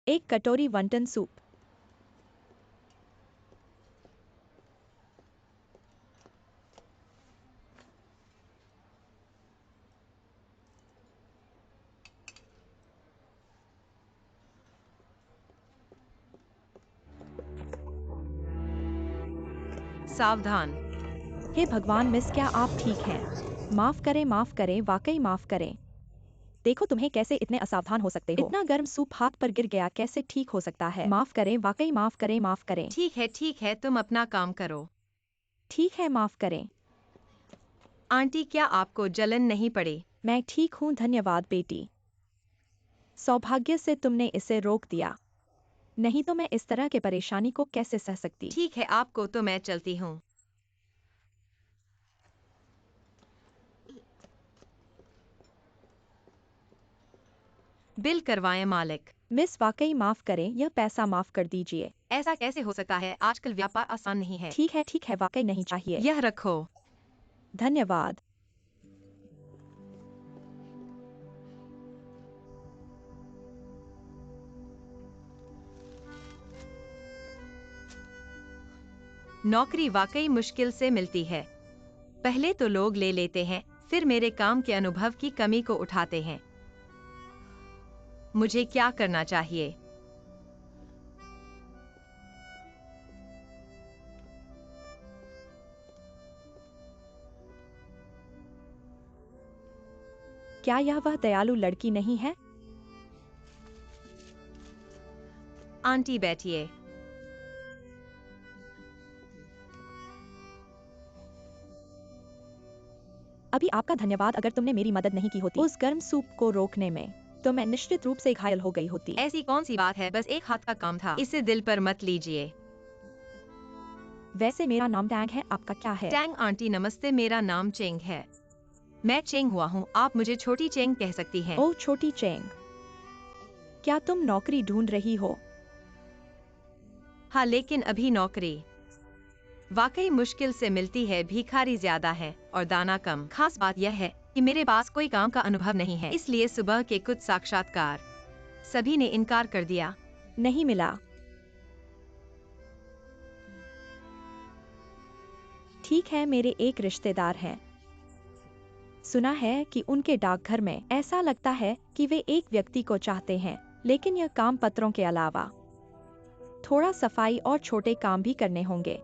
एक कटोरी वंटन सूप। सावधान। हे भगवान मिस, क्या आप ठीक हैं? माफ करें, वाकई माफ करें। देखो तुम्हें कैसे इतने असावधान हो सकते हो। इतना गर्म सूप हाथ पर गिर गया, कैसे ठीक हो सकता है? माफ करें, वाकई माफ करें। ठीक है, तुम अपना काम करो। ठीक है, माफ करें। आंटी, क्या आपको जलन नहीं पड़ी? मैं ठीक हूँ, धन्यवाद बेटी। सौभाग्य से तुमने इसे रोक दिया, नहीं तो मैं इस तरह के परेशानी को कैसे सह सकती। ठीक है, आपको तो मैं चलती हूँ। बिल करवाएं मालिक। मिस वाकई माफ करें, यह पैसा माफ कर दीजिए। ऐसा कैसे हो सकता है? आजकल व्यापार आसान नहीं है। ठीक है, वाकई नहीं चाहिए। यह रखो। धन्यवाद। नौकरी वाकई मुश्किल से मिलती है। पहले तो लोग ले लेते हैं, फिर मेरे काम के अनुभव की कमी को उठाते हैं। मुझे क्या करना चाहिए? क्या यह वह दयालु लड़की नहीं है? आंटी बैठिए। अभी आपका धन्यवाद। अगर तुमने मेरी मदद नहीं की होती उस गर्म सूप को रोकने में, तो मैं निश्चित रूप से घायल हो गई होती। ऐसी कौन सी बात है, बस एक हाथ का काम था। इसे दिल पर मत लीजिए। वैसे मेरा नाम टैंग है, आपका क्या है? टैंग आंटी नमस्ते, मेरा नाम चेंग है। मैं चेंग हुआ हूँ, आप मुझे छोटी चेंग कह सकती हैं। ओह छोटी चेंग, क्या तुम नौकरी ढूंढ रही हो? हाँ, लेकिन अभी नौकरी वाकई मुश्किल से मिलती है। भिखारी ज्यादा है और दाना कम। खास बात यह है कि मेरे पास कोई काम का अनुभव नहीं है, इसलिए सुबह के कुछ साक्षात्कार सभी ने इनकार कर दिया। नहीं मिला। ठीक है, मेरे एक रिश्तेदार हैं। सुना है कि उनके डाकघर में ऐसा लगता है कि वे एक व्यक्ति को चाहते हैं, लेकिन यह काम पत्रों के अलावा थोड़ा सफाई और छोटे काम भी करने होंगे।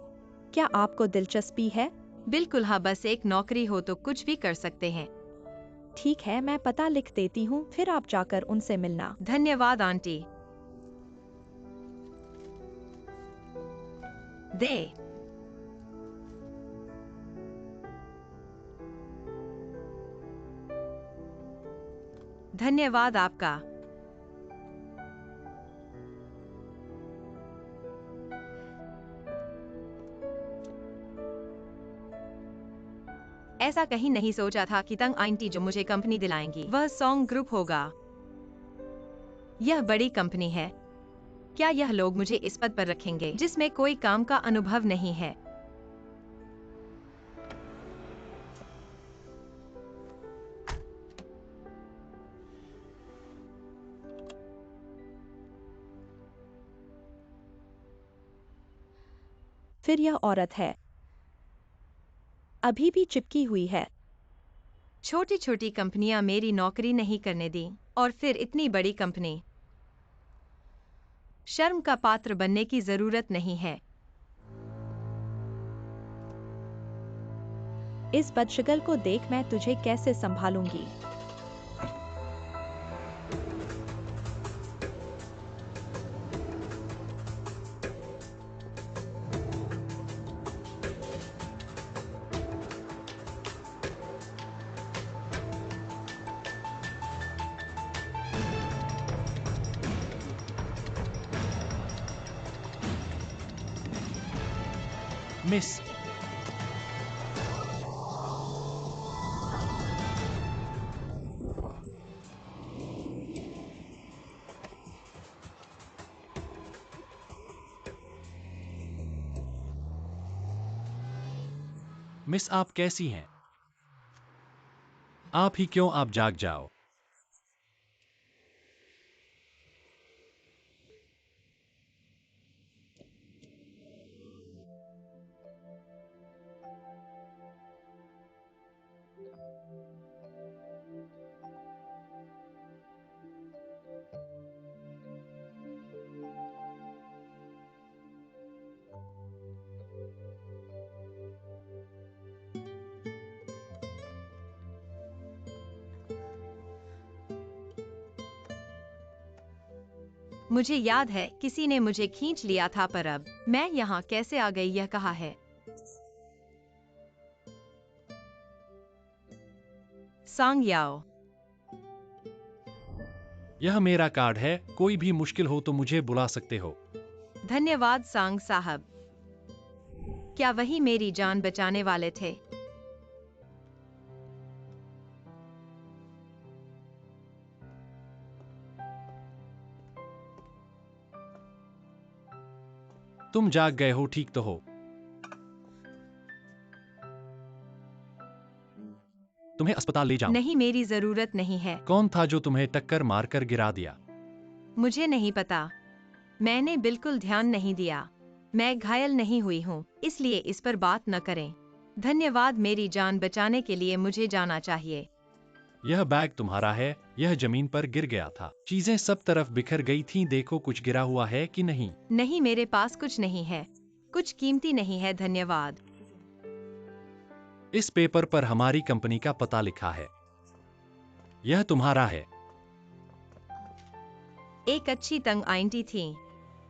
क्या आपको दिलचस्पी है? बिल्कुल हाँ, बस एक नौकरी हो तो कुछ भी कर सकते हैं। ठीक है, मैं पता लिख देती हूँ, फिर आप जाकर उनसे मिलना। धन्यवाद आंटी। दे। धन्यवाद आपका। ऐसा कहीं नहीं सोचा था कि तंग आंटी जो मुझे कंपनी दिलाएंगी वह सॉन्ग ग्रुप होगा। यह बड़ी कंपनी है। क्या यह लोग मुझे इस पद पर रखेंगे जिसमें कोई काम का अनुभव नहीं है? फिर यह औरत है, अभी भी चिपकी हुई है। छोटी छोटी कंपनियां मेरी नौकरी नहीं करने दी, और फिर इतनी बड़ी कंपनी। शर्म का पात्र बनने की जरूरत नहीं है। इस बदशगल को देख मैं तुझे कैसे संभालूंगी। मिस, मिस आप कैसी हैं? आप ही क्यों, आप जाग जाओ। मुझे याद है किसी ने मुझे खींच लिया था, पर अब मैं यहाँ कैसे आ गई यह कहा है। सांग याओ। यह मेरा कार्ड है, कोई भी मुश्किल हो तो मुझे बुला सकते हो। धन्यवाद सांग साहब। क्या वही मेरी जान बचाने वाले थे? तुम जाग गए हो, ठीक तो हो? तुम्हें अस्पताल ले जाऊं? नहीं, मेरी जरूरत नहीं है। कौन था जो तुम्हें टक्कर मारकर गिरा दिया? मुझे नहीं पता, मैंने बिल्कुल ध्यान नहीं दिया। मैं घायल नहीं हुई हूँ, इसलिए इस पर बात न करें। धन्यवाद, मेरी जान बचाने के लिए मुझे जाना चाहिए। यह बैग तुम्हारा है, यह जमीन पर गिर गया था। चीजें सब तरफ बिखर गई थीं, देखो कुछ गिरा हुआ है कि नहीं। नहीं, मेरे पास कुछ नहीं है, कुछ कीमती नहीं है, धन्यवाद। इस पेपर पर हमारी कंपनी का पता लिखा है, यह तुम्हारा है। एक अच्छी तंग आंटी थी,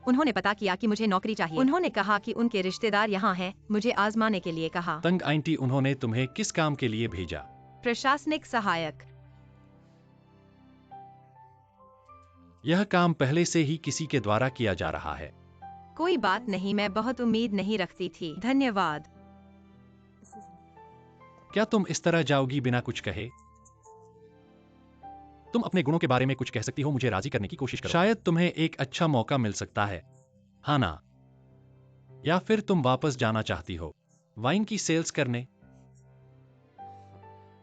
उन्होंने पता किया कि मुझे नौकरी चाहिए। उन्होंने कहा कि उनके रिश्तेदार यहाँ हैं, मुझे आजमाने के लिए कहा। तंग आंटी, उन्होंने तुम्हें किस काम के लिए भेजा? प्रशासनिक सहायक। यह काम पहले से ही किसी के द्वारा किया जा रहा है। कोई बात नहीं, मैं बहुत उम्मीद नहीं रखती थी, धन्यवाद। क्या तुम इस तरह जाओगी बिना कुछ कहे? तुम अपने गुणों के बारे में कुछ कह सकती हो, मुझे राजी करने की कोशिश करो। शायद तुम्हें एक अच्छा मौका मिल सकता है, हाँ ना? या फिर तुम वापस जाना चाहती हो वाइन की सेल्स करने?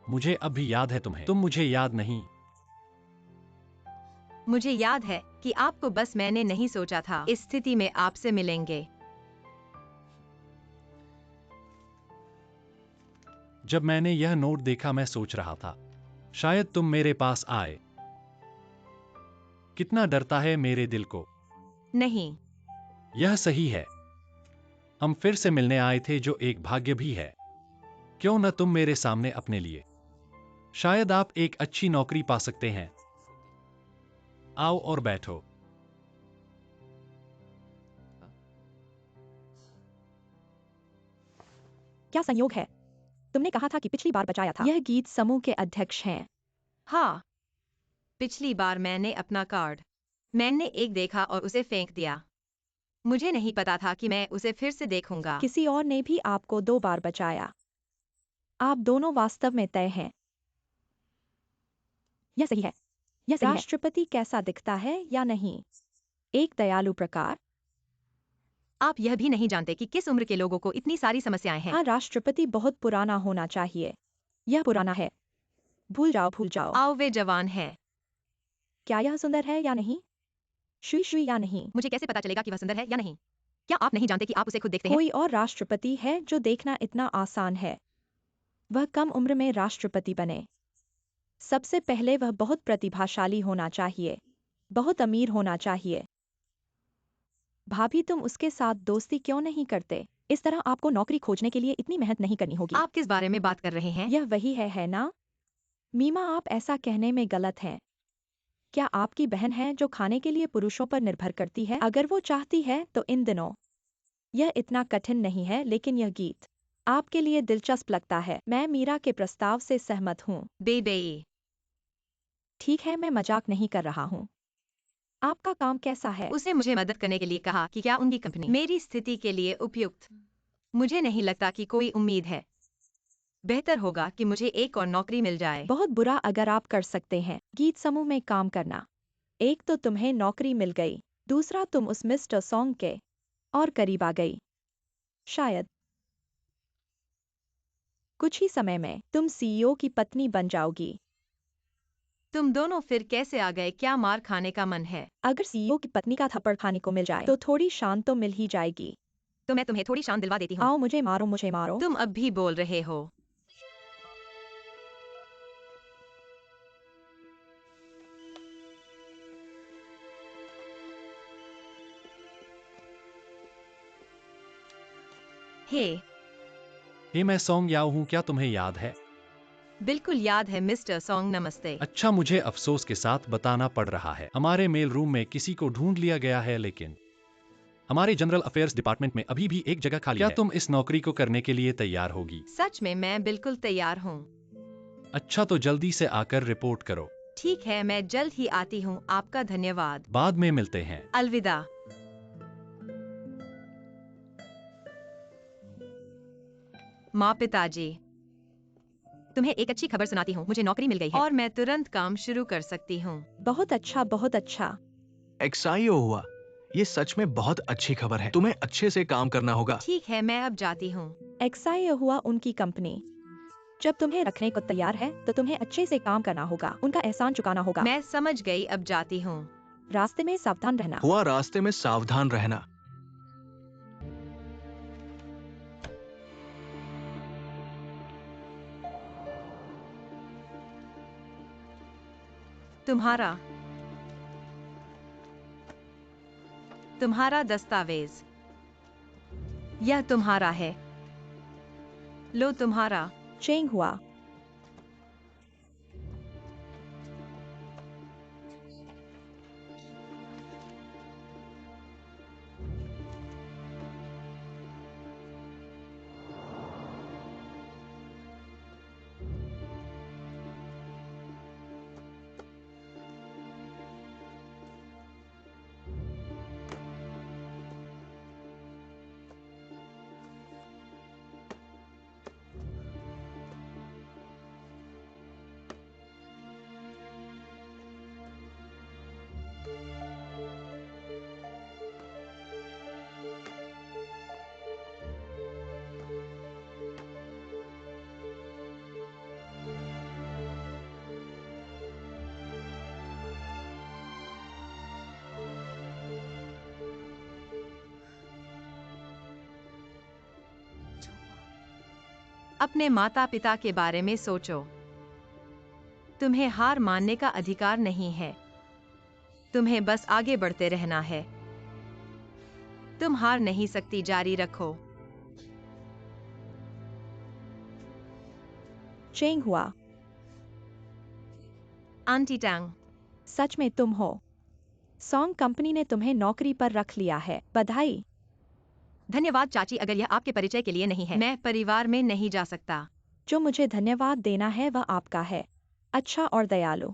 मुझे अब भी याद है तुम्हें, तुम मुझे याद नहीं। मुझे याद है कि आपको, बस मैंने नहीं सोचा था इस स्थिति में आपसे मिलेंगे। जब मैंने यह नोट देखा मैं सोच रहा था शायद तुम मेरे पास आए। कितना डरता है मेरे दिल को। नहीं, यह सही है, हम फिर से मिलने आए थे, जो एक भाग्य भी है। क्यों न तुम मेरे सामने अपने लिए, शायद आप एक अच्छी नौकरी पा सकते हैं। आओ और बैठो। क्या संयोग है, तुमने कहा था कि पिछली बार बचाया था। यह गीत समूह के अध्यक्ष हैं। हाँ, पिछली बार मैंने एक देखा और उसे फेंक दिया। मुझे नहीं पता था कि मैं उसे फिर से देखूंगा। किसी और ने भी आपको 2 बार बचाया। आप दोनों वास्तव में तय हैं। यह सही है, यह सही है। राष्ट्रपति कैसा दिखता है या नहीं? एक दयालु प्रकार। आप यह भी नहीं जानते कि किस उम्र के लोगों को इतनी सारी समस्याएं हैं। हाँ, राष्ट्रपति बहुत पुराना होना चाहिए। यह पुराना है, भूल जाओ भूल जाओ। आओ, वे जवान है। क्या यह सुंदर है या नहीं? शुई शुई या नहीं? मुझे कैसे पता चलेगा कि वह सुंदर है या नहीं? क्या आप नहीं जानते कि आप उसे खुद देखते हैं? कोई और राष्ट्रपति है जो देखना इतना आसान है। वह कम उम्र में राष्ट्रपति बने। सबसे पहले वह बहुत प्रतिभाशाली होना चाहिए, बहुत अमीर होना चाहिए। भाभी, तुम उसके साथ दोस्ती क्यों नहीं करते? इस तरह आपको नौकरी खोजने के लिए इतनी मेहनत नहीं करनी होगी। आप किस बारे में बात कर रहे हैं? यह वही है ना? मीमा, आप ऐसा कहने में गलत हैं। क्या आपकी बहन है जो खाने के लिए पुरुषों पर निर्भर करती है? अगर वो चाहती है तो इन दिनों यह इतना कठिन नहीं है, लेकिन यह गीत आपके लिए दिलचस्प लगता है। मैं मीरा के प्रस्ताव से सहमत हूँ। बेबे, ठीक है, मैं मजाक नहीं कर रहा हूँ। आपका काम कैसा है? उसने मुझे मदद करने के लिए कहा कि क्या उनकी कंपनी मेरी स्थिति के लिए उपयुक्त। मुझे नहीं लगता कि कोई उम्मीद है। बेहतर होगा कि मुझे एक और नौकरी मिल जाए। बहुत बुरा अगर आप कर सकते हैं गीत समूह में काम करना। एक तो तुम्हें नौकरी मिल गई, दूसरा तुम उस मिस्टर सॉन्ग के और करीब आ गई। शायद कुछ ही समय में तुम सीईओ की पत्नी बन जाओगी। तुम दोनों फिर कैसे आ गए? क्या मार खाने का मन है? अगर सीईओ की पत्नी का थप्पड़ खाने को मिल जाए तो थोड़ी शान तो मिल ही जाएगी। तो मैं तुम्हें थोड़ी शान दिलवा देती हूँ। आओ, मुझे मारो मुझे मारो। तुम अब भी बोल रहे हो। हे, हे, मैं सॉन्ग याओ हूं, क्या तुम्हें याद है? बिल्कुल याद है मिस्टर सॉन्ग, नमस्ते। अच्छा, मुझे अफसोस के साथ बताना पड़ रहा है, हमारे मेल रूम में किसी को ढूंढ लिया गया है, लेकिन हमारे जनरल अफेयर्स डिपार्टमेंट में अभी भी एक जगह खाली है। क्या तुम इस नौकरी को करने के लिए तैयार होगी? सच में मैं बिल्कुल तैयार हूँ। अच्छा, तो जल्दी से आकर रिपोर्ट करो। ठीक है, मैं जल्द ही आती हूँ। आपका धन्यवाद। बाद में मिलते हैं। अलविदा। माँ, पिताजी, तुम्हें एक अच्छी खबर सुनाती हूँ। मुझे नौकरी मिल गई है और मैं तुरंत काम शुरू कर सकती हूँ। बहुत अच्छा, बहुत अच्छा। एक्साइओ हुआ। ये सच में बहुत अच्छी खबर है। तुम्हें अच्छे से काम करना होगा। ठीक है, मैं अब जाती हूँ। एक्साई हुआ उनकी कंपनी। जब तुम्हें रखने को तैयार है तो तुम्हें अच्छे से काम करना होगा, उनका एहसान चुकाना होगा। मैं समझ गई, अब जाती हूँ। रास्ते में सावधान रहना। हुआ, रास्ते में सावधान रहना। तुम्हारा तुम्हारा दस्तावेज, यह तुम्हारा है। लो, तुम्हारा। चेंग हुआ। अपने माता पिता के बारे में सोचो। तुम्हें हार मानने का अधिकार नहीं है। तुम्हें बस आगे बढ़ते रहना है। तुम हार नहीं सकती, जारी रखो। चेंग हुआ। आंटी टैंग, सच में तुम हो। सॉन्ग कंपनी ने तुम्हें नौकरी पर रख लिया है, बधाई। धन्यवाद चाची। अगर यह आपके परिचय के लिए नहीं है, मैं परिवार में नहीं जा सकता। जो मुझे धन्यवाद देना है वह आपका है, अच्छा और दयालु।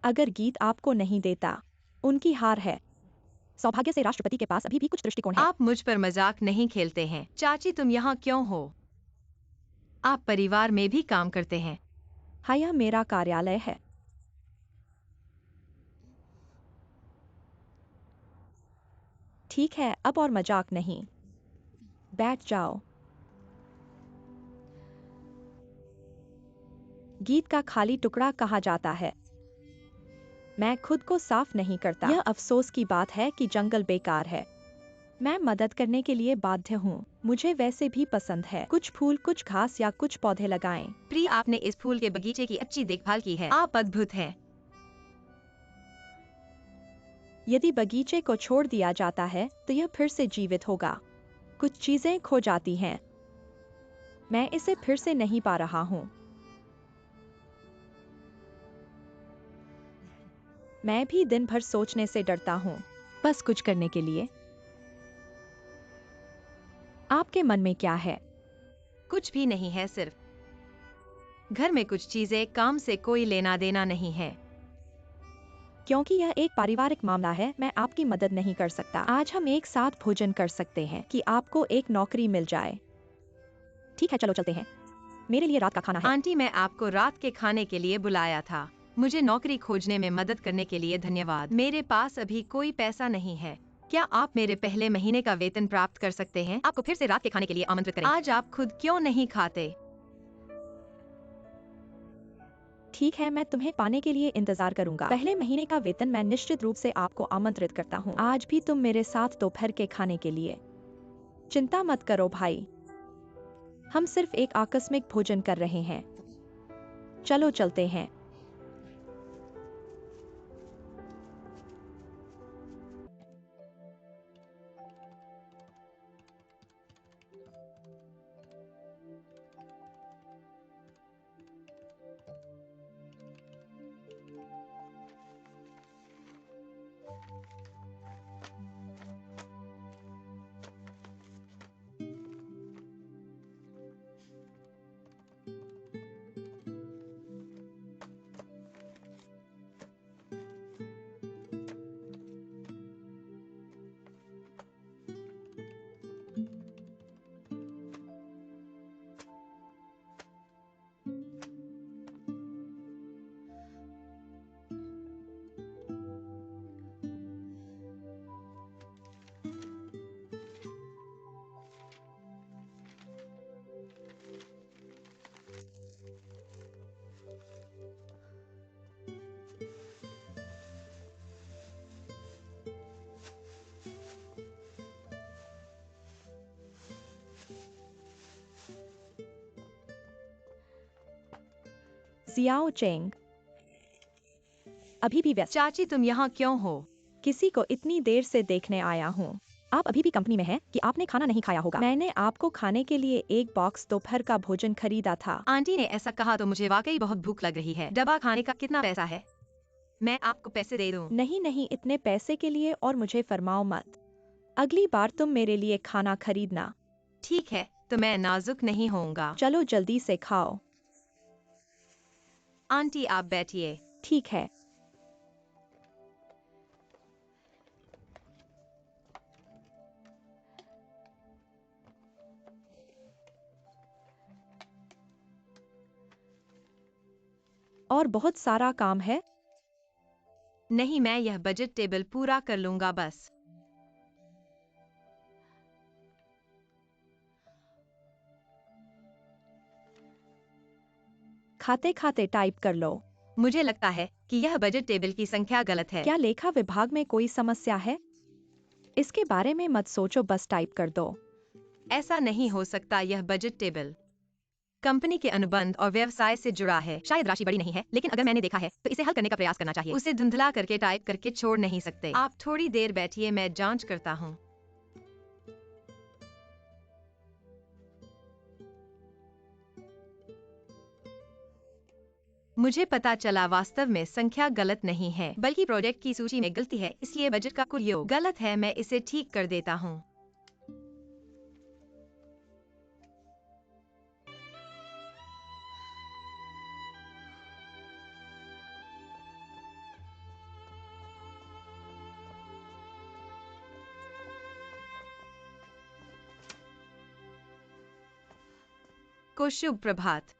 अगर गीत आपको नहीं देता, उनकी हार है। सौभाग्य से राष्ट्रपति के पास अभी भी कुछ दृष्टिकोण है। आप मुझ पर मजाक नहीं खेलते हैं। चाची, तुम यहाँ क्यों हो? आप परिवार में भी काम करते हैं। हाँ, यह मेरा कार्यालय है। ठीक है, अब और मजाक नहीं। बैठ जाओ। गीत का खाली टुकड़ा कहा जाता है। मैं खुद को साफ नहीं करता। यह अफसोस की बात है कि जंगल बेकार है। मैं मदद करने के लिए बाध्य हूँ। मुझे वैसे भी पसंद है। कुछ फूल, कुछ घास या कुछ पौधे लगाएं। प्रिय, आपने इस फूल के बगीचे की अच्छी देखभाल की है। आप अद्भुत हैं। यदि बगीचे को छोड़ दिया जाता है तो यह फिर से जीवित होगा। कुछ चीजें खो जाती हैं। मैं इसे फिर से नहीं पा रहा हूँ। मैं भी दिन भर सोचने से डरता हूँ, बस कुछ करने के लिए। आपके मन में क्या है? कुछ भी नहीं है, सिर्फ घर में कुछ चीजें। काम से कोई लेना देना नहीं है। क्योंकि यह एक पारिवारिक मामला है, मैं आपकी मदद नहीं कर सकता। आज हम एक साथ भोजन कर सकते हैं कि आपको एक नौकरी मिल जाए। ठीक है, चलो चलते हैं। मेरे लिए रात का खाना है। आंटी, मैं आपको रात के खाने के लिए बुलाया था। मुझे नौकरी खोजने में मदद करने के लिए धन्यवाद। मेरे पास अभी कोई पैसा नहीं है। क्या आप मेरे पहले महीने का वेतन प्राप्त कर सकते हैं? आपको फिर से रात के खाने के लिए आमंत्रित करें। आज आप खुद क्यों नहीं खाते? ठीक है, मैं तुम्हें पाने के लिए इंतजार करूंगा। पहले महीने का वेतन मैं निश्चित रूप से आपको आमंत्रित करता हूँ। आज भी तुम मेरे साथ दोपहर के खाने के लिए। चिंता मत करो भाई, हम सिर्फ एक आकस्मिक भोजन कर रहे हैं। चलो चलते हैं। जियाओ चेंग अभी भी व्यस्त। चाची तुम यहाँ क्यों हो? किसी को इतनी देर से देखने आया हूँ। आप अभी भी कंपनी में हैं कि आपने खाना नहीं खाया होगा। मैंने आपको खाने के लिए एक बॉक्स दोपहर का भोजन खरीदा था। आंटी ने ऐसा कहा तो मुझे वाकई बहुत भूख लग रही है। डब्बा खाने का कितना पैसा है? मैं आपको पैसे दे दूं? नहीं नहीं, इतने पैसे के लिए और मुझे फरमाओ मत। अगली बार तुम मेरे लिए खाना खरीदना। ठीक है, तो मैं नाजुक नहीं होऊंगा। चलो जल्दी से खाओ। आंटी आप बैठिए। ठीक है। और बहुत सारा काम है। नहीं, मैं यह बजट टेबल पूरा कर लूंगा बस। खाते खाते टाइप कर लो। मुझे लगता है कि यह बजट टेबल की संख्या गलत है। क्या लेखा विभाग में कोई समस्या है? इसके बारे में मत सोचो, बस टाइप कर दो। ऐसा नहीं हो सकता। यह बजट टेबल कंपनी के अनुबंध और व्यवसाय से जुड़ा है। शायद राशि बड़ी नहीं है, लेकिन अगर मैंने देखा है तो इसे हल करने का प्रयास करना चाहिए। उसे धुंधला करके टाइप करके छोड़ नहीं सकते। आप थोड़ी देर बैठिए, मैं जांच करता हूँ। मुझे पता चला वास्तव में संख्या गलत नहीं है, बल्कि प्रोजेक्ट की सूची में गलती है, इसलिए बजट का कुल योग गलत है। मैं इसे ठीक कर देता हूँ। को शुभ प्रभात।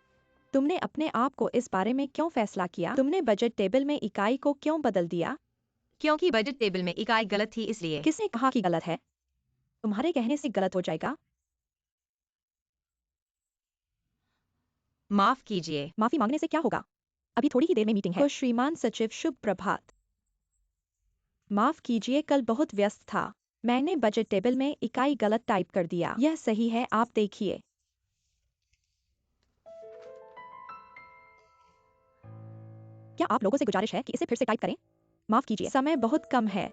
तुमने अपने आप को इस बारे में क्यों फैसला किया? तुमने बजट टेबल में इकाई को क्यों बदल दिया? क्योंकि बजट टेबल में इकाई गलत थी, इसलिए। किसने कहा कि गलत है? तुम्हारे कहने से गलत हो जाएगा। माफ कीजिए। माफी मांगने से क्या होगा? अभी थोड़ी ही देर में मीटिंग है। तो श्रीमान सचिव, शुभ प्रभात। माफ कीजिए, कल बहुत व्यस्त था। मैंने बजट टेबल में इकाई गलत टाइप कर दिया। यह सही है, आप देखिए। क्या आप लोगों से गुजारिश है कि इसे फिर से टाइप करें? माफ कीजिए, समय बहुत कम है।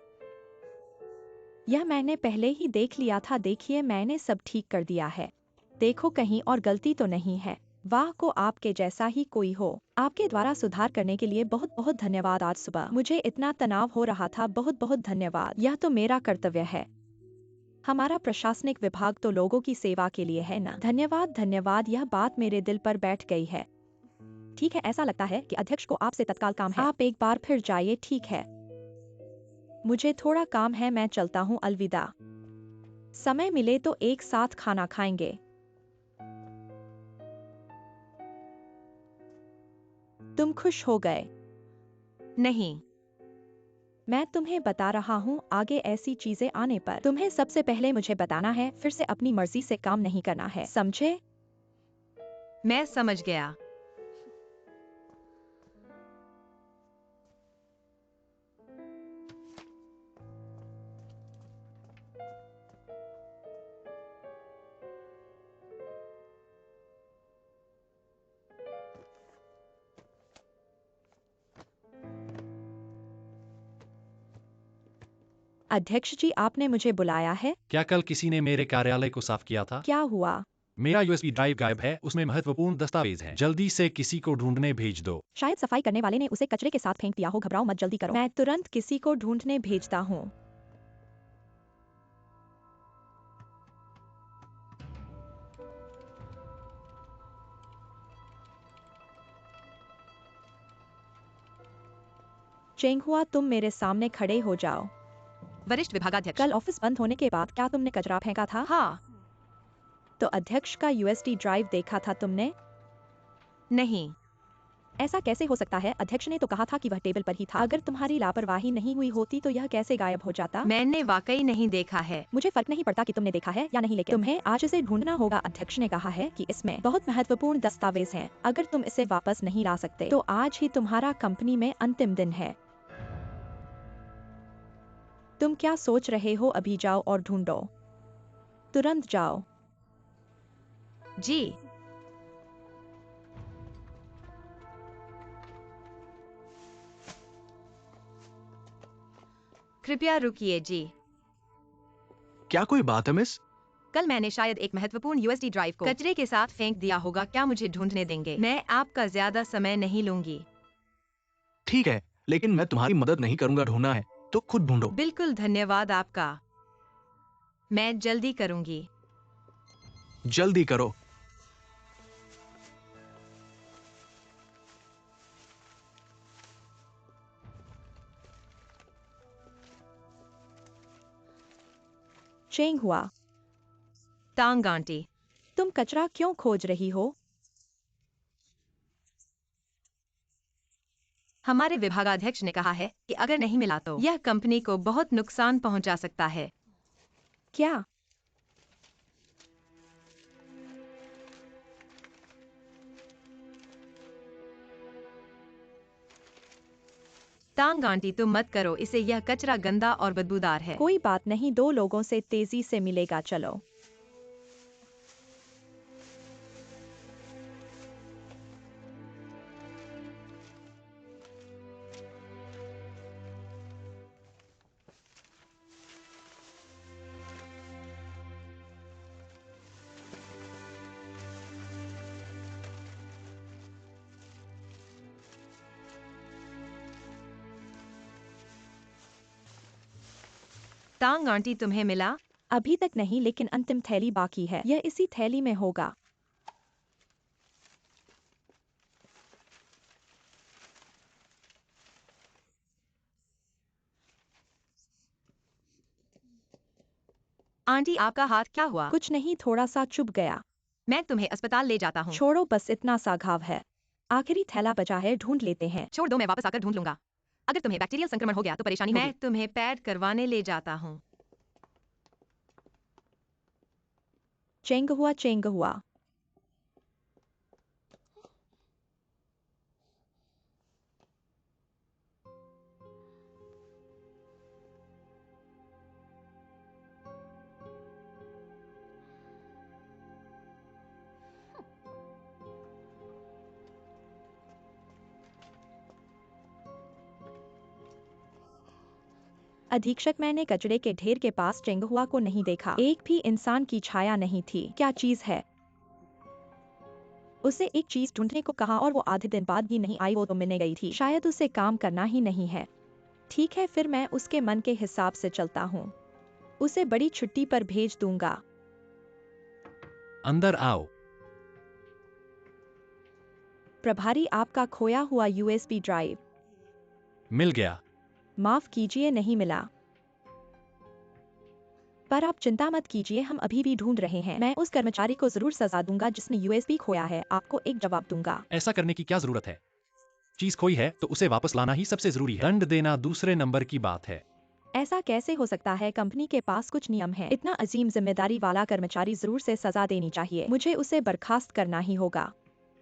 यह मैंने पहले ही देख लिया था। देखिए, मैंने सब ठीक कर दिया है। देखो, कहीं और गलती तो नहीं है। वाह, को आपके जैसा ही कोई हो। आपके द्वारा सुधार करने के लिए बहुत बहुत धन्यवाद। आज सुबह मुझे इतना तनाव हो रहा था। बहुत बहुत धन्यवाद। यह तो मेरा कर्तव्य है। हमारा प्रशासनिक विभाग तो लोगों की सेवा के लिए है ना। धन्यवाद धन्यवाद, यह बात मेरे दिल पर बैठ गई है। ठीक है, ऐसा लगता है कि अध्यक्ष को आपसे तत्काल काम है। आप एक बार फिर जाइए। ठीक है, मुझे थोड़ा काम है, मैं चलता हूँ। अलविदा। समय मिले तो एक साथ खाना खाएंगे। तुम खुश हो गए? नहीं। मैं तुम्हें बता रहा हूँ, आगे ऐसी चीजें आने पर तुम्हें सबसे पहले मुझे बताना है। फिर से अपनी मर्जी से काम नहीं करना है, समझे? मैं समझ गया। अध्यक्ष जी, आपने मुझे बुलाया है? क्या कल किसी ने मेरे कार्यालय को साफ किया था? क्या हुआ? मेरा यूएसबी ड्राइव गायब है, उसमें महत्वपूर्ण दस्तावेज हैं। जल्दी से किसी को ढूंढने भेज दो। शायद सफाई करने वाले ने उसे कचरे के साथ फेंक दिया हो। घबराओ मत, जल्दी करो। मैं तुरंत किसी को ढूंढने भेजता हूँ। चेंगहुआ, तुम मेरे सामने खड़े हो जाओ। वरिष्ठ विभागाध्यक्ष। कल ऑफिस बंद होने के बाद क्या तुमने कचरा फेंका था? हाँ। तो अध्यक्ष का यूएसडी ड्राइव देखा था तुमने? नहीं। ऐसा कैसे हो सकता है? अध्यक्ष ने तो कहा था कि वह टेबल पर ही था। अगर तुम्हारी लापरवाही नहीं हुई होती तो यह कैसे गायब हो जाता? मैंने वाकई नहीं देखा है। मुझे फर्क नहीं पड़ता कि तुमने देखा है या नहीं, लेकिन तुम्हें आज इसे ढूंढना होगा। अध्यक्ष ने कहा है कि इसमें बहुत महत्वपूर्ण दस्तावेज हैं। अगर तुम इसे वापस नहीं ला सकते तो आज ही तुम्हारा कंपनी में अंतिम दिन है। तुम क्या सोच रहे हो? अभी जाओ और ढूंढो। तुरंत जाओ। जी। कृपया रुकिए जी। क्या कोई बात है मिस? कल मैंने शायद एक महत्वपूर्ण यूएसडी ड्राइव को कचरे के साथ फेंक दिया होगा। क्या मुझे ढूंढने देंगे? मैं आपका ज्यादा समय नहीं लूंगी। ठीक है, लेकिन मैं तुम्हारी मदद नहीं करूंगा। ढूंढना है तो खुद ढूंढो। बिल्कुल, धन्यवाद आपका। मैं जल्दी करूंगी। जल्दी करो। चेंग हुआ, टांग आंटी, तुम कचरा क्यों खोज रही हो? हमारे विभागाध्यक्ष ने कहा है कि अगर नहीं मिला तो यह कंपनी को बहुत नुकसान पहुंचा सकता है। क्या? टांग आंटी, तुम मत करो इसे। यह कचरा गंदा और बदबूदार है। कोई बात नहीं, 2 लोगों से तेजी से मिलेगा, चलो। टांग आंटी, तुम्हें मिला? अभी तक नहीं, लेकिन अंतिम थैली बाकी है। यह इसी थैली में होगा। आंटी, आपका हाथ क्या हुआ? कुछ नहीं, थोड़ा सा चुभ गया। मैं तुम्हें अस्पताल ले जाता हूँ। छोड़ो, बस इतना सा घाव है। आखिरी थैला बचा है, ढूंढ लेते हैं। छोड़ दो, मैं वापस आकर ढूंढ लूंगा। अगर तुम्हें बैक्टीरियल संक्रमण हो गया तो परेशानी होगी। मैं तुम्हें पैड करवाने ले जाता हूँ। चेंग हुआ, चेंग हुआ। अधीक्षक, मैंने कचरे के ढेर के पास चेंगहुआ को नहीं देखा। एक भी इंसान की छाया नहीं थी। क्या चीज है? उसे एक चीज ढूंढने को कहा और वो आधे दिन बाद भी नहीं आई। वो तो मिलने गई थी। शायद उसे काम करना ही नहीं है। ठीक है, फिर मैं उसके मन के हिसाब से चलता हूँ। उसे बड़ी छुट्टी पर भेज दूंगा। अंदर आओ। प्रभारी, आपका खोया हुआ यूएसबी ड्राइव। मिल गया। माफ कीजिए, नहीं मिला। पर आप चिंता मत कीजिए, हम अभी भी ढूंढ रहे हैं। मैं उस कर्मचारी को जरूर सजा दूंगा जिसने यूएसबी खोया है। आपको एक जवाब दूंगा। ऐसा करने की क्या जरूरत है? चीज खोई है तो उसे वापस लाना ही सबसे जरूरी है। दंड देना दूसरे नंबर की बात है। ऐसा कैसे हो सकता है? कंपनी के पास कुछ नियम है। इतना अजीम जिम्मेदारी वाला कर्मचारी जरूर से सजा देनी चाहिए। मुझे उसे बर्खास्त करना ही होगा।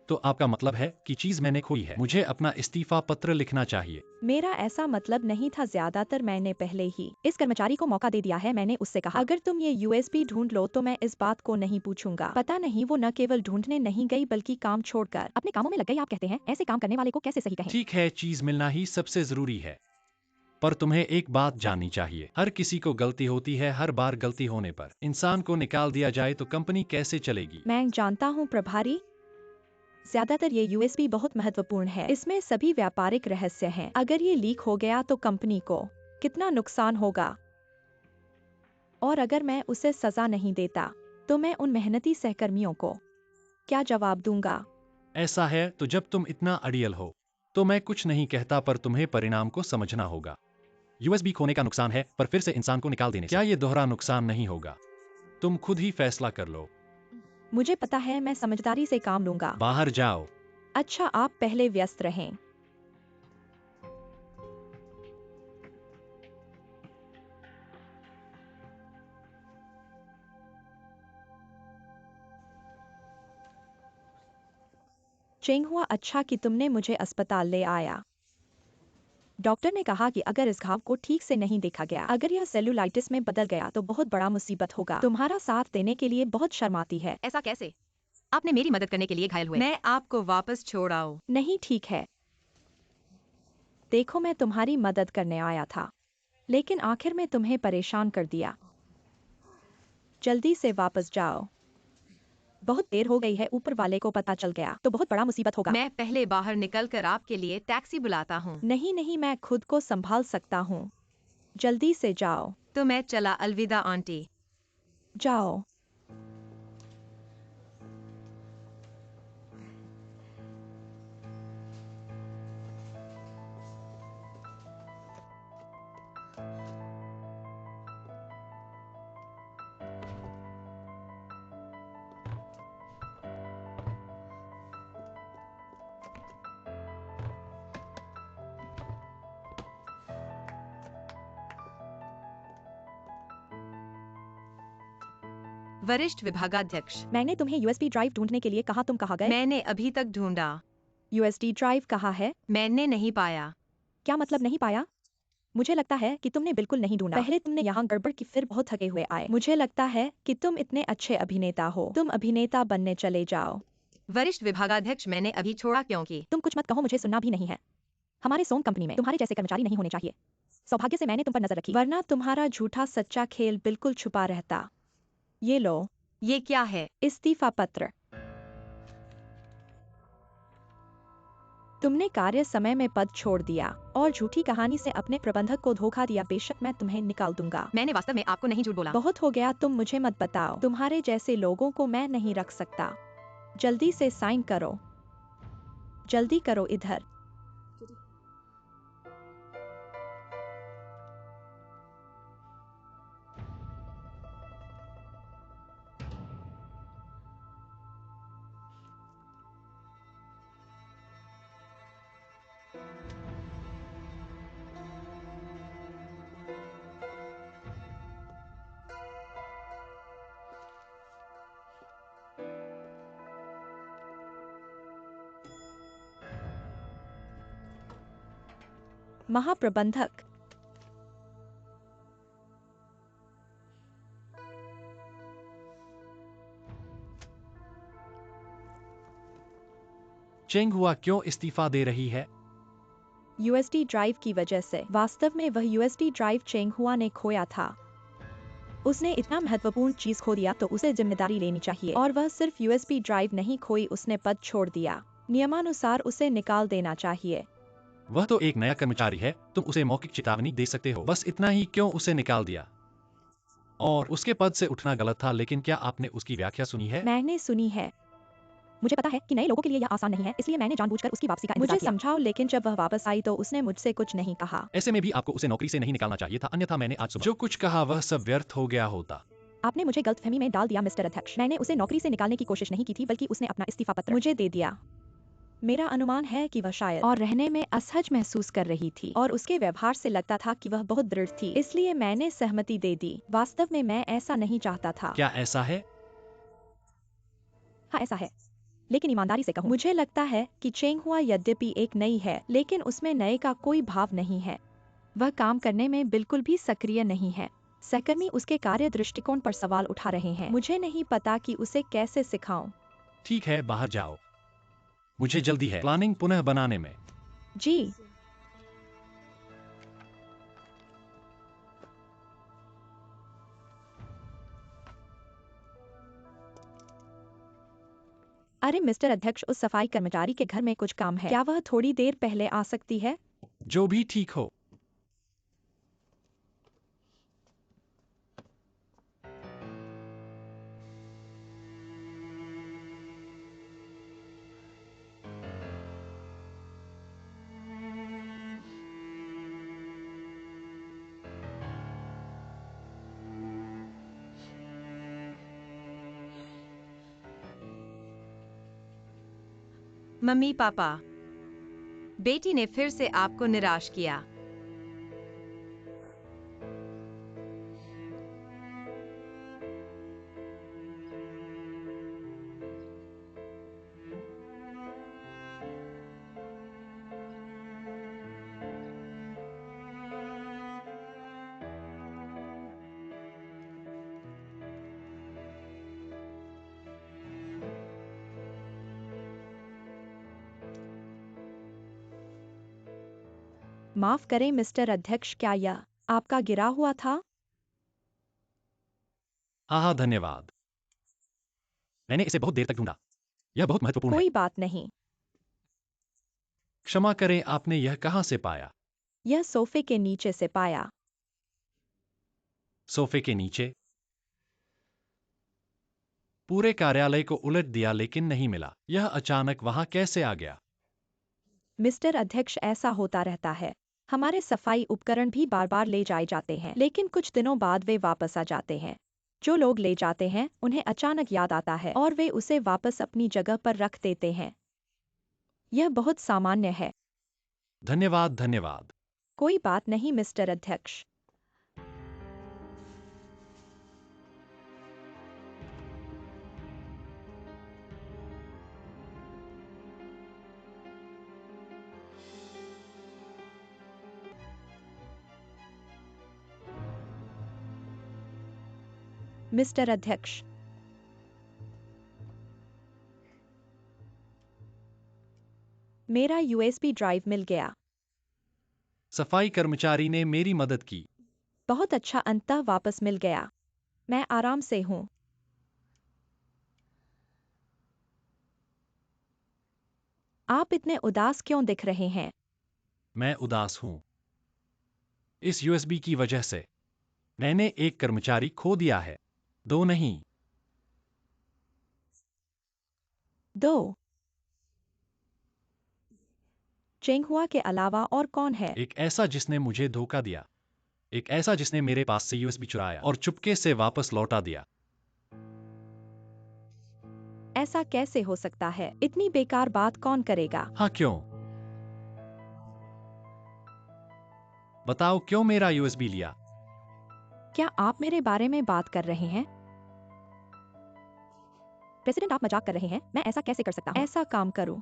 तो आपका मतलब है कि चीज मैंने खोई है। मुझे अपना इस्तीफा पत्र लिखना चाहिए। मेरा ऐसा मतलब नहीं था। ज्यादातर मैंने पहले ही इस कर्मचारी को मौका दे दिया है। मैंने उससे कहा, अगर तुम ये यूएसबी ढूंढ लो तो मैं इस बात को नहीं पूछूंगा। पता नहीं वो न केवल ढूंढने नहीं गई बल्कि काम छोड़कर अपने कामों में लग गई। आप कहते हैं ऐसे काम करने वाले को कैसे सही कहें? ठीक है, चीज मिलना ही सबसे जरूरी है। पर तुम्हें एक बात जाननी चाहिए, हर किसी को गलती होती है। हर बार गलती होने पर इंसान को निकाल दिया जाए तो कंपनी कैसे चलेगी? मैं जानता हूँ प्रभारी, ज्यादातर ये यूएसबी बहुत महत्वपूर्ण है। इसमें सभी व्यापारिक रहस्य हैं। अगर ये लीक हो गया तो कंपनी को कितना नुकसान होगा। और अगर मैं उसे सजा नहीं देता तो मैं उन मेहनती सहकर्मियों को क्या जवाब दूंगा? ऐसा है तो जब तुम इतना अड़ियल हो तो मैं कुछ नहीं कहता, पर तुम्हें परिणाम को समझना होगा। यूएसबी खोने का नुकसान है, पर फिर से इंसान को निकाल देने से क्या ये दोहरा नुकसान नहीं होगा? तुम खुद ही फैसला कर लो। मुझे पता है, मैं समझदारी से काम लूंगा। बाहर जाओ। अच्छा, आप पहले व्यस्त रहें। चेंग हुआ, अच्छा कि तुमने मुझे अस्पताल ले आया। डॉक्टर ने कहा कि अगर इस घाव को ठीक से नहीं देखा गया, अगर यह सेलुलाइटिस में बदल गया तो बहुत बड़ा मुसीबत होगा। तुम्हारा साथ देने के लिए बहुत शर्माती है। ऐसा कैसे? आपने मेरी मदद करने के लिए घायल हुए। मैं आपको वापस छोड़ आऊं। नहीं, ठीक है। देखो, मैं तुम्हारी मदद करने आया था। लेकिन आखिर में तुम्हें परेशान कर दिया। जल्दी से वापस जाओ। बहुत देर हो गई है, ऊपर वाले को पता चल गया तो बहुत बड़ा मुसीबत होगा। मैं पहले बाहर निकलकर आपके लिए टैक्सी बुलाता हूँ। नहीं नहीं, मैं खुद को संभाल सकता हूँ। जल्दी से जाओ। तो मैं चला, अलविदा आंटी। जाओ। वरिष्ठ विभागाध्यक्ष, मैंने तुम्हें यूएसबी ड्राइव ढूंढने के लिए कहा, तुम कहाँ गए? मैंने अभी तक ढूंढा। यूएसबी ड्राइव कहाँ है? मैंने नहीं पाया। क्या मतलब नहीं पाया? मुझे लगता है कि तुमने बिल्कुल नहीं ढूंढा। पहले तुमने यहाँ गड़बड़ की, फिर बहुत थके हुए आए। मुझे लगता है कि तुम इतने अच्छे अभिनेता हो, तुम अभिनेता बनने चले जाओ। वरिष्ठ विभागाध्यक्ष, मैंने अभी छोड़ा क्योंकि तुम कुछ मत कहो, मुझे सुनना भी नहीं है। हमारे सोम कंपनी में तुम्हारे जैसे कर्मचारी नहीं होने चाहिए। सौभाग्य से मैंने तुम पर नजर रखी, वरना तुम्हारा झूठा सच्चा खेल बिल्कुल छुपा रहता। ये लो, ये क्या है? इस्तीफा पत्र। तुमने कार्य समय में पद छोड़ दिया और झूठी कहानी से अपने प्रबंधक को धोखा दिया। बेशक मैं तुम्हें निकाल दूंगा। मैंने वास्तव में आपको नहीं झूठ बोला। बहुत हो गया, तुम मुझे मत बताओ। तुम्हारे जैसे लोगों को मैं नहीं रख सकता। जल्दी से साइन करो। जल्दी करो इधर। महाप्रबंधक, चेंग हुआ क्यों इस्तीफा दे रही है? यूएसडी ड्राइव की वजह से। वास्तव में वह यूएसडी ड्राइव चेंग हुआ ने खोया था। उसने इतना महत्वपूर्ण चीज खो दिया तो उसे जिम्मेदारी लेनी चाहिए। और वह सिर्फ यूएसबी ड्राइव नहीं खोई, उसने पद छोड़ दिया। नियमानुसार उसे निकाल देना चाहिए। वह तो एक नया कर्मचारी है, तुम उसे मौखिक चेतावनी दे सकते हो। बस इतना ही, क्यों उसे निकाल दिया? और उसके पद से उठना गलत था, लेकिन क्या आपने उसकी व्याख्या सुनी है? मैंने सुनी है। मुझे पता है कि नए लोगों के लिए यह आसान नहीं है, इसलिए मैंने जानबूझकर उसकी वापसी का इंतजार किया। मुझे समझाओ, लेकिन जब वह वापस आई तो उसने मुझसे कुछ नहीं कहा। ऐसे में भी आपको उसे नौकरी से नहीं निकालना चाहिए था, अन्यथा मैंने आज सुबह जो कुछ कहा वह सब व्यर्थ हो गया होता। आपने मुझे गलतफहमी में डाल दिया मिस्टर अध्यक्ष। मैंने उसे नौकरी से निकालने की कोशिश नहीं की थी, बल्कि उसने अपना इस्तीफा पत्र मुझे दे दिया। मेरा अनुमान है कि वह शायद और रहने में असहज महसूस कर रही थी और उसके व्यवहार से लगता था कि वह बहुत दृढ़ थी, इसलिए मैंने सहमति दे दी। वास्तव में मैं ऐसा नहीं चाहता था। क्या ऐसा है? हाँ, ऐसा है। लेकिन ईमानदारी से कहूँ, मुझे लगता है कि चेंग हुआ यद्यपि एक नई है, लेकिन उसमें नए का कोई भाव नहीं है। वह काम करने में बिल्कुल भी सक्रिय नहीं है। सहकर्मी उसके कार्य दृष्टिकोण पर सवाल उठा रहे हैं। मुझे नहीं पता कि उसे कैसे सिखाऊं। ठीक है, बाहर जाओ। मुझे जल्दी है प्लानिंग पुनः बनाने में। जी। अरे मिस्टर अध्यक्ष, उस सफाई कर्मचारी के घर में कुछ काम है, क्या वह थोड़ी देर पहले आ सकती है? जो भी ठीक हो। मम्मी पापा, बेटी ने फिर से आपको निराश किया। माफ करें मिस्टर अध्यक्ष, क्या यह आपका गिरा हुआ था? हाँ, धन्यवाद। मैंने इसे बहुत देर तक ढूंढा। यह बहुत महत्वपूर्ण है। कोई बात नहीं। क्षमा करें, आपने यह कहाँ से पाया? यह सोफे के नीचे से पाया। सोफे के नीचे? पूरे कार्यालय को उलट दिया लेकिन नहीं मिला। यह अचानक वहां कैसे आ गया? मिस्टर अध्यक्ष, ऐसा होता रहता है। हमारे सफाई उपकरण भी बार बार ले जाए जाते हैं, लेकिन कुछ दिनों बाद वे वापस आ जाते हैं। जो लोग ले जाते हैं उन्हें अचानक याद आता है और वे उसे वापस अपनी जगह पर रख देते हैं। यह बहुत सामान्य है। धन्यवाद, धन्यवाद। कोई बात नहीं मिस्टर अध्यक्ष। मिस्टर अध्यक्ष, मेरा यूएसबी ड्राइव मिल गया। सफाई कर्मचारी ने मेरी मदद की। बहुत अच्छा, अंततः वापस मिल गया। मैं आराम से हूँ। आप इतने उदास क्यों दिख रहे हैं? मैं उदास हूं इस यूएसबी की वजह से। मैंने एक कर्मचारी खो दिया है। दो नहीं। 2। चेंगहुआ के अलावा और कौन है? एक ऐसा जिसने मुझे धोखा दिया। एक ऐसा जिसने मेरे पास से यूएसबी चुराया और चुपके से वापस लौटा दिया। ऐसा कैसे हो सकता है? इतनी बेकार बात कौन करेगा? हाँ, क्यों? बताओ, क्यों मेरा यूएसबी लिया? क्या आप मेरे बारे में बात कर रहे हैं? प्रेसिडेंट, आप मजाक कर रहे हैं। मैं ऐसा कैसे कर सकता हूँ? ऐसा काम करूं।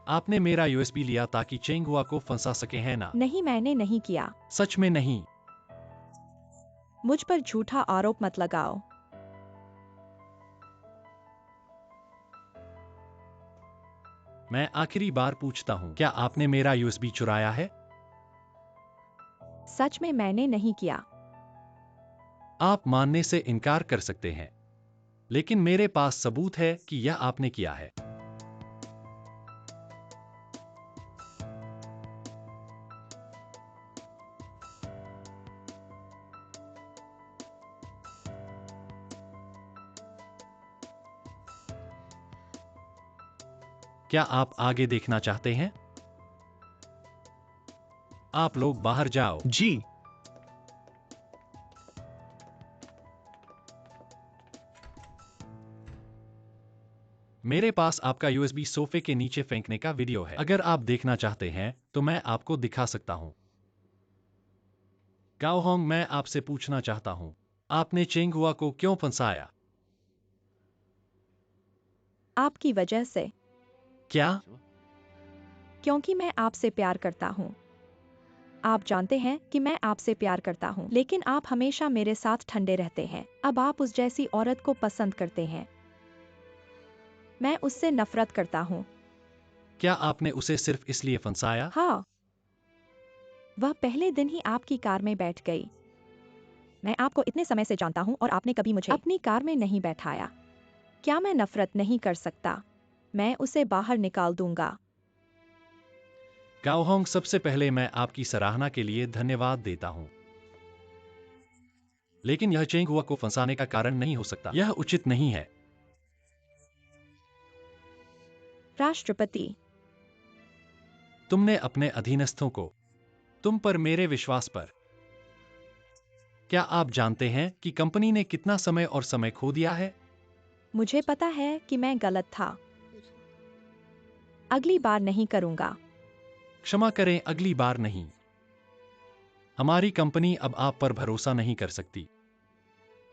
आपने मेरा यूएसबी लिया ताकि चेंगहुआ को फंसा सके, है ना? नहीं, मैंने नहीं किया। सच में नहीं। मुझ पर झूठा आरोप मत लगाओ। मैं आखिरी बार पूछता हूँ, क्या आपने मेरा यूएसबी चुराया है? सच में मैंने नहीं किया। आप मानने से इनकार कर सकते हैं, लेकिन मेरे पास सबूत है कि यह आपने किया है। क्या आप आगे देखना चाहते हैं? आप लोग बाहर जाओ। जी। मेरे पास आपका यूएसबी सोफे के नीचे फेंकने का वीडियो है। अगर आप देखना चाहते हैं तो मैं आपको दिखा सकता हूं। गाओहोंग, मैं आपसे पूछना चाहता हूं, आपने चेंगहुआ को क्यों फंसाया? आपकी वजह से। क्या? क्योंकि मैं आपसे प्यार करता हूँ। आप जानते हैं कि मैं आपसे प्यार करता हूँ, लेकिन आप हमेशा मेरे साथ ठंडे रहते हैं। अब आप उस जैसी औरत को पसंद करते हैं। मैं उससे नफरत करता हूँ। क्या आपने उसे सिर्फ इसलिए फंसाया? हाँ। वह पहले दिन ही आपकी कार में बैठ गई। मैं आपको इतने समय से जानता हूँ और आपने कभी मुझे अपनी कार में नहीं बैठाया। क्या मैं नफरत नहीं कर सकता? मैं उसे बाहर निकाल दूंगा। गाओहोंग, सबसे पहले मैं आपकी सराहना के लिए धन्यवाद देता हूं, लेकिन यह चेंगहुआ को फंसाने का कारण नहीं हो सकता। यह उचित नहीं है। राष्ट्रपति, तुमने अपने अधीनस्थों को, तुम पर, मेरे विश्वास पर। क्या आप जानते हैं कि कंपनी ने कितना समय और समय खो दिया है? मुझे पता है कि मैं गलत था। अगली बार नहीं करूंगा। क्षमा करें, अगली बार नहीं। हमारी कंपनी अब आप पर भरोसा नहीं कर सकती।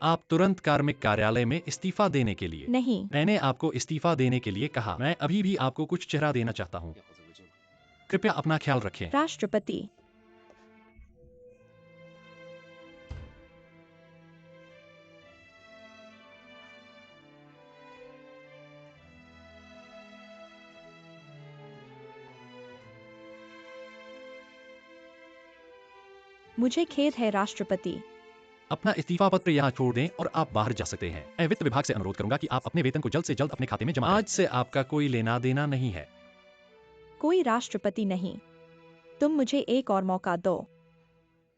आप तुरंत कार्मिक कार्यालय में इस्तीफा देने के लिए। नहीं। मैंने आपको इस्तीफा देने के लिए कहा। मैं अभी भी आपको कुछ चेहरा देना चाहता हूं। कृपया अपना ख्याल रखें। राष्ट्रपति, मुझे खेद है राष्ट्रपति। अपना इस्तीफा पत्र यहाँ छोड़ दें और आप बाहर जा सकते हैं। मैं वित्त विभाग से अनुरोध करूंगा कि आप अपने वेतन को जल्द से जल्द अपने खाते में जमा करें। आज से आपका कोई लेना देना नहीं है। कोई राष्ट्रपति नहीं। तुम मुझे एक और मौका दो।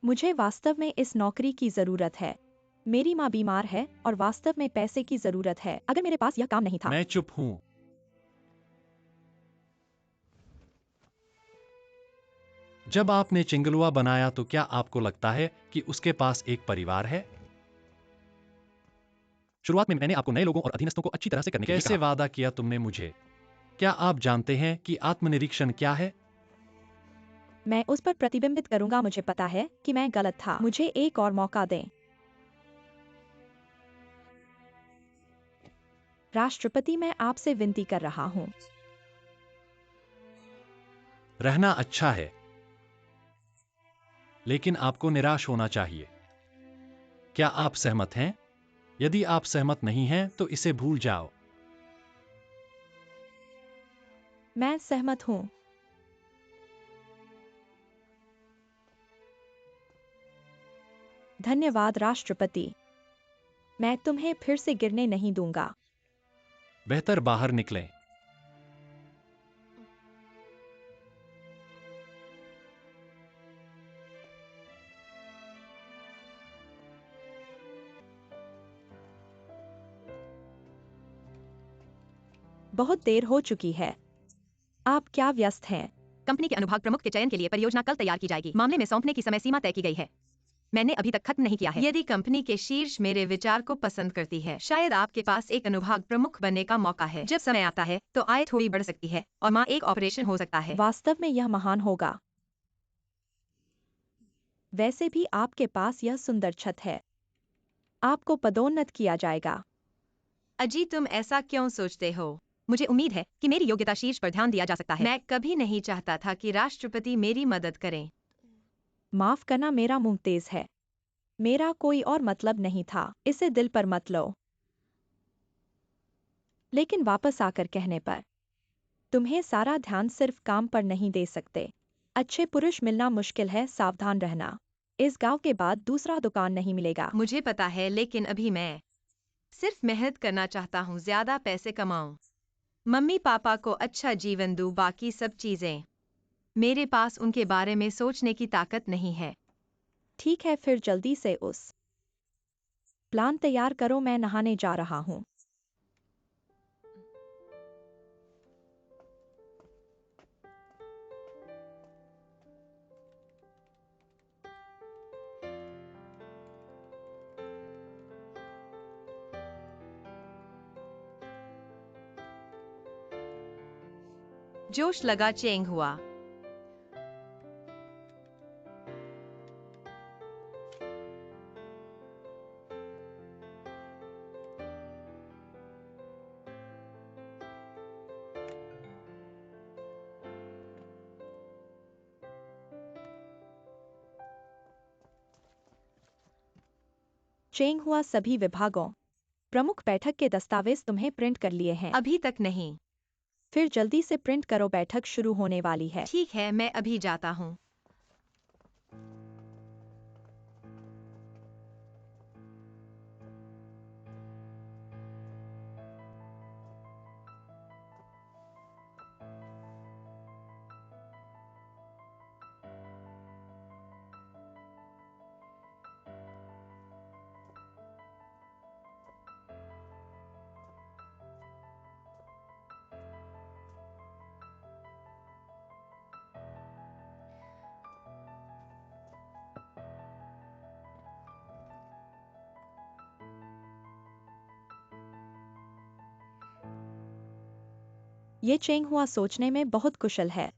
मुझे वास्तव में इस नौकरी की जरूरत है। मेरी माँ बीमार है और वास्तव में पैसे की जरूरत है। अगर मेरे पास यह काम नहीं था। मैं चुप हूँ। जब आपने चिंगलुआ बनाया तो क्या आपको लगता है कि उसके पास एक परिवार है? शुरुआत में मैंने आपको नए लोगों और अधीनस्थों को अच्छी तरह से करने के लिए कैसे वादा किया तुमने मुझे? क्या आप जानते हैं कि आत्मनिरीक्षण क्या है? मैं उस पर प्रतिबिंबित करूंगा। मुझे पता है कि मैं गलत था। मुझे एक और मौका दें। राष्ट्रपति, मैं आपसे विनती कर रहा हूँ। रहना अच्छा है, लेकिन आपको निराश होना चाहिए। क्या आप सहमत हैं? यदि आप सहमत नहीं हैं, तो इसे भूल जाओ। मैं सहमत हूँ। धन्यवाद राष्ट्रपति। मैं तुम्हें फिर से गिरने नहीं दूंगा। बेहतर बाहर निकलें। बहुत देर हो चुकी है। आप क्या व्यस्त हैं? कंपनी के अनुभाग प्रमुख के चयन के लिए परियोजना कल तैयार की जाएगी। मामले में सौंपने की समय सीमा तय की गई है। मैंने अभी तक खत्म नहीं किया है। यदि कंपनी के शीर्ष मेरे विचार को पसंद करती है, शायद आपके पास एक अनुभाग प्रमुख बनने का मौका है। जब समय आता है तो आय थोड़ी बढ़ सकती है और माँ एक ऑपरेशन हो सकता है। वास्तव में यह महान होगा। वैसे भी आपके पास यह सुंदर छत है। आपको पदोन्नत किया जाएगा। अजी, तुम ऐसा क्यों सोचते हो? मुझे उम्मीद है कि मेरी योग्यता शीर्ष पर ध्यान दिया जा सकता है। मैं कभी नहीं चाहता था कि राष्ट्रपति मेरी मदद करें। माफ करना, मेरा मुंह तेज है। मेरा कोई और मतलब नहीं था। इसे दिल पर मत लो। लेकिन वापस आकर कहने पर तुम्हें सारा ध्यान सिर्फ काम पर नहीं दे सकते। अच्छे पुरुष मिलना मुश्किल है। सावधान रहना। इस गांव के बाद दूसरा दुकान नहीं मिलेगा। मुझे पता है, लेकिन अभी मैं सिर्फ मेहनत करना चाहता हूँ, ज्यादा पैसे कमाऊं, मम्मी पापा को अच्छा जीवन दूं, बाकी सब चीजें मेरे पास उनके बारे में सोचने की ताकत नहीं है। ठीक है, फिर जल्दी से उस प्लान तैयार करो। मैं नहाने जा रहा हूँ। जोश लगा चेंग हुआ। चेंग हुआ। सभी विभागों प्रमुख बैठक के दस्तावेज तुम्हें प्रिंट कर लिए हैं। अभी तक नहीं। फिर जल्दी से प्रिंट करो। बैठक शुरू होने वाली है। ठीक है, मैं अभी जाता हूँ। ये चेंग हुआ सोचने में बहुत कुशल है।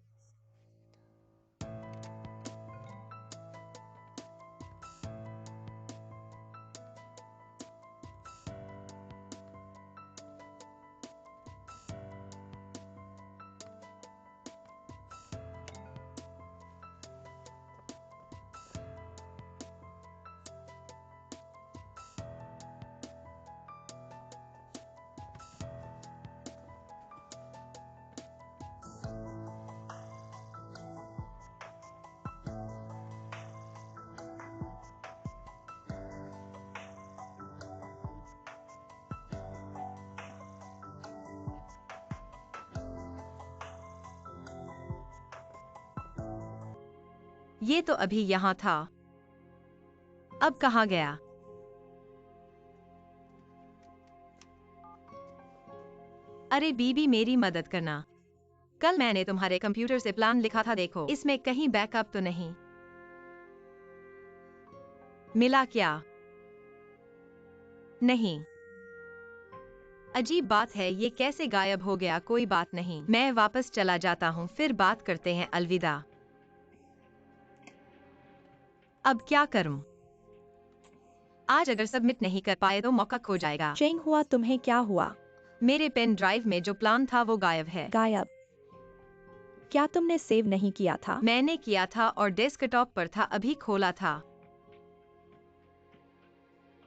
ये तो अभी यहाँ था, अब कहाँ गया? अरे बीबी, मेरी मदद करना। कल मैंने तुम्हारे कंप्यूटर से प्लान लिखा था, देखो इसमें कहीं बैकअप तो नहीं मिला क्या? नहीं, अजीब बात है, ये कैसे गायब हो गया? कोई बात नहीं, मैं वापस चला जाता हूँ, फिर बात करते हैं, अलविदा। अब क्या करूं? आज अगर सबमिट नहीं कर पाए तो मौका खो जाएगा। चेंग हुआ, तुम्हें क्या हुआ? मेरे पेन ड्राइव में जो प्लान था वो गायब है। गायब? क्या तुमने सेव नहीं किया था? मैंने किया था और डेस्कटॉप पर था, अभी खोला था।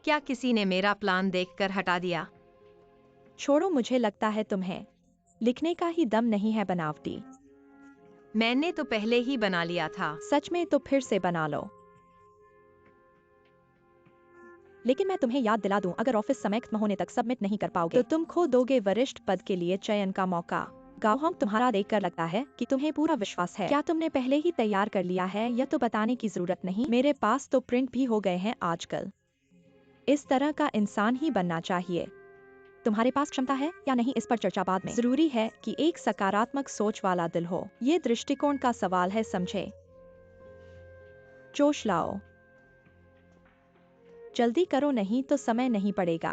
क्या किसी ने मेरा प्लान देखकर हटा दिया? छोड़ो, मुझे लगता है तुम्हें लिखने का ही दम नहीं है, बनावटी। मैंने तो पहले ही बना लिया था। सच में? तो फिर से बना लो। लेकिन मैं तुम्हें याद दिला दूं, अगर ऑफिस समय खत्म होने तक सबमिट नहीं कर पाओगे तो तुम खो दोगे वरिष्ठ पद के लिए चयन का मौका। गाओहंग, तुम्हारा देखकर लगता है कि तुम्हें पूरा विश्वास है। क्या तुमने पहले ही तैयार कर लिया है? यह तो बताने की जरूरत नहीं, मेरे पास तो प्रिंट भी हो गए हैं आजकल। इस तरह का इंसान ही बनना चाहिए। तुम्हारे पास क्षमता है या नहीं, इस पर चर्चा बाद में। जरूरी है कि एक सकारात्मक सोच वाला दिल हो। ये दृष्टिकोण का सवाल है, समझे? जोश लाओ, जल्दी करो, नहीं तो समय नहीं पड़ेगा।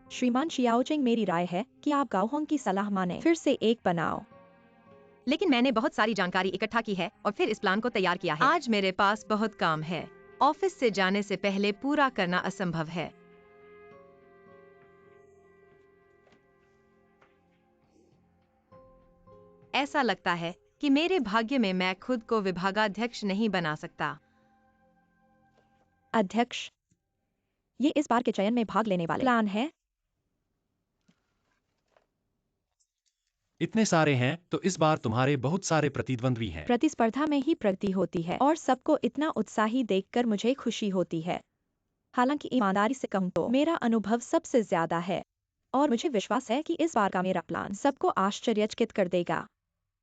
श्रीमान शियाओचेंग, मेरी राय है कि आप गाओहंग की सलाह माने, फिर से एक बनाओ। लेकिन मैंने बहुत सारी जानकारी इकट्ठा की है और फिर इस प्लान को तैयार किया है। आज मेरे पास बहुत काम है, ऑफिस से जाने से पहले पूरा करना असंभव है। ऐसा लगता है कि मेरे भाग्य में मैं खुद को विभागाध्यक्ष नहीं बना सकता। अध्यक्ष, ये इस बार के चयन में भाग लेने वाले प्लान है। इतने सारे हैं तो इस बार तुम्हारे बहुत सारे प्रतिद्वंद्वी हैं। प्रतिस्पर्धा में ही प्रगति होती है और सबको इतना उत्साही देखकर मुझे खुशी होती है। हालांकि ईमानदारी से कहूं तो मेरा अनुभव सबसे ज्यादा है और मुझे विश्वास है कि इस बार का मेरा प्लान सबको आश्चर्यचकित कर देगा।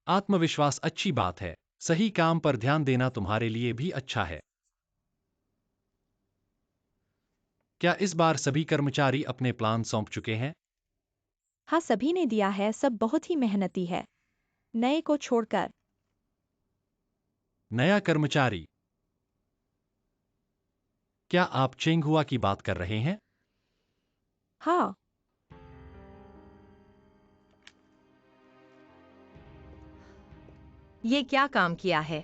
आत्मविश्वास अच्छी बात है, सही काम पर ध्यान देना तुम्हारे लिए भी अच्छा है। क्या इस बार सभी कर्मचारी अपने प्लान सौंप चुके हैं? हाँ, सभी ने दिया है, सब बहुत ही मेहनती है, नए को छोड़कर। नया कर्मचारी? क्या आप चेंग हुआ की बात कर रहे हैं? हाँ, ये क्या काम किया है?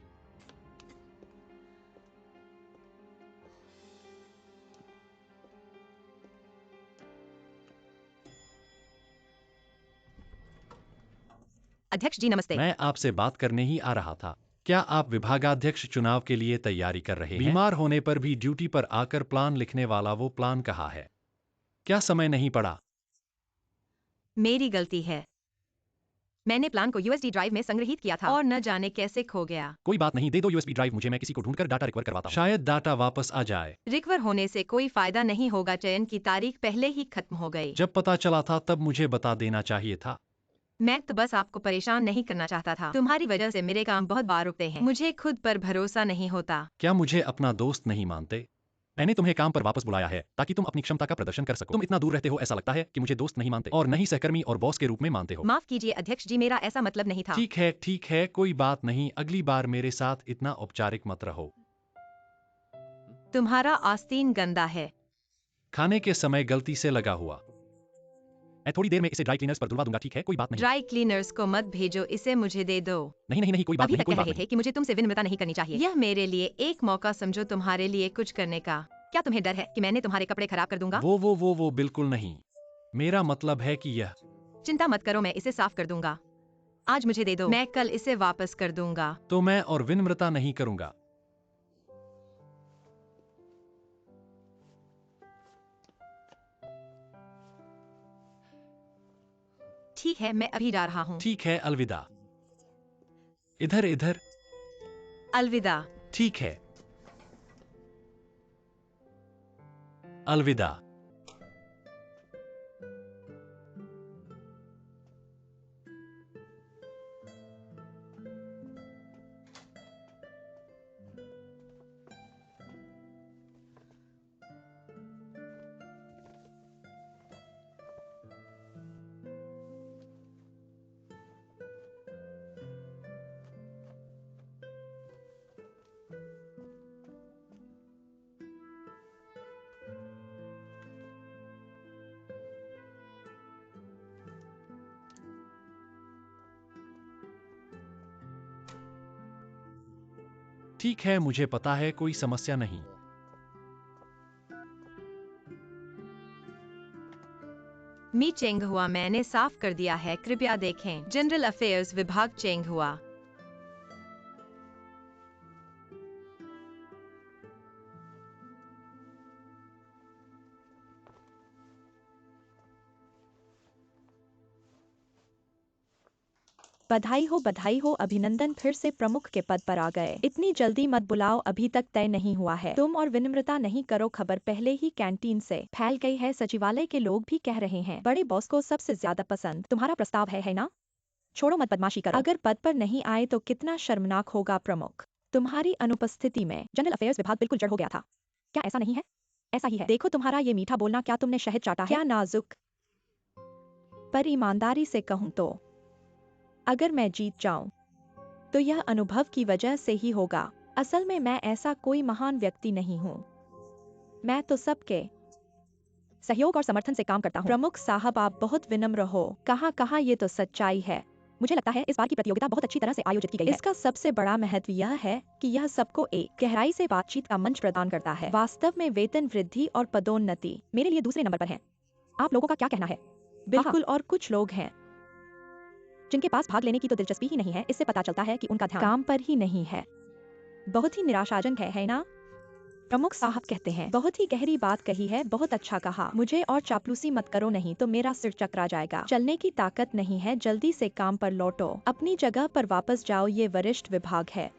अध्यक्ष जी नमस्ते। मैं आपसे बात करने ही आ रहा था। क्या आप विभागाध्यक्ष चुनाव के लिए तैयारी कर रहे हैं? बीमार होने पर भी ड्यूटी पर आकर प्लान लिखने वाला वो प्लान कहाँ है? क्या समय नहीं पड़ा? मेरी गलती है, मैंने प्लान को यूएसडी ड्राइव में संग्रहित किया था और न जाने कैसे खो गया। कोई बात नहीं, दे दो यूएसबी ड्राइव मुझे, मैं किसी को ढूंढकर डाटा रिकवर करवाता हूं। शायद डाटा वापस आ जाए। रिकवर होने से कोई फायदा नहीं होगा, चयन की तारीख पहले ही खत्म हो गई। जब पता चला था तब मुझे बता देना चाहिए था। मैं तो बस आपको परेशान नहीं करना चाहता था। तुम्हारी वजह से मेरे काम बहुत बार रुकते हैं, मुझे खुद पर भरोसा नहीं होता। क्या मुझे अपना दोस्त नहीं मानते? मैंने तुम्हें काम पर वापस बुलाया है ताकि तुम अपनी क्षमता का प्रदर्शन कर सको। तुम इतना दूर रहते हो, ऐसा लगता है कि मुझे दोस्त नहीं मानते और नहीं सहकर्मी और बॉस के रूप में मानते हो। माफ कीजिए अध्यक्ष जी, मेरा ऐसा मतलब नहीं था। ठीक है, कोई बात नहीं, अगली बार मेरे साथ इतना औपचारिक मत रहो। तुम्हारा आस्तीन गंदा है। खाने के समय गलती से लगा हुआ। मैं थोड़ी देर में इसे ड्राई क्लीनर्स पर धुलवा दूंगा, ठीक है? कोई बात नहीं। ड्राई क्लीनर्स को मत भेजो, इसे मुझे दे दो। नहीं, कोई बात अभी नहीं, तक कोई कह बात रहे नहीं। थे कि मुझे तुमसे विनम्रता नहीं करनी चाहिए। यह मेरे लिए एक मौका समझो तुम्हारे लिए कुछ करने का। क्या तुम्हें डर है कि मैंने तुम्हारे कपड़े खराब कर दूंगा? वो बिल्कुल नहीं। मेरा मतलब है कि यह। चिंता मत करो, मैं इसे साफ कर दूंगा। आज मुझे दे दो, मैं कल इसे वापस कर दूंगा। तो मैं और विनम्रता नहीं करूंगा। ठीक है, मैं अभी जा रहा हूँ। ठीक है, अलविदा। इधर। अलविदा। ठीक है, अलविदा। ठीक है, मुझे पता है, कोई समस्या नहीं। मी चेंग हुआ, मैंने साफ कर दिया है, कृपया देखें। जनरल अफेयर्स विभाग, चेंग हुआ। बधाई हो, अभिनंदन, फिर से प्रमुख के पद पर आ गए। इतनी जल्दी मत बुलाओ, अभी तक तय नहीं हुआ है। तुम और विनम्रता नहीं करो, खबर पहले ही कैंटीन से फैल गई है। सचिवालय के लोग भी कह रहे हैं, बड़े बॉस को सबसे ज्यादा पसंद तुम्हारा प्रस्ताव है ना? छोड़ो मत, बदमाशी करो। अगर पद पर नहीं आए तो कितना शर्मनाक होगा प्रमुख। तुम्हारी अनुपस्थिति में जनरल अफेयर्स विभाग बिल्कुल जड़ हो गया था। क्या ऐसा नहीं है? ऐसा ही है। देखो तुम्हारा ये मीठा बोलना, क्या तुमने शहद चाटा है? क्या नाजुक। पर ईमानदारी से कहूं तो अगर मैं जीत जाऊं तो यह अनुभव की वजह से ही होगा। असल में मैं ऐसा कोई महान व्यक्ति नहीं हूं। मैं तो सबके सहयोग और समर्थन से काम करता हूं। प्रमुख साहब, आप बहुत विनम्र हो। कहा ये तो सच्चाई है। मुझे लगता है इस बार की प्रतियोगिता बहुत अच्छी तरह से आयोजित की गई है। इसका सबसे बड़ा महत्व यह है कि यह सबको एक गहराई से बातचीत का मंच प्रदान करता है। वास्तव में वेतन वृद्धि और पदोन्नति मेरे लिए दूसरे नंबर पर है। आप लोगों का क्या कहना है? बिल्कुल, और कुछ लोग हैं जिनके पास भाग लेने की तो दिलचस्पी ही नहीं है। इससे पता चलता है कि उनका ध्यान काम पर ही नहीं है। बहुत ही निराशाजनक है ना? प्रमुख साहब कहते हैं, बहुत ही गहरी बात कही है, बहुत अच्छा कहा। मुझे और चापलूसी मत करो, नहीं तो मेरा सिर चकरा जाएगा। चलने की ताकत नहीं है, जल्दी से काम पर लौटो, अपनी जगह पर वापस जाओ। ये वरिष्ठ विभाग है।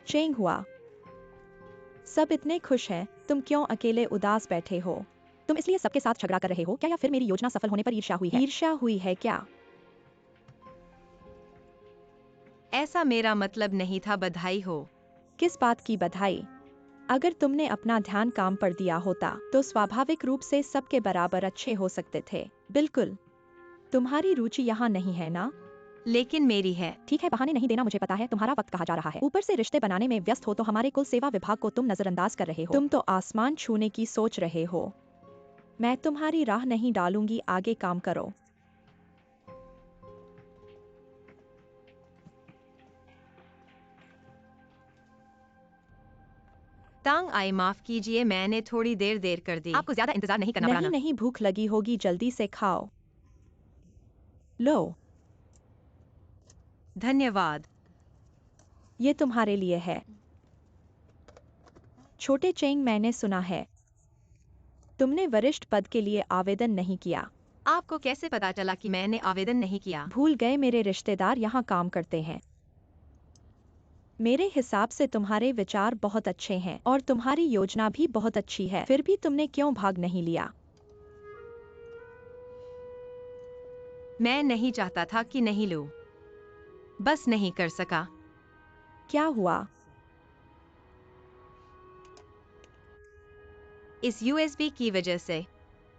चेंग हुआ, सब इतने खुश हैं, तुम क्यों अकेले उदास बैठे हो? तुम इसलिए सबके साथ झगड़ा कर रहे हो क्या, या फिर मेरी योजना सफल होने पर ईर्ष्या हुई है? ईर्ष्या हुई है क्या? ऐसा मेरा मतलब नहीं था। बधाई हो। किस बात की बधाई? अगर तुमने अपना ध्यान काम पर दिया होता तो स्वाभाविक रूप से सबके बराबर अच्छे हो सकते थे। बिल्कुल, तुम्हारी रुचि यहाँ नहीं है ना? लेकिन मेरी है। ठीक है, बहाने नहीं देना, मुझे पता है तुम्हारा वक्त कहा जा रहा है। ऊपर से रिश्ते बनाने में व्यस्त हो तो हमारे कुल सेवा विभाग को तुम नजरअंदाज कर रहे हो। तुम तो आसमान छूने की सोच रहे हो। मैं तुम्हारी राह नहीं डालूंगी, आगे काम करो। तांग आई, माफ कीजिए, मैंने थोड़ी देर कर दी। आपको ज्यादा इंतजार नहीं करना पड़ा। नहीं, भूख लगी होगी, जल्दी से खाओ। लो, धन्यवाद। ये तुम्हारे लिए है। छोटे चेंग, मैंने सुना है तुमने वरिष्ठ पद के लिए आवेदन नहीं किया। आपको कैसे पता चला कि मैंने आवेदन नहीं किया? भूल गए, मेरे रिश्तेदार यहाँ काम करते हैं। मेरे हिसाब से तुम्हारे विचार बहुत अच्छे हैं और तुम्हारी योजना भी बहुत अच्छी है, फिर भी तुमने क्यों भाग नहीं लिया? मैं नहीं चाहता था कि नहीं लूं, बस नहीं कर सका। क्या हुआ? इस यूएसबी की वजह से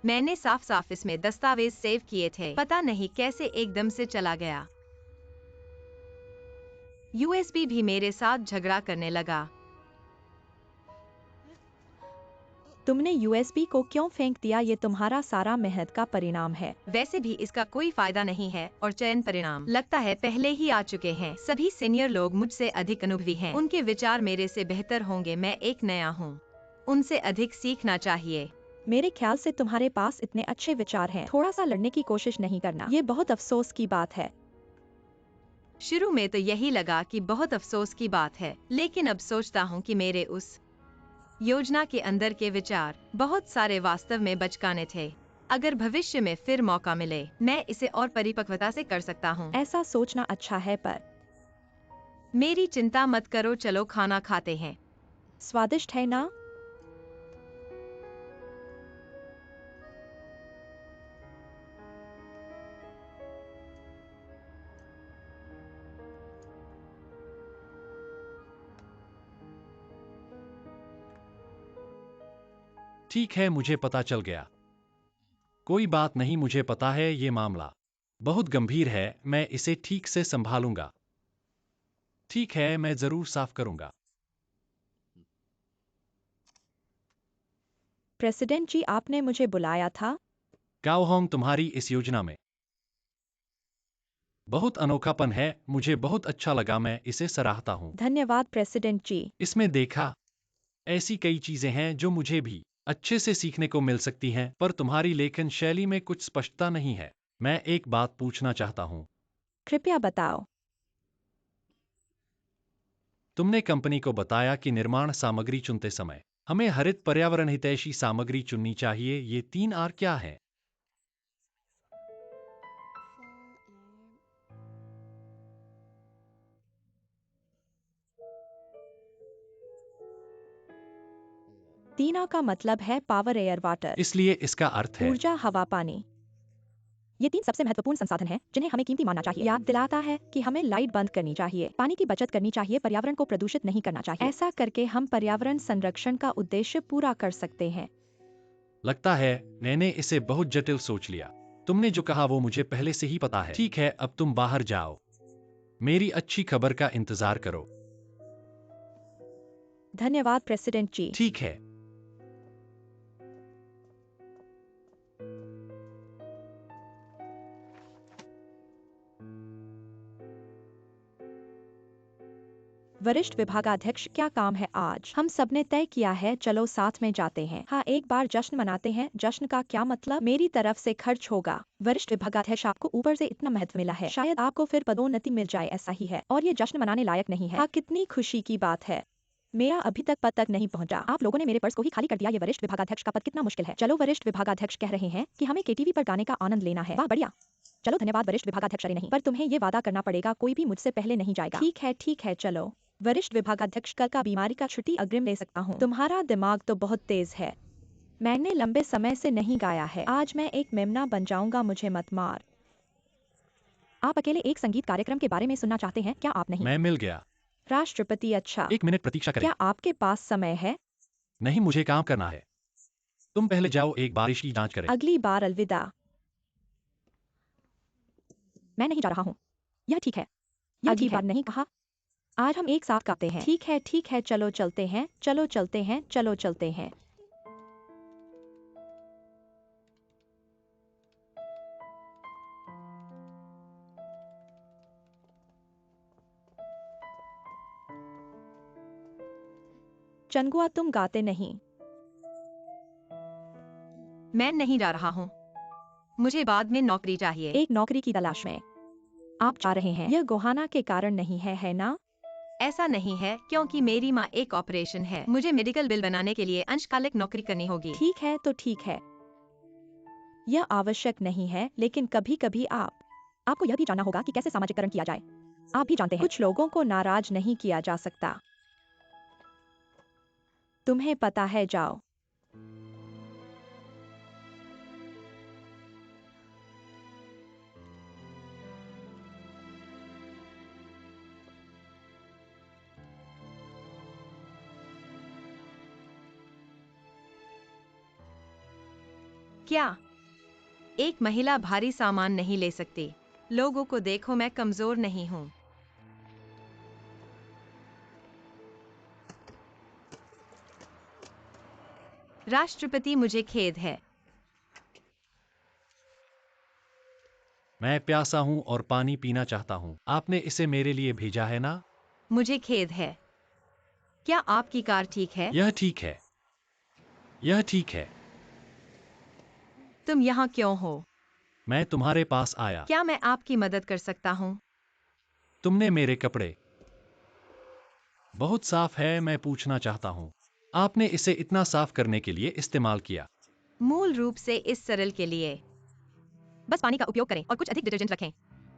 मैंने साफ इसमें दस्तावेज सेव किए थे, पता नहीं कैसे एकदम से चला गया। यूएसबी भी मेरे साथ झगड़ा करने लगा। तुमने यूएसबी को क्यों फेंक दिया? ये तुम्हारा सारा मेहनत का परिणाम है। वैसे भी इसका कोई फायदा नहीं है और चयन परिणाम लगता है पहले ही आ चुके हैं। सभी सीनियर लोग मुझसे अधिक अनुभवी हैं। उनके विचार मेरे से बेहतर होंगे। मैं एक नया हूँ, उनसे अधिक सीखना चाहिए। मेरे ख्याल से तुम्हारे पास इतने अच्छे विचार हैं, थोड़ा सा लड़ने की कोशिश नहीं करना। ये बहुत अफसोस की बात है। शुरू में तो यही लगा कि बहुत अफसोस की बात है, लेकिन अब सोचता हूँ कि मेरे उस योजना के अंदर के विचार बहुत सारे वास्तव में बचकाने थे। अगर भविष्य में फिर मौका मिले, मैं इसे और परिपक्वता से कर सकता हूँ। ऐसा सोचना अच्छा है, पर मेरी चिंता मत करो, चलो खाना खाते हैं। स्वादिष्ट है ना? ठीक है, मुझे पता चल गया। कोई बात नहीं, मुझे पता है ये मामला बहुत गंभीर है, मैं इसे ठीक से संभालूंगा। ठीक है, मैं जरूर साफ करूंगा। प्रेसिडेंट जी, आपने मुझे बुलाया था? गाओ होंग, तुम्हारी इस योजना में बहुत अनोखापन है, मुझे बहुत अच्छा लगा, मैं इसे सराहता हूँ। धन्यवाद प्रेसिडेंट जी। इसमें देखा, ऐसी कई चीजें हैं जो मुझे भी अच्छे से सीखने को मिल सकती हैं, पर तुम्हारी लेखन शैली में कुछ स्पष्टता नहीं है। मैं एक बात पूछना चाहता हूँ। कृपया बताओ। तुमने कंपनी को बताया कि निर्माण सामग्री चुनते समय हमें हरित पर्यावरण हितैषी सामग्री चुननी चाहिए। ये 3 R क्या है? तीना का मतलब है पावर, एयर, वाटर। इसलिए इसका अर्थ है ऊर्जा, हवा, पानी। ये 3 सबसे महत्वपूर्ण संसाधन हैं जिन्हें हमें कीमती मानना चाहिए। याद दिलाता है कि हमें लाइट बंद करनी चाहिए, पानी की बचत करनी चाहिए, पर्यावरण को प्रदूषित नहीं करना चाहिए। ऐसा करके हम पर्यावरण संरक्षण का उद्देश्य पूरा कर सकते हैं। लगता है मैंने इसे बहुत जटिल सोच लिया। तुमने जो कहा वो मुझे पहले से ही पता है। ठीक है, अब तुम बाहर जाओ, मेरी अच्छी खबर का इंतजार करो। धन्यवाद प्रेसिडेंट जी। ठीक है। वरिष्ठ विभागाध्यक्ष, क्या काम है आज? हम सबने तय किया है, चलो साथ में जाते हैं। हाँ, एक बार जश्न मनाते हैं। जश्न का क्या मतलब? मेरी तरफ से खर्च होगा। वरिष्ठ विभागाध्यक्ष, आपको ऊपर से इतना महत्व मिला है, शायद आपको फिर पदोन्नति मिल जाए, ऐसा ही है, और ये जश्न मनाने लायक नहीं है। हाँ, कितनी खुशी की बात है। मेरा अभी तक पद तक नहीं पहुंचा। आप लोगों ने मेरे पर्स को ही खाली कर दिया। ये वरिष्ठ विभागाध्यक्ष का पद कितना मुश्किल है। चलो, वरिष्ठ विभागाध्यक्ष कह रहे हैं कि हमें केटीवी पर गाने का आनंद लेना है। वाह, बढ़िया। चलो, धन्यवाद वरिष्ठ विभागाध्यक्ष। अरे नहीं, पर तुम्हें ये वादा करना पड़ेगा, कोई भी मुझसे पहले नहीं जाएगा। ठीक है, चलो। वरिष्ठ विभागाध्यक्ष, कल का बीमारी का छुट्टी अग्रिम ले सकता हूँ। तुम्हारा दिमाग तो बहुत तेज है। मैंने लंबे समय से नहीं गाया है। आज मैं एक मेमना बन जाऊंगा, मुझे मत मार। आप अकेले एक संगीत कार्यक्रम के बारे में सुनना चाहते हैं क्या? आप नहीं। मैं मिल गया। राष्ट्रपति, अच्छा। 1 मिनट प्रतीक्षा करें। क्या आपके पास समय है? नहीं, मुझे काम करना है। तुम पहले जाओ, एक बारिश की जांच करें। अगली बार अलविदा। मैं नहीं जा रहा हूँ। यह ठीक है। अगली बार नहीं कहा। आज हम एक साथ गाते हैं। ठीक है, चलो चलते हैं, चलो चलते हैं, चलो चलते हैं। चंगुआ, तुम गाते नहीं। मैं नहीं जा रहा हूँ, मुझे बाद में नौकरी चाहिए। एक नौकरी की तलाश में आप जा रहे हैं। यह गोहाना के कारण नहीं है ना? ऐसा नहीं है, क्योंकि मेरी माँ एक ऑपरेशन है। मुझे मेडिकल बिल बनाने के लिए अंशकालिक नौकरी करनी होगी। ठीक है, तो ठीक है। यह आवश्यक नहीं है, लेकिन कभी कभी आपको यह भी जानना होगा कि कैसे सामाजिकरण किया जाए। आप भी जानते हैं, कुछ लोगों को नाराज नहीं किया जा सकता। तुम्हें पता है, जाओ। क्या एक महिला भारी सामान नहीं ले सकती? लोगों को देखो, मैं कमजोर नहीं हूँ। राष्ट्रपति, मुझे खेद है। मैं प्यासा हूँ और पानी पीना चाहता हूँ। आपने इसे मेरे लिए भेजा है ना? मुझे खेद है। क्या आपकी कार ठीक है? यह ठीक है। यह ठीक है। तुम यहाँ क्यों हो? मैं तुम्हारे पास आया। क्या मैं आपकी मदद कर सकता हूँ? तुमने मेरे कपड़े बहुत साफ है, मैं पूछना चाहता हूँ, आपने इसे इतना साफ करने के लिए इस्तेमाल किया? मूल रूप से इस सरल के लिए। बस पानी का उपयोग करें और कुछ अधिक डिटर्जेंट रखें।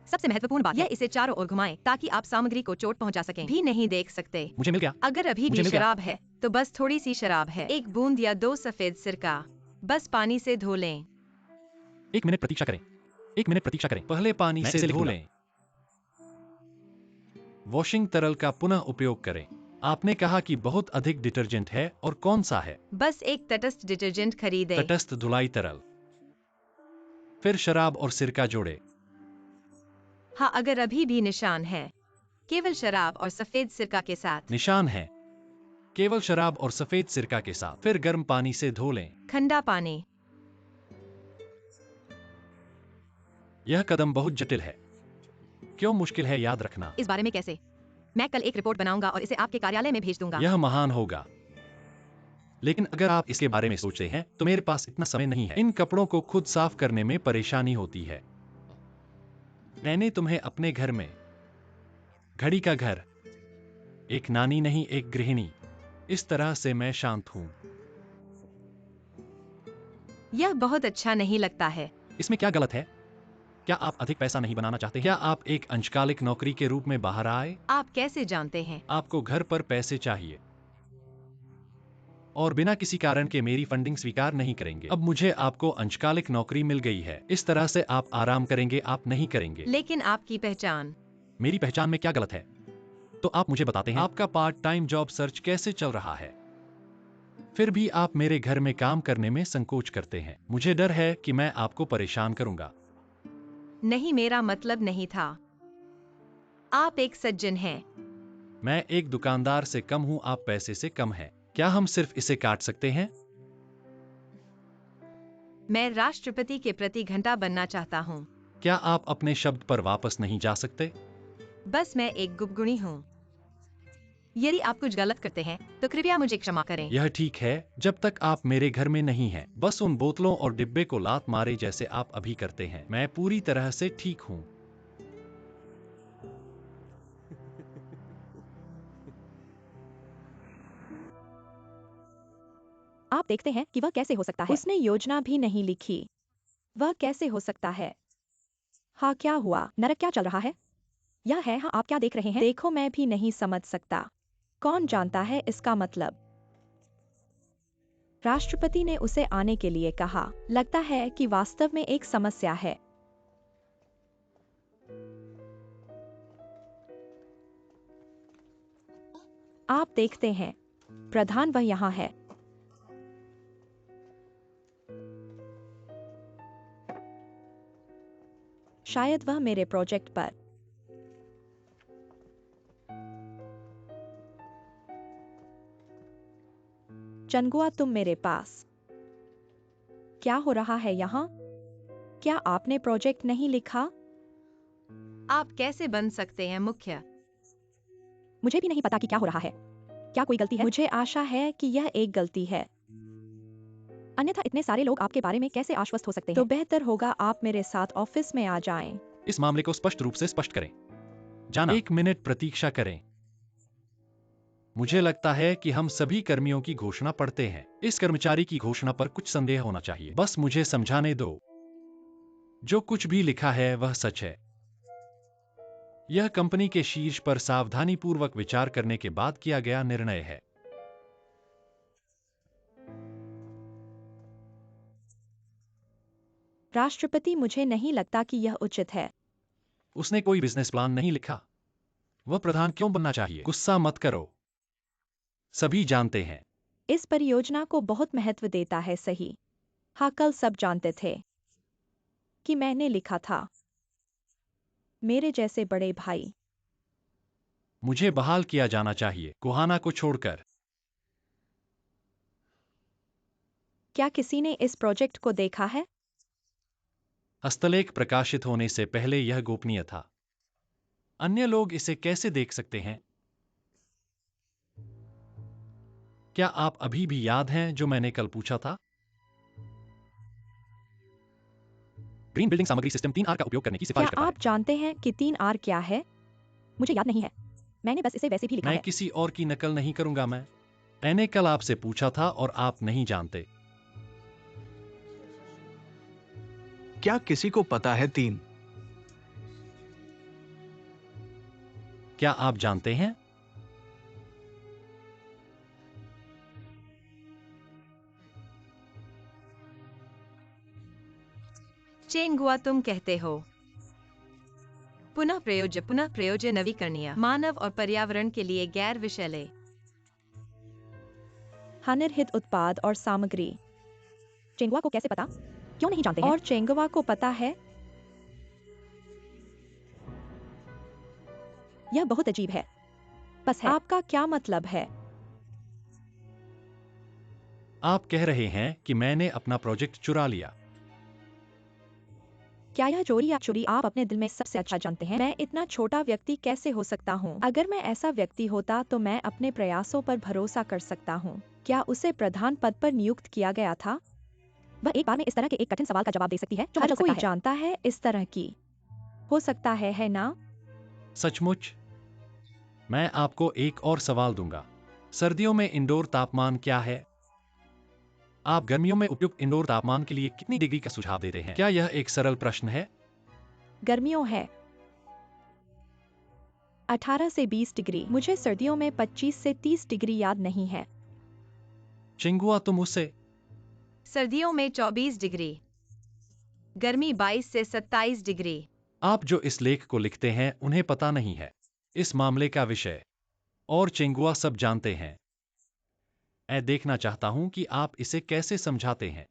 सबसे महत्वपूर्ण बात, यह इसे चारों ओर घुमाएं ताकि आप सामग्री को चोट पहुंचा सकें। भी नहीं देख सकते। मुझे मिल गया। अगर अभी मुझे भी मिल गया। शराब है तो बस थोड़ी सी शराब है, 1 बूंद या 2 सफेद सिरका। बस पानी से धो लें। 1 मिनट प्रतीक्षा करें। 1 मिनट प्रतीक्षा करें। पहले पानी से धो लें। वॉशिंग तरल का पुनः उपयोग करें। आपने कहा कि बहुत अधिक डिटर्जेंट है, और कौन सा है? बस एक तटस्थ डिटर्जेंट खरीदें। तटस्थ धुलाई तरल। फिर शराब और सिरका जोड़े। हाँ, अगर अभी भी निशान है, केवल शराब और सफेद सिरका के साथ। निशान है केवल शराब और सफेद सिरका के साथ। फिर गर्म पानी से धो लें। ठंडा पानी। यह कदम बहुत जटिल है। क्यों मुश्किल है याद रखना? इस बारे में कैसे? मैं कल एक रिपोर्ट बनाऊंगा और इसे आपके कार्यालय में भेज दूंगा। यह महान होगा। लेकिन अगर आप इसके बारे में सोचते हैं तो मेरे पास इतना समय नहीं है। इन कपड़ों को खुद साफ करने में परेशानी होती है। मैंने तुम्हें अपने घर में घड़ी का घर, एक नानी नहीं एक गृहिणी, इस तरह से मैं शांत हूं। यह बहुत अच्छा नहीं लगता है। इसमें क्या गलत है? क्या आप अधिक पैसा नहीं बनाना चाहते? क्या आप एक अंशकालिक नौकरी के रूप में बाहर आए? आप कैसे जानते हैं? आपको घर पर पैसे चाहिए और बिना किसी कारण के मेरी फंडिंग स्वीकार नहीं करेंगे। अब मुझे आपको अंशकालिक नौकरी मिल गई है, इस तरह से आप आराम करेंगे, आप नहीं करेंगे। लेकिन आपकी पहचान। मेरी पहचान में क्या गलत है? तो आप मुझे बताते हैं आपका पार्ट टाइम जॉब सर्च कैसे चल रहा है? फिर भी आप मेरे घर में काम करने में संकोच करते हैं। मुझे डर है कि मैं आपको परेशान करूंगा। नहीं, मेरा मतलब नहीं था। आप एक सज्जन हैं। मैं एक दुकानदार से कम हूं, आप पैसे से कम हैं। क्या हम सिर्फ इसे काट सकते हैं? मैं राष्ट्रपति के प्रति घंटा बनना चाहता हूँ। क्या आप अपने शब्द पर वापस नहीं जा सकते? बस मैं एक गुबगुणी हूँ। यदि आप कुछ गलत करते हैं तो कृपया मुझे क्षमा करें। यह ठीक है जब तक आप मेरे घर में नहीं हैं। बस उन बोतलों और डिब्बे को लात मारे जैसे आप अभी करते हैं। मैं पूरी तरह से ठीक हूँ। आप देखते हैं कि वह कैसे हो सकता है। उसने योजना भी नहीं लिखी। वह कैसे हो सकता है? हाँ, क्या हुआ? नरक क्या चल रहा है? यह है हाँ, आप क्या देख रहे हैं? देखो, मैं भी नहीं समझ सकता। कौन जानता है इसका मतलब? राष्ट्रपति ने उसे आने के लिए कहा। लगता है कि वास्तव में एक समस्या है। आप देखते हैं, प्रधान वह यहाँ है। शायद वह मेरे प्रोजेक्ट पर। चंगुआ, तुम मेरे पास। क्या हो रहा है यहाँ? क्या आपने प्रोजेक्ट नहीं लिखा? आप कैसे बन सकते हैं मुख्य? मुझे भी नहीं पता कि क्या हो रहा है। क्या कोई गलती है? मुझे आशा है कि यह एक गलती है। अन्यथा इतने सारे लोग आपके बारे में कैसे आश्वस्त हो सकते हैं? तो बेहतर होगा आप मेरे साथ ऑफिस में आ जाएं। इस मामले को स्पष्ट रूप से स्पष्ट करें। जाना, 1 मिनट प्रतीक्षा करें। मुझे लगता है कि हम सभी कर्मियों की घोषणा पढ़ते हैं। इस कर्मचारी की घोषणा पर कुछ संदेह होना चाहिए। बस मुझे समझाने दो। जो कुछ भी लिखा है वह सच है। यह कंपनी के शीर्ष पर सावधानीपूर्वक विचार करने के बाद किया गया निर्णय है। राष्ट्रपति, मुझे नहीं लगता कि यह उचित है। उसने कोई बिजनेस प्लान नहीं लिखा। वह प्रधान क्यों बनना चाहिए? गुस्सा मत करो। सभी जानते हैं। इस परियोजना को बहुत महत्व देता है, सही? हाँ, कल सब जानते थे कि मैंने लिखा था। मेरे जैसे बड़े भाई। मुझे बहाल किया जाना चाहिए, कोहाना को छोड़कर। क्या किसी ने इस प्रोजेक्ट को देखा है? हस्तलेख प्रकाशित होने से पहले यह गोपनीय था। अन्य लोग इसे कैसे देख सकते हैं? क्या आप अभी भी याद हैं जो मैंने कल पूछा था? ग्रीन बिल्डिंग सामग्री सिस्टम 3R का उपयोग करने की क्या सिफारिश करता आप जानते हैं कि 3R क्या है? मुझे याद नहीं है। मैंने बस इसे वैसे भी है। लिखा मैं है। किसी और की नकल नहीं करूंगा। मैंने कल आपसे पूछा था और आप नहीं जानते। क्या किसी को पता है 3? क्या आप जानते हैं? चेंगुआ, तुम कहते हो पुनः प्रयोज्य नवीकरणीय मानव और पर्यावरण के लिए गैर विषैले हानिरहित उत्पाद और सामग्री। चेंगुआ को कैसे पता? क्यों नहीं जानते हैं? और चेंगुआ को पता है? यह बहुत अजीब है। बस है। आपका क्या मतलब है? आप कह रहे हैं कि मैंने अपना प्रोजेक्ट चुरा लिया। क्या यह चोरी या चोरी आप अपने दिल में सबसे अच्छा जानते हैं? मैं इतना छोटा व्यक्ति कैसे हो सकता हूँ? अगर मैं ऐसा व्यक्ति होता तो मैं अपने प्रयासों पर भरोसा कर सकता हूँ। क्या उसे प्रधान पद पर नियुक्त किया गया था? वह एक बार में इस तरह के एक कठिन सवाल का जवाब दे सकती है जो हर कोई जानता है इस तरह की हो सकता है ना? सचमुच? मैं आपको एक और सवाल दूंगा। सर्दियों में इंडोर तापमान क्या है? आप गर्मियों में उपयुक्त इंडोर तापमान के लिए कितनी डिग्री का सुझाव देते हैं? क्या यह एक सरल प्रश्न है? गर्मियों है 18 से 20 डिग्री। मुझे सर्दियों में 25 से 30 डिग्री याद नहीं है। चिंगुआ, तुम उससे? सर्दियों में 24 डिग्री, गर्मी 22 से 27 डिग्री। आप जो इस लेख को लिखते हैं उन्हें पता नहीं है इस मामले का विषय, और चिंगुआ सब जानते हैं। मैं देखना चाहता हूं कि आप इसे कैसे समझाते हैं।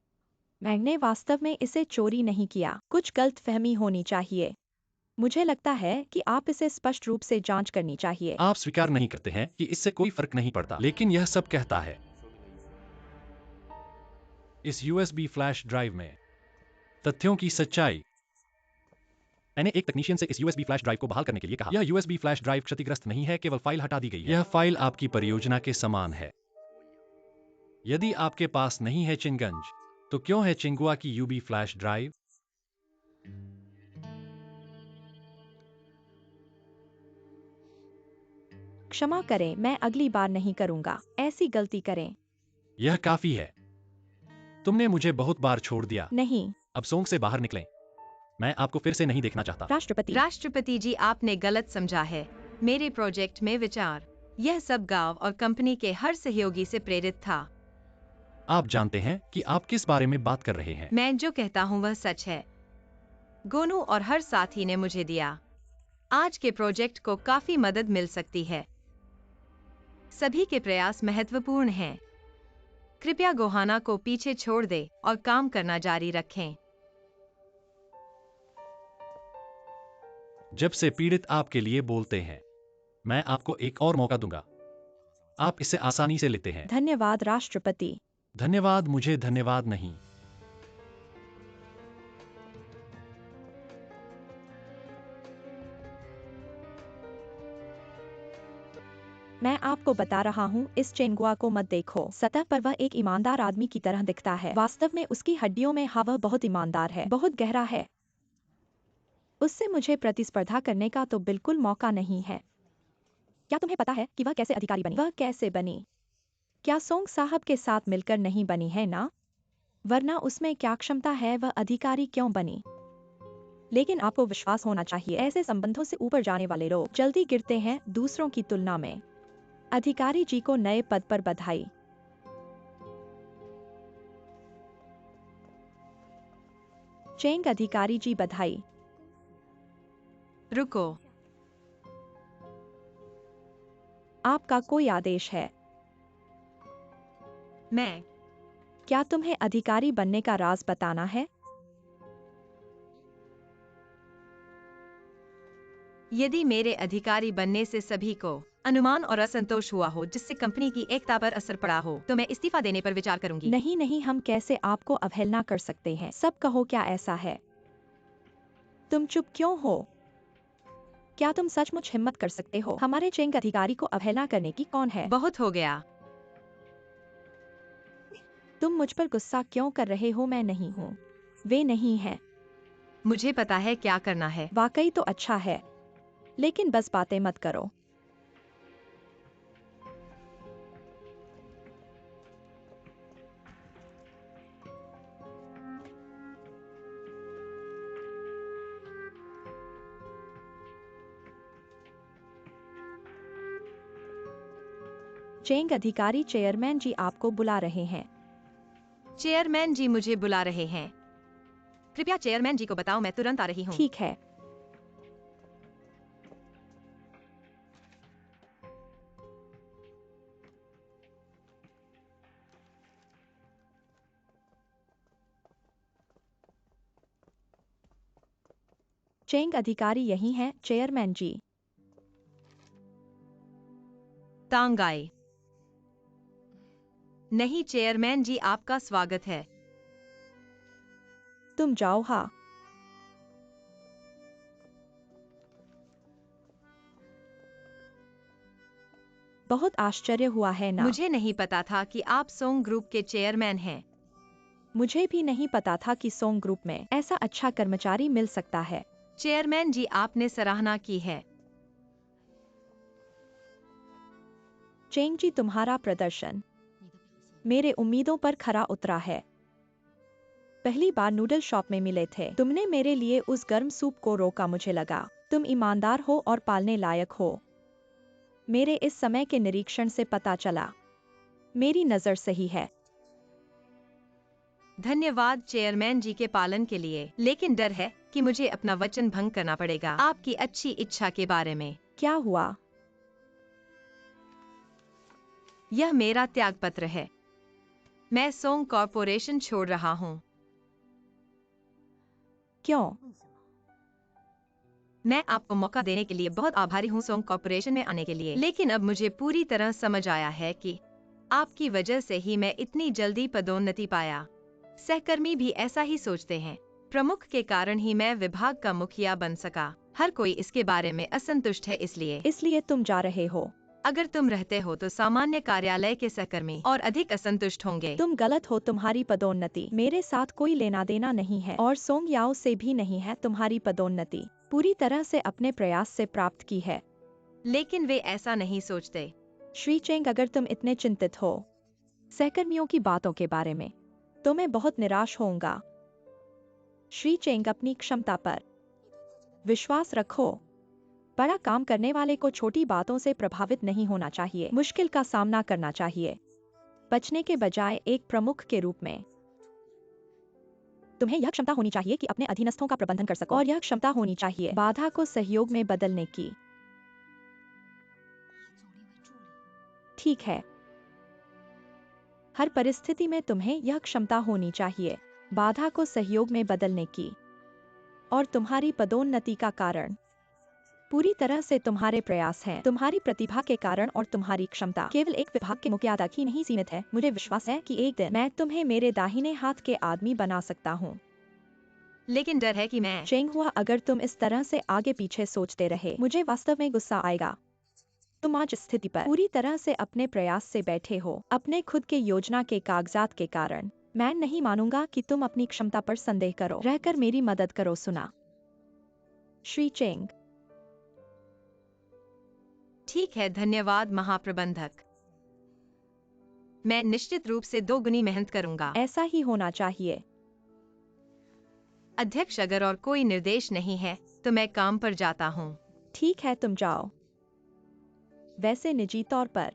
मैंने वास्तव में इसे चोरी नहीं किया। कुछ गलतफहमी होनी चाहिए। मुझे लगता है कि आप इसे स्पष्ट रूप से जांच करनी चाहिए। आप स्वीकार नहीं करते हैं कि इससे कोई फर्क नहीं पड़ता, लेकिन यह सब कहता है। इस यूएसबी फ्लैश ड्राइव में तथ्यों की सच्चाई। मैंने एक तकनीशियन से इस यूएसबी फ्लैश ड्राइव को बहाल करने के लिए कहा। यह यूएसबी फ्लैश ड्राइव क्षतिग्रस्त नहीं है, केवल फाइल हटा दी गई है। यह फाइल आपकी परियोजना के समान है। यदि आपके पास नहीं है चिंगंज, तो क्यों है चिंगुआ की यूबी फ्लैश ड्राइव? क्षमा करें, मैं अगली बार नहीं करूंगा ऐसी गलती करें। यह काफी है। तुमने मुझे बहुत बार छोड़ दिया। नहीं। अब सोंग से बाहर निकलें। मैं आपको फिर से नहीं देखना चाहता। राष्ट्रपति जी, आपने गलत समझा है। मेरे प्रोजेक्ट में विचार, यह सब गांव और कंपनी के हर सहयोगी से प्रेरित था। आप जानते हैं कि आप किस बारे में बात कर रहे हैं। मैं जो कहता हूँ वह सच है। गोनू और हर साथी ने मुझे दिया। आज के प्रोजेक्ट को काफी मदद मिल सकती है। सभी के प्रयास महत्वपूर्ण हैं। कृपया गोहाना को पीछे छोड़ दे और काम करना जारी रखें। जब से पीड़ित आपके लिए बोलते हैं, मैं आपको एक और मौका दूंगा। आप इसे आसानी से लेते हैं। धन्यवाद राष्ट्रपति। धन्यवाद, मुझे धन्यवाद नहीं। मैं आपको बता रहा हूँ, इस चेंगुआ को मत देखो। सतह पर वह एक ईमानदार आदमी की तरह दिखता है। वास्तव में उसकी हड्डियों में वह बहुत ईमानदार है, बहुत गहरा है। उससे मुझे प्रतिस्पर्धा करने का तो बिल्कुल मौका नहीं है। क्या तुम्हें पता है कि वह कैसे अधिकारी बनी? वह कैसे बनी? क्या सोंग साहब के साथ मिलकर नहीं बनी है ना? वरना उसमें क्या क्षमता है, वह अधिकारी क्यों बनी? लेकिन आपको विश्वास होना चाहिए, ऐसे संबंधों से ऊपर जाने वाले लोग जल्दी गिरते हैं दूसरों की तुलना में। अधिकारी जी को नए पद पर बधाई। चेंग अधिकारी जी बधाई। रुको, आपका कोई आदेश है? मैं क्या तुम्हें अधिकारी बनने का राज बताना है? यदि मेरे अधिकारी बनने से सभी को अनुमान और असंतोष हुआ हो जिससे कंपनी की एकता पर असर पड़ा हो, तो मैं इस्तीफा देने पर विचार करूंगी। नहीं नहीं, हम कैसे आपको अवहेलना कर सकते हैं? सब कहो, क्या ऐसा है? तुम चुप क्यों हो? क्या तुम सचमुच हिम्मत कर सकते हो? हमारे चेंग अधिकारी को अवहेलना करने की कौन है? बहुत हो गया। तुम मुझ पर गुस्सा क्यों कर रहे हो? मैं नहीं हूँ, वे नहीं हैं। मुझे पता है क्या करना है। वाकई तो अच्छा है, लेकिन बस बातें मत करो। चेंग अधिकारी चेयरमैन जी आपको बुला रहे हैं। चेयरमैन जी मुझे बुला रहे हैं। कृपया चेयरमैन जी को बताओ, मैं तुरंत आ रही हूँ। ठीक है। चेंग अधिकारी यही हैं, चेयरमैन जी। तांगाई। नहीं चेयरमैन जी, आपका स्वागत है। तुम जाओ। हाँ, बहुत आश्चर्य हुआ है ना। मुझे नहीं पता था कि आप सोंग ग्रुप के चेयरमैन हैं। मुझे भी नहीं पता था कि सोंग ग्रुप में ऐसा अच्छा कर्मचारी मिल सकता है। चेयरमैन जी, आपने सराहना की है। चेंग जी, तुम्हारा प्रदर्शन मेरे उम्मीदों पर खरा उतरा है। पहली बार नूडल शॉप में मिले थे, तुमने मेरे लिए उस गर्म सूप को रोका। मुझे लगा तुम ईमानदार हो और पालने लायक हो। मेरे इस समय के निरीक्षण से पता चला मेरी नजर सही है। धन्यवाद चेयरमैन जी के पालन के लिए, लेकिन डर है कि मुझे अपना वचन भंग करना पड़ेगा आपकी अच्छी इच्छा के बारे में। क्या हुआ? यह मेरा त्यागपत्र है। मैं सोंग कॉरपोरेशन छोड़ रहा हूँ। क्यों? मैं आपको मौका देने के लिए बहुत आभारी हूँ सोंग कॉरपोरेशन में आने के लिए, लेकिन अब मुझे पूरी तरह समझ आया है कि आपकी वजह से ही मैं इतनी जल्दी पदोन्नति पाया। सहकर्मी भी ऐसा ही सोचते हैं। प्रमुख के कारण ही मैं विभाग का मुखिया बन सका। हर कोई इसके बारे में असंतुष्ट है, इसलिए तुम जा रहे हो। अगर तुम रहते हो तो सामान्य कार्यालय के सहकर्मी और अधिक असंतुष्ट होंगे। तुम गलत हो। तुम्हारी पदोन्नति मेरे साथ कोई लेना देना नहीं है और सोंग याओ से भी नहीं है। तुम्हारी पदोन्नति पूरी तरह से अपने प्रयास से प्राप्त की है। लेकिन वे ऐसा नहीं सोचते। श्री चेंग, अगर तुम इतने चिंतित हो सहकर्मियों की बातों के बारे में तो मैं बहुत निराश होऊंगा। श्री चेंग, अपनी क्षमता पर विश्वास रखो। बड़ा काम करने वाले को छोटी बातों से प्रभावित नहीं होना चाहिए, मुश्किल का सामना करना चाहिए, बचने के बजाय। एक प्रमुख के रूप में तुम्हें यह क्षमता होनी चाहिए कि अपने अधीनस्थों का प्रबंधन कर सको, और यह क्षमता होनी चाहिए बाधा को सहयोग में बदलने की। ठीक है, हर परिस्थिति में तुम्हें यह क्षमता होनी चाहिए बाधा को सहयोग में बदलने की, और तुम्हारी पदोन्नति का कारण पूरी तरह से तुम्हारे प्रयास हैं, तुम्हारी प्रतिभा के कारण, और तुम्हारी क्षमता केवल एक विभाग के मुखिया तक ही नहीं सीमित है। मुझे विश्वास है कि एक दिन मैं तुम्हें मेरे दाहिने हाथ के आदमी बना सकता हूँ। लेकिन डर है कि मैं चेंग हुआ, अगर तुम इस तरह से आगे पीछे सोचते रहे मुझे वास्तव में गुस्सा आएगा। तुम आज इस स्थिति पर पूरी तरह से अपने प्रयास से बैठे हो, अपने खुद के योजना के कागजात के कारण। मैं नहीं मानूंगा कि तुम अपनी क्षमता पर संदेह करो। रहकर मेरी मदद करो। सुना? श्री चेंग, ठीक है, धन्यवाद महाप्रबंधक। मैं निश्चित रूप से दोगुनी मेहनत करूंगा। ऐसा ही होना चाहिए। अध्यक्ष, अगर और कोई निर्देश नहीं है तो मैं काम पर जाता हूँ। ठीक है, तुम जाओ। वैसे निजी तौर पर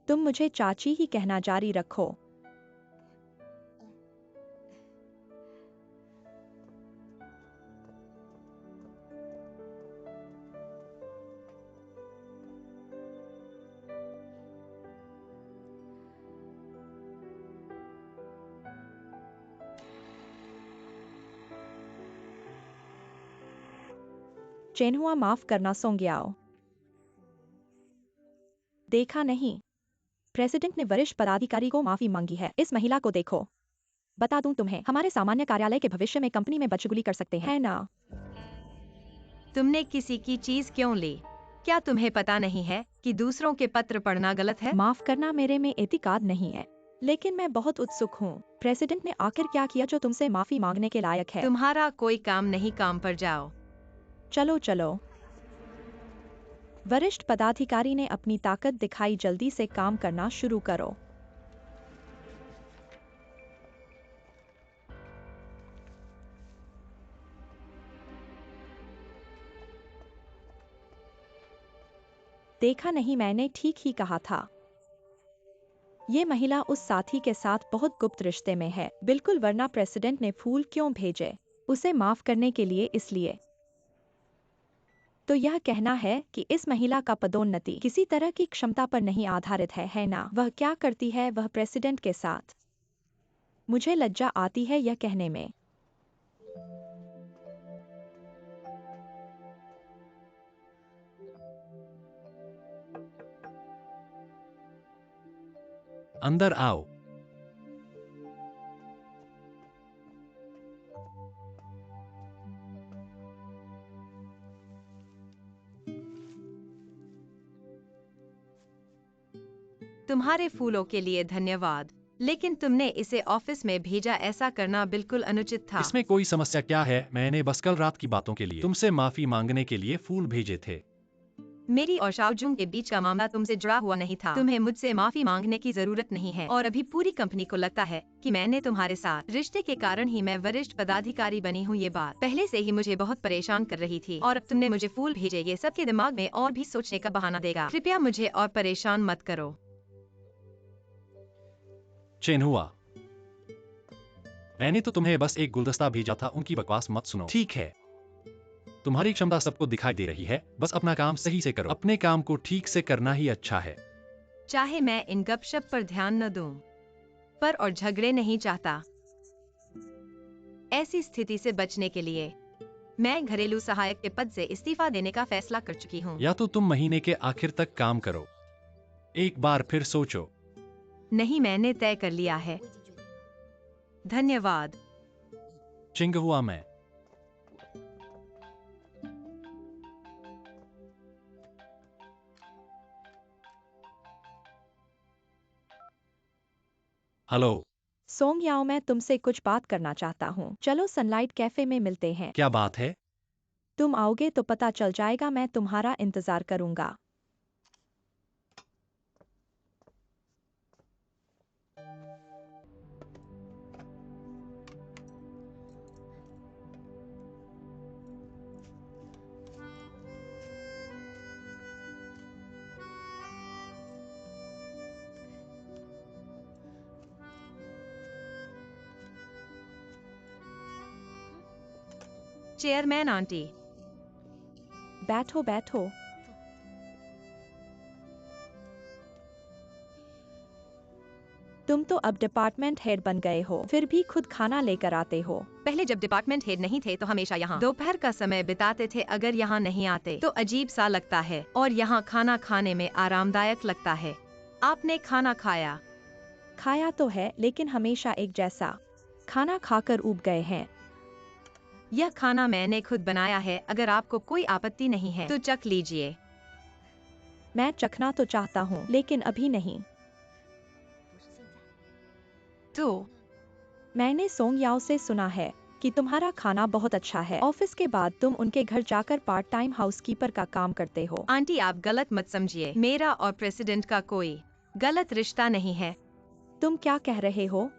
तुम मुझे चाची ही कहना जारी रखो। चेनहुआ, माफ करना सोंग्याओ। देखा नहीं, प्रेसिडेंट ने वरिष्ठ पदाधिकारी को माफी मांगी है। इस महिला को देखो। बता दूं तुम्हें, हमारे सामान्य कार्यालय के भविष्य में कंपनी में बदशगुली कर सकते हैं, है ना? तुमने किसी की चीज क्यों ली? क्या तुम्हें पता नहीं है कि दूसरों के पत्र पढ़ना गलत है? माफ करना, मेरे में एतिकाद नहीं है, लेकिन मैं बहुत उत्सुक हूँ। प्रेसिडेंट ने आखिर क्या किया जो तुमसे माफी मांगने के लायक है? तुम्हारा कोई काम नहीं, काम पर जाओ। चलो चलो। वरिष्ठ पदाधिकारी ने अपनी ताकत दिखाई। जल्दी से काम करना शुरू करो। देखा नहीं, मैंने ठीक ही कहा था। ये महिला उस साथी के साथ बहुत गुप्त रिश्ते में है, बिल्कुल, वरना प्रेसिडेंट ने फूल क्यों भेजे? उसे माफ करने के लिए, इसलिए। तो यह कहना है कि इस महिला का पदोन्नति किसी तरह की क्षमता पर नहीं आधारित है ना? वह क्या करती है वह प्रेसिडेंट के साथ? मुझे लज्जा आती है यह कहने में। अंदर आओ। तुम्हारे फूलों के लिए धन्यवाद, लेकिन तुमने इसे ऑफिस में भेजा, ऐसा करना बिल्कुल अनुचित था। इसमें कोई समस्या क्या है? मैंने बस कल रात की बातों के लिए तुमसे माफी मांगने के लिए फूल भेजे थे। मेरी और शाओजुंग के बीच का मामला तुमसे जुड़ा हुआ नहीं था। तुम्हें मुझसे माफी मांगने की जरूरत नहीं है। और अभी पूरी कंपनी को लगता है कि मैंने तुम्हारे साथ रिश्ते के कारण ही मैं वरिष्ठ पदाधिकारी बनी हूँ। ये बात पहले से ही मुझे बहुत परेशान कर रही थी और अब तुमने मुझे फूल भेजे, ये सबके दिमाग में और भी सोचने का बहाना देगा। कृपया मुझे और परेशान मत करो। चिन्हुआ, मैंने तो तुम्हें बस एक गुलदस्ता भेजा था, उनकी बकवास मत सुनो, ठीक है? तुम्हारी क्षमता सबको दिखाई दे रही है, बस अपना काम सही से करो। अपने काम को ठीक से करना ही अच्छा है। चाहे मैं इन गपशप पर ध्यान न दूं, पर और झगड़े नहीं चाहता। ऐसी स्थिति से बचने के लिए मैं घरेलू सहायक के पद से इस्तीफा देने का फैसला कर चुकी हूँ। या तो तुम महीने के आखिर तक काम करो, एक बार फिर सोचो। नहीं, मैंने तय कर लिया है। धन्यवाद। चिंगहुआ मैं। हेलो सोंग याओ, मैं तुमसे कुछ बात करना चाहता हूँ। चलो सनलाइट कैफे में मिलते हैं। क्या बात है? तुम आओगे तो पता चल जाएगा, मैं तुम्हारा इंतजार करूंगा। Chairman aunty. बैठो बैठो। तुम तो अब डिपार्टमेंट हेड बन गए हो, फिर भी खुद खाना लेकर आते हो। पहले जब डिपार्टमेंट हेड नहीं थे तो हमेशा यहाँ दोपहर का समय बिताते थे। अगर यहाँ नहीं आते तो अजीब सा लगता है, और यहाँ खाना खाने में आरामदायक लगता है। आपने खाना खाया? खाया तो है, लेकिन हमेशा एक जैसा खाना खाकर ऊब गए हैं। यह खाना मैंने खुद बनाया है। अगर आपको कोई आपत्ति नहीं है तो चख लीजिए। मैं चखना तो चाहता हूँ, लेकिन अभी नहीं। तो मैंने सोंग याओ से सुना है कि तुम्हारा खाना बहुत अच्छा है। ऑफिस के बाद तुम उनके घर जाकर पार्ट टाइम हाउसकीपर का काम करते हो। आंटी, आप गलत मत समझिए। मेरा और प्रेसिडेंट का कोई गलत रिश्ता नहीं है। तुम क्या कह रहे हो?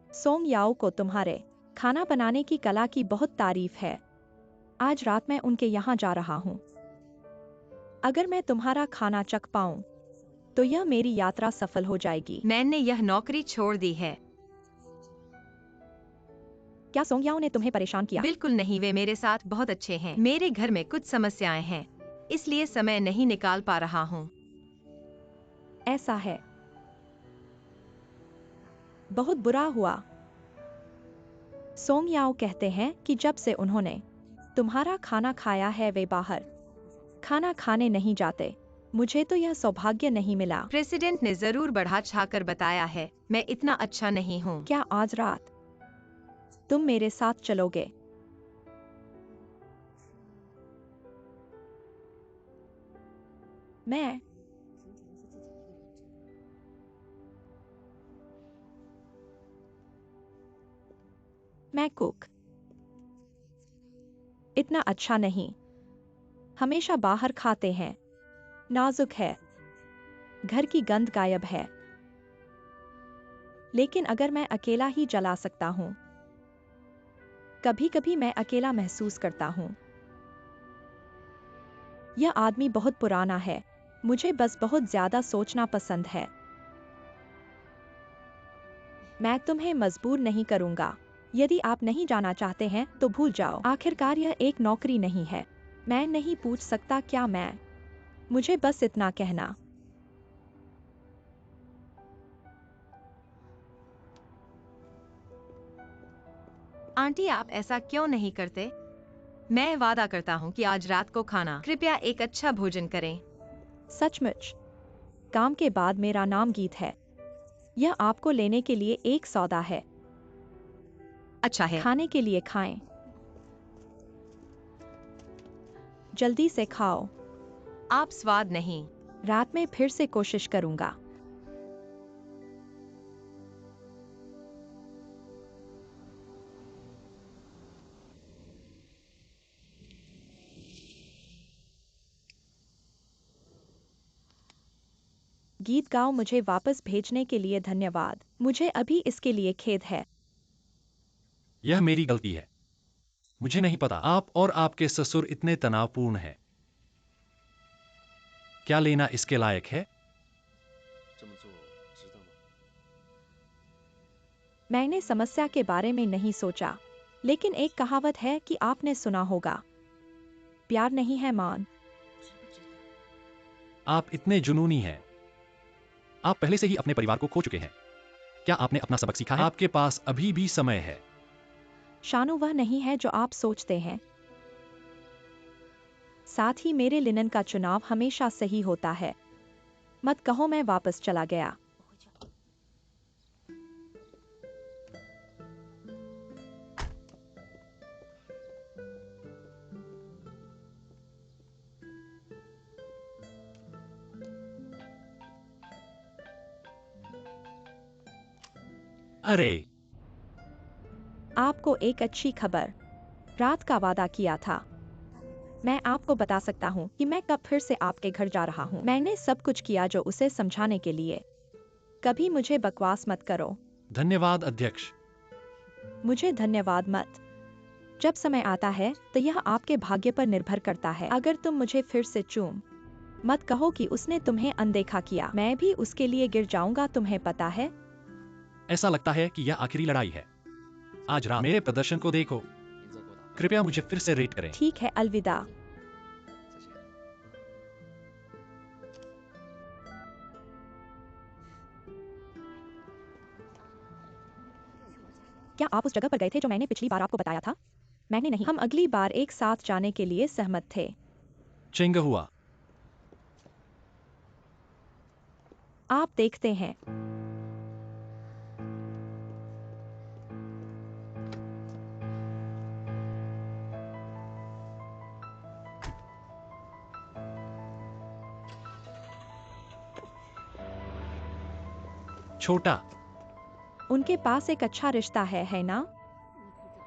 सोंग याओ को तुम्हारे खाना बनाने की कला की बहुत तारीफ है। आज रात मैं उनके यहाँ जा रहा हूँ। अगर मैं तुम्हारा खाना चख पाऊँ तो यह मेरी यात्रा सफल हो जाएगी। मैंने यह नौकरी छोड़ दी है। क्या सोंग याओ ने तुम्हें परेशान किया? बिल्कुल नहीं, वे मेरे साथ बहुत अच्छे हैं। मेरे घर में कुछ समस्याएं हैं, इसलिए समय नहीं निकाल पा रहा हूँ। ऐसा है, बहुत बुरा हुआ। सोंग याओ कहते हैं कि जब से उन्होंने तुम्हारा खाना खाया है वे बाहर खाना खाने नहीं जाते। मुझे तो यह सौभाग्य नहीं मिला। प्रेसिडेंट ने जरूर बढ़ा चढ़ाकर बताया है, मैं इतना अच्छा नहीं हूँ। क्या आज रात तुम मेरे साथ चलोगे? मैं कुक इतना अच्छा नहीं। हमेशा बाहर खाते हैं। नाजुक है, घर की गंध गायब है। लेकिन अगर मैं अकेला ही जला सकता हूँ। कभी कभी मैं अकेला महसूस करता हूँ। यह आदमी बहुत पुराना है। मुझे बस बहुत ज्यादा सोचना पसंद है। मैं तुम्हें मजबूर नहीं करूंगा। यदि आप नहीं जाना चाहते हैं तो भूल जाओ। आखिरकार यह एक नौकरी नहीं है। मैं नहीं पूछ सकता क्या मैं। मुझे बस इतना कहना। आंटी, आप ऐसा क्यों नहीं करते? मैं वादा करता हूँ कि आज रात को खाना कृपया एक अच्छा भोजन करें। सचमुच, काम के बाद मेरा नाम गीत है। यह आपको लेने के लिए एक सौदा है। अच्छा है। खाने के लिए खाएं। जल्दी से खाओ। आप स्वाद नहीं। रात में फिर से कोशिश करूंगा। गीत गाओ। मुझे वापस भेजने के लिए धन्यवाद। मुझे अभी इसके लिए खेद है। यह मेरी गलती है। मुझे नहीं पता आप और आपके ससुर इतने तनावपूर्ण हैं। क्या लेना इसके लायक है? मैंने समस्या के बारे में नहीं सोचा, लेकिन एक कहावत है कि आपने सुना होगा, प्यार नहीं है मान। आप इतने जुनूनी हैं। आप पहले से ही अपने परिवार को खो चुके हैं। क्या आपने अपना सबक सीखा है? आपके पास अभी भी समय है। शानू, वह नहीं है जो आप सोचते हैं। साथ ही मेरे लिनन का चुनाव हमेशा सही होता है। मत कहो मैं वापस चला गया। अरे, आपको एक अच्छी खबर, रात का वादा किया था। मैं आपको बता सकता हूँ कि मैं कब फिर से आपके घर जा रहा हूँ। मैंने सब कुछ किया जो उसे समझाने के लिए। कभी मुझे बकवास मत करो। धन्यवाद अध्यक्ष। मुझे धन्यवाद मत। जब समय आता है तो यह आपके भाग्य पर निर्भर करता है। अगर तुम मुझे फिर से चूम मत कहो कि उसने तुम्हें अनदेखा किया। मैं भी उसके लिए गिर जाऊंगा, तुम्हें पता है। ऐसा लगता है कि यह आखिरी लड़ाई है। आज रात मेरे प्रदर्शन को देखो। कृपया मुझे फिर से रेट करें। ठीक है, अलविदा। क्या आप उस जगह पर गए थे जो मैंने पिछली बार आपको बताया था? मैंने नहीं। हम अगली बार एक साथ जाने के लिए सहमत थे। चेंग हुआ। आप देखते हैं। छोटा। उनके पास एक अच्छा रिश्ता है ना?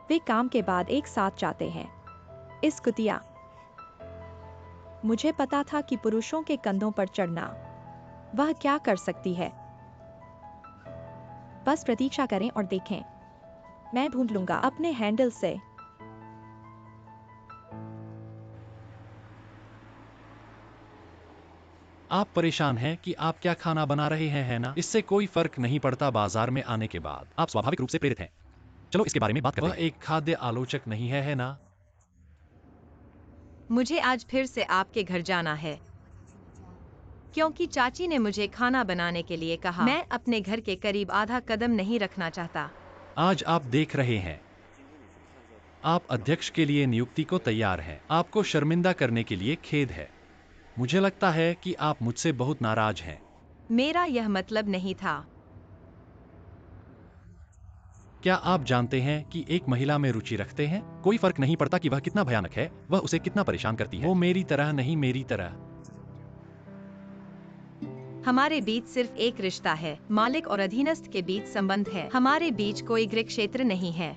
वे काम के बाद एक साथ जाते हैं। इस कुतिया। मुझे पता था कि पुरुषों के कंधों पर चढ़ना। वह क्या कर सकती है? बस प्रतीक्षा करें और देखें। मैं ढूंढ लूंगा अपने हैंडल से। आप परेशान हैं कि आप क्या खाना बना रहे हैं, है ना? इससे कोई फर्क नहीं पड़ता बाजार में आने के बाद। आप स्वाभाविक रूप से प्रेरित हैं। चलो इसके बारे में बात करते हैं। वह एक खाद्य आलोचक नहीं है ना? मुझे आज फिर से आपके घर जाना है, क्योंकि चाची ने मुझे खाना बनाने के लिए कहा। मैं अपने घर के करीब आधा कदम नहीं रखना चाहता। आज आप देख रहे हैं। आप अध्यक्ष के लिए नियुक्ति को तैयार हैं। आपको शर्मिंदा करने के लिए खेद है। मुझे लगता है कि आप मुझसे बहुत नाराज हैं। मेरा यह मतलब नहीं था। क्या आप जानते हैं कि एक महिला में रुचि रखते हैं? कोई फर्क नहीं पड़ता कि वह कितना भयानक है, वह उसे कितना परेशान करती है। वो मेरी तरह नहीं, मेरी तरह। हमारे बीच सिर्फ एक रिश्ता है, मालिक और अधीनस्थ के बीच संबंध है। हमारे बीच कोई गृह क्षेत्र नहीं है।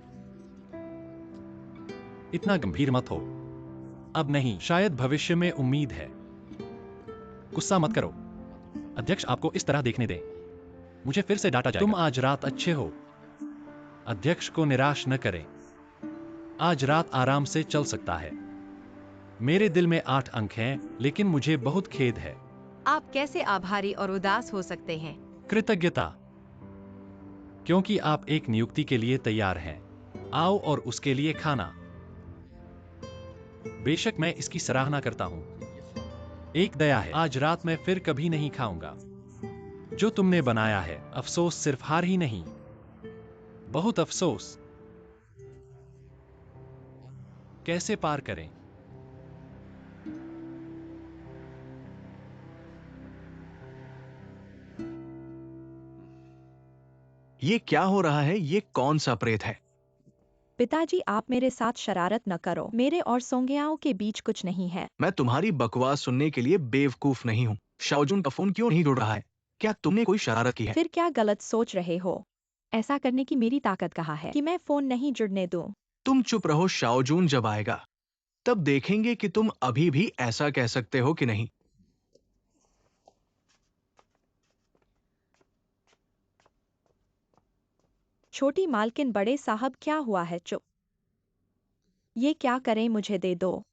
इतना गंभीर मत हो। अब नहीं, शायद भविष्य में उम्मीद है। गुस्सा मत करो। अध्यक्ष आपको इस तरह देखने दें। मुझे फिर से डांटा जाएगा। तुम आज रात अच्छे हो। अध्यक्ष को निराश न करें। आज रात आराम से चल सकता है। मेरे दिल में 8 अंक हैं, लेकिन मुझे बहुत खेद है। आप कैसे आभारी और उदास हो सकते हैं? कृतज्ञता, क्योंकि आप एक नियुक्ति के लिए तैयार हैं। आओ और उसके लिए खाना। बेशक मैं इसकी सराहना करता हूं। एक दया है, आज रात मैं फिर कभी नहीं खाऊंगा जो तुमने बनाया है। अफसोस, सिर्फ हार ही नहीं, बहुत अफसोस। कैसे पार करें? ये क्या हो रहा है? ये कौन सा प्रेत है? पिताजी, आप मेरे साथ शरारत न करो। मेरे और सोंगयाओं के बीच कुछ नहीं है। मैं तुम्हारी बकवास सुनने के लिए बेवकूफ नहीं हूँ। शाओजुन का फोन क्यों नहीं जुड़ रहा है? क्या तुमने कोई शरारत की है? फिर क्या गलत सोच रहे हो? ऐसा करने की मेरी ताकत कहाँ है कि मैं फोन नहीं जुड़ने दूं? तुम चुप रहो, शाओजुन जब आएगा तब देखेंगे कि तुम अभी भी ऐसा कह सकते हो कि नहीं। छोटी मालकिन, बड़े साहब क्या हुआ है? चुप। ये क्या करें, मुझे दे दो।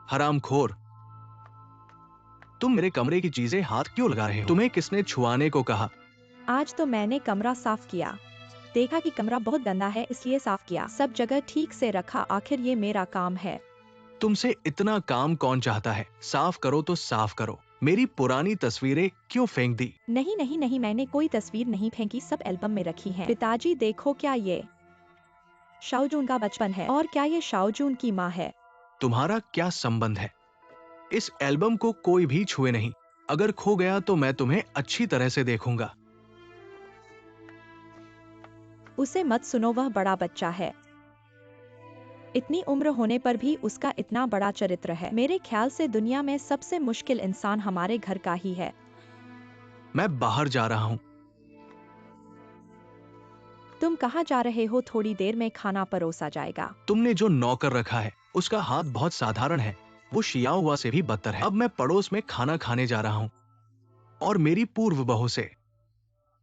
हरामखोर, तुम मेरे कमरे की चीजें हाथ क्यों लगा रहे हो? तुम्हें किसने छुआने को कहा? आज तो मैंने कमरा साफ किया। देखा कि कमरा बहुत गंदा है, इसलिए साफ किया। सब जगह ठीक से रखा, आखिर ये मेरा काम है। तुमसे इतना काम कौन चाहता है? साफ करो तो साफ करो। मेरी पुरानी तस्वीरें क्यों फेंक दी? नहीं नहीं नहीं, मैंने कोई तस्वीर नहीं फेंकी, सब एल्बम में रखी है। पिताजी देखो, क्या ये शाओजून का बचपन है? और क्या ये शाओजून की माँ है? तुम्हारा क्या संबंध है? इस एल्बम को कोई भी छुए नहीं। अगर खो गया तो मैं तुम्हें अच्छी तरह से देखूंगा। उसे मत सुनो, वह बड़ा बच्चा है। इतनी उम्र होने पर भी उसका इतना बड़ा चरित्र है। मेरे ख्याल से दुनिया में सबसे मुश्किल इंसान हमारे घर का ही है। मैं बाहर जा रहा हूँ। तुम कहाँ जा रहे हो? थोड़ी देर में खाना परोसा जाएगा। तुमने जो नौकर रखा है उसका हाथ बहुत साधारण है, वो शियाओ हुआ से भी बदतर है। अब मैं पड़ोस में खाना खाने जा रहा हूँ और मेरी पूर्व बहू से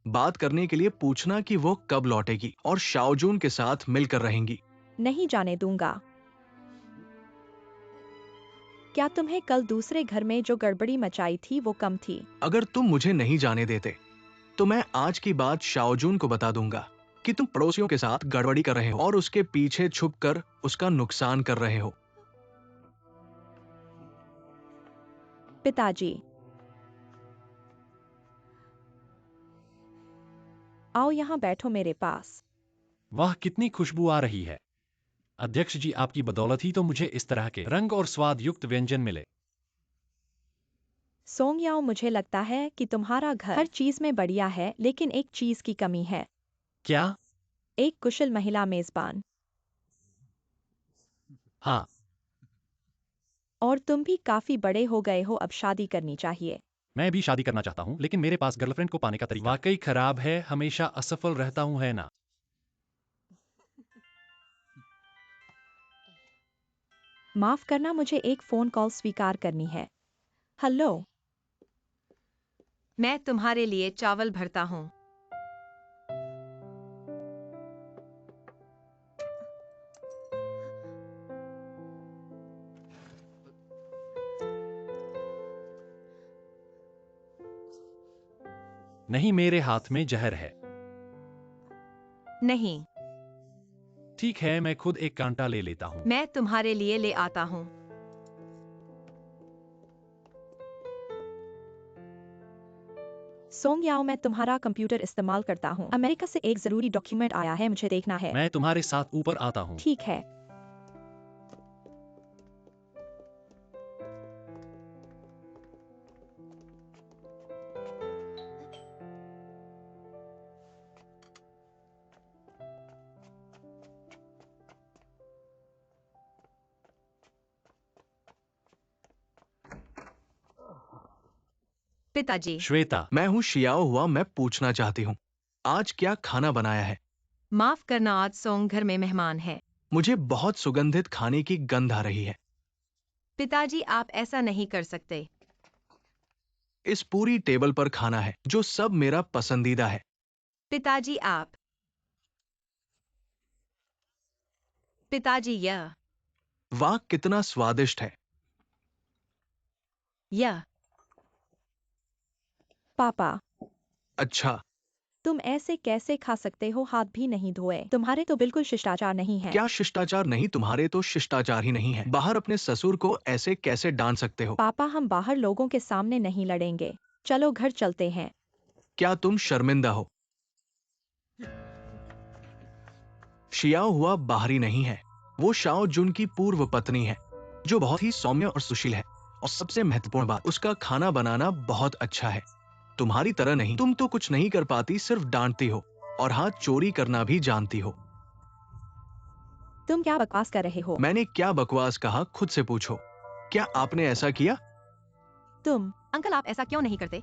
बात करने के लिए पूछना कि वो कब लौटेगी और शाओजून के साथ मिलकर रहेंगी। नहीं जाने दूंगा। क्या तुम्हें कल दूसरे घर में जो गड़बड़ी मचाई थी वो कम थी? अगर तुम मुझे नहीं जाने देते तो मैं आज की बात शाओजून को बता दूंगा कि तुम पड़ोसियों के साथ गड़बड़ी कर रहे हो और उसके पीछे छुपकर उसका नुकसान कर रहे हो। पिताजी, आओ यहाँ बैठो मेरे पास। वाह, कितनी खुशबू आ रही है। अध्यक्ष जी, आपकी बदौलत ही तो मुझे इस तरह के रंग और स्वाद युक्त व्यंजन मिले। सोंग याओ, मुझे लगता है कि तुम्हारा घर हर चीज में बढ़िया है, लेकिन एक चीज की कमी है। क्या? एक कुशल महिला मेजबान। हाँ। और तुम भी काफी बड़े हो गए हो, अब शादी करनी चाहिए। मैं भी शादी करना चाहता हूँ, लेकिन मेरे पास गर्लफ्रेंड को पाने का तरीका वाकई खराब है। हमेशा असफल रहता हूँ, है ना? माफ करना, मुझे एक फोन कॉल स्वीकार करनी है। हेलो। मैं तुम्हारे लिए चावल भरता हूँ। नहीं, मेरे हाथ में जहर है। नहीं, ठीक है, मैं खुद एक कांटा ले लेता हूँ। मैं तुम्हारे लिए ले आता हूँ। सोंग याओ, मैं तुम्हारा कंप्यूटर इस्तेमाल करता हूँ। अमेरिका से एक जरूरी डॉक्यूमेंट आया है, मुझे देखना है। मैं तुम्हारे साथ ऊपर आता हूँ। ठीक है। पिताजी, श्वेता, मैं हूँ शियाओ हुआ, मैं पूछना चाहती हूँ आज क्या खाना बनाया है? माफ करना, आज सोंग घर में मेहमान है। मुझे बहुत सुगंधित खाने की गंध आ रही है। पिताजी, आप ऐसा नहीं कर सकते। इस पूरी टेबल पर खाना है जो सब मेरा पसंदीदा है। पिताजी, आप। पिताजी, यह वाह, कितना स्वादिष्ट है। यह पापा, अच्छा, तुम ऐसे कैसे खा सकते हो? हाथ भी नहीं धोए। तुम्हारे तो बिल्कुल शिष्टाचार नहीं है। क्या शिष्टाचार नहीं? तुम्हारे तो शिष्टाचार ही नहीं है। बाहर अपने ससुर को ऐसे कैसे डांट सकते हो? पापा, हम बाहर लोगों के सामने नहीं लड़ेंगे। चलो घर चलते हैं। क्या तुम शर्मिंदा हो? शियाओ हुआ बाहरी नहीं है, वो शाओ जुन की पूर्व पत्नी है जो बहुत ही सौम्य और सुशील है। और सबसे महत्वपूर्ण बात, उसका खाना बनाना बहुत अच्छा है। तुम्हारी तरह नहीं, तुम तो कुछ नहीं कर पाती, सिर्फ डांटती हो और हाँ, चोरी करना भी जानती हो। तुम क्या बकवास कर रहे हो? मैंने क्या बकवास कहा? खुद से पूछो, क्या आपने ऐसा किया? तुम अंकल, आप ऐसा क्यों नहीं करते?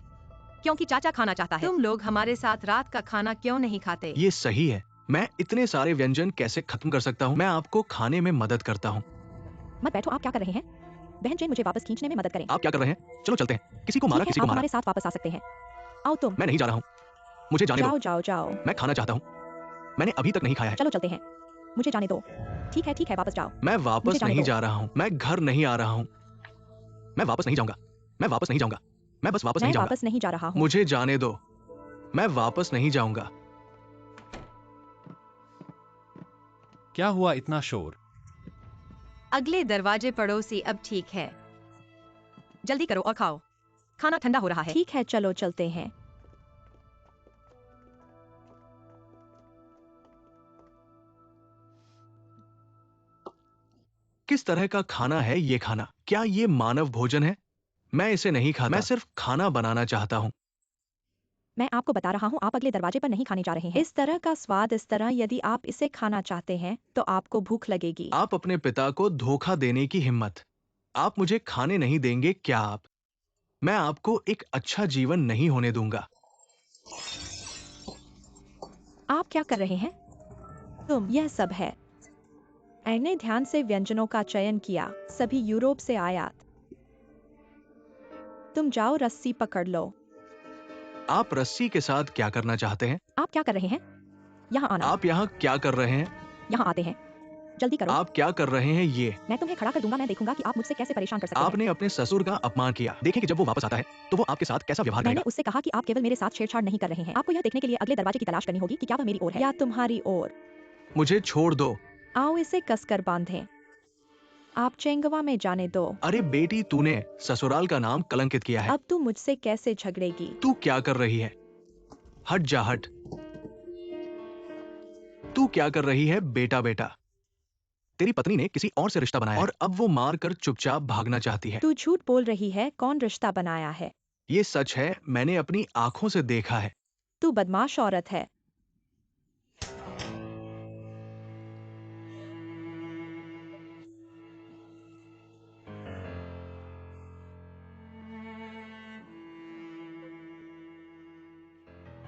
क्योंकि चाचा खाना चाहता है। तुम लोग हमारे साथ रात का खाना क्यों नहीं खाते? ये सही है, मैं इतने सारे व्यंजन कैसे खत्म कर सकता हूँ? मैं आपको खाने में मदद करता हूँ। मत बैठो, आप क्या कर रहे हैं? बहन जेन, मुझे वापस खींचने में मदद करें। आप क्या कर रहे हैं? चलो चलते हैं। किसी को मारा, ठीक है, किसी आप को मारा। हमारे साथ वापस आ सकते हैं। आओ तुम। मैं नहीं जा रहा हूँ। मुझे जाने दो। जाओ जाओ जाओ। मैं खाना चाहता हूँ। मैंने अभी तक नहीं खाया है। चलो चलते हैं। मुझे जाने दो। ठीक है, वापस जाओ। मैं मुझे वापस जाने नहीं दो। जा रहा हूँ। मैं घर नहीं आ रहा हूँ। मैं वापस नहीं जाऊंगा। मैं वापस नहीं जाऊंगा। मैं बस वापस मैं नहीं जाऊंगा। वापस नहीं जा रहा हूँ। मुझे जाने दो। मैं वापस नहीं जाऊंगा। क्या हुआ इतना शोर? अगले दरवाजे पड़ोसी। अब ठीक है, जल्दी करो और खाओ, खाना ठंडा हो रहा है। ठीक है, चलो चलते हैं। किस तरह का खाना है ये खाना? क्या ये मानव भोजन है? मैं इसे नहीं खाता। मैं सिर्फ खाना बनाना चाहता हूँ। मैं आपको बता रहा हूँ, आप अगले दरवाजे पर नहीं खाने जा रहे हैं। इस तरह का स्वाद, इस तरह यदि आप इसे खाना चाहते हैं तो आपको भूख लगेगी। आप अपने पिता को धोखा देने की हिम्मत। आप मुझे खाने नहीं देंगे क्या आप? मैं आपको एक अच्छा जीवन नहीं होने दूंगा। आप क्या कर रहे हैं? तुम, यह सब है। मैंने ध्यान से व्यंजनों का चयन किया, सभी यूरोप से आयात। तुम जाओ, रस्सी पकड़ लो। आप रस्सी के साथ क्या करना चाहते हैं? आप क्या कर रहे हैं? यहाँ आना। आप यहाँ क्या कर रहे हैं? यहाँ आते हैं। जल्दी करो। आप क्या कर रहे हैं ये? मैं तुम्हें खड़ा कर दूंगा, मैं देखूंगा कि आप मुझसे कैसे परेशान कर सकते हैं। आपने अपने ससुर का अपमान किया। देखें कि जब वो वापस आता है तो वो आपके साथ कैसा व्यवहार मैंने करेगा। उससे कहा कि आप केवल मेरे साथ छेड़छाड़ नहीं कर रहे हैं। आपको यह देखने के लिए अगले दरवाजे की तलाश करनी होगी कि क्या वह मेरी ओर है या तुम्हारी ओर। मुझे छोड़ दो। आओ, इसे कसकर बांधें। आप चेंगवा में जाने दो। अरे बेटी, तूने ससुराल का नाम कलंकित किया है। अब तू मुझसे कैसे झगड़ेगी? तू क्या कर रही है? हट जा, हट। तू क्या कर रही है बेटा? बेटा, तेरी पत्नी ने किसी और से रिश्ता बनाया और अब वो मार कर चुपचाप भागना चाहती है। तू झूठ बोल रही है, कौन रिश्ता बनाया है? ये सच है, मैंने अपनी आंखों से देखा है। तू बदमाश औरत है।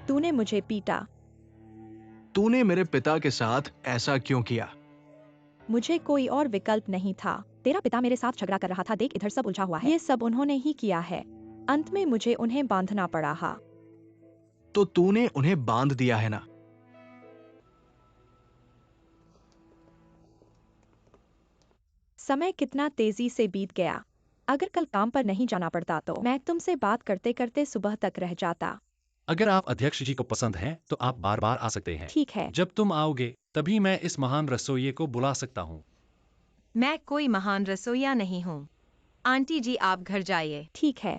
तूने मुझे पीटा। तूने मेरे पिता के साथ ऐसा क्यों किया? मुझे कोई और विकल्प नहीं था। तेरा पिता मेरे साथ झगड़ा कर रहा था, देख इधर सब उलझा हुआ है। ये सब उन्होंने ही किया है। अंत में मुझे उन्हें बांधना पड़ा। तो तूने उन्हें बांध दिया है ना? समय कितना तेजी से बीत गया। अगर कल काम पर नहीं जाना पड़ता तो मैं तुमसे बात करते करते सुबह तक रह जाता। अगर आप अध्यक्ष जी को पसंद हैं तो आप बार बार आ सकते हैं। ठीक है। जब तुम आओगे तभी मैं इस महान रसोइये को बुला सकता हूँ। मैं कोई महान रसोइया नहीं हूँ। आंटी जी, आप घर जाइए। ठीक है।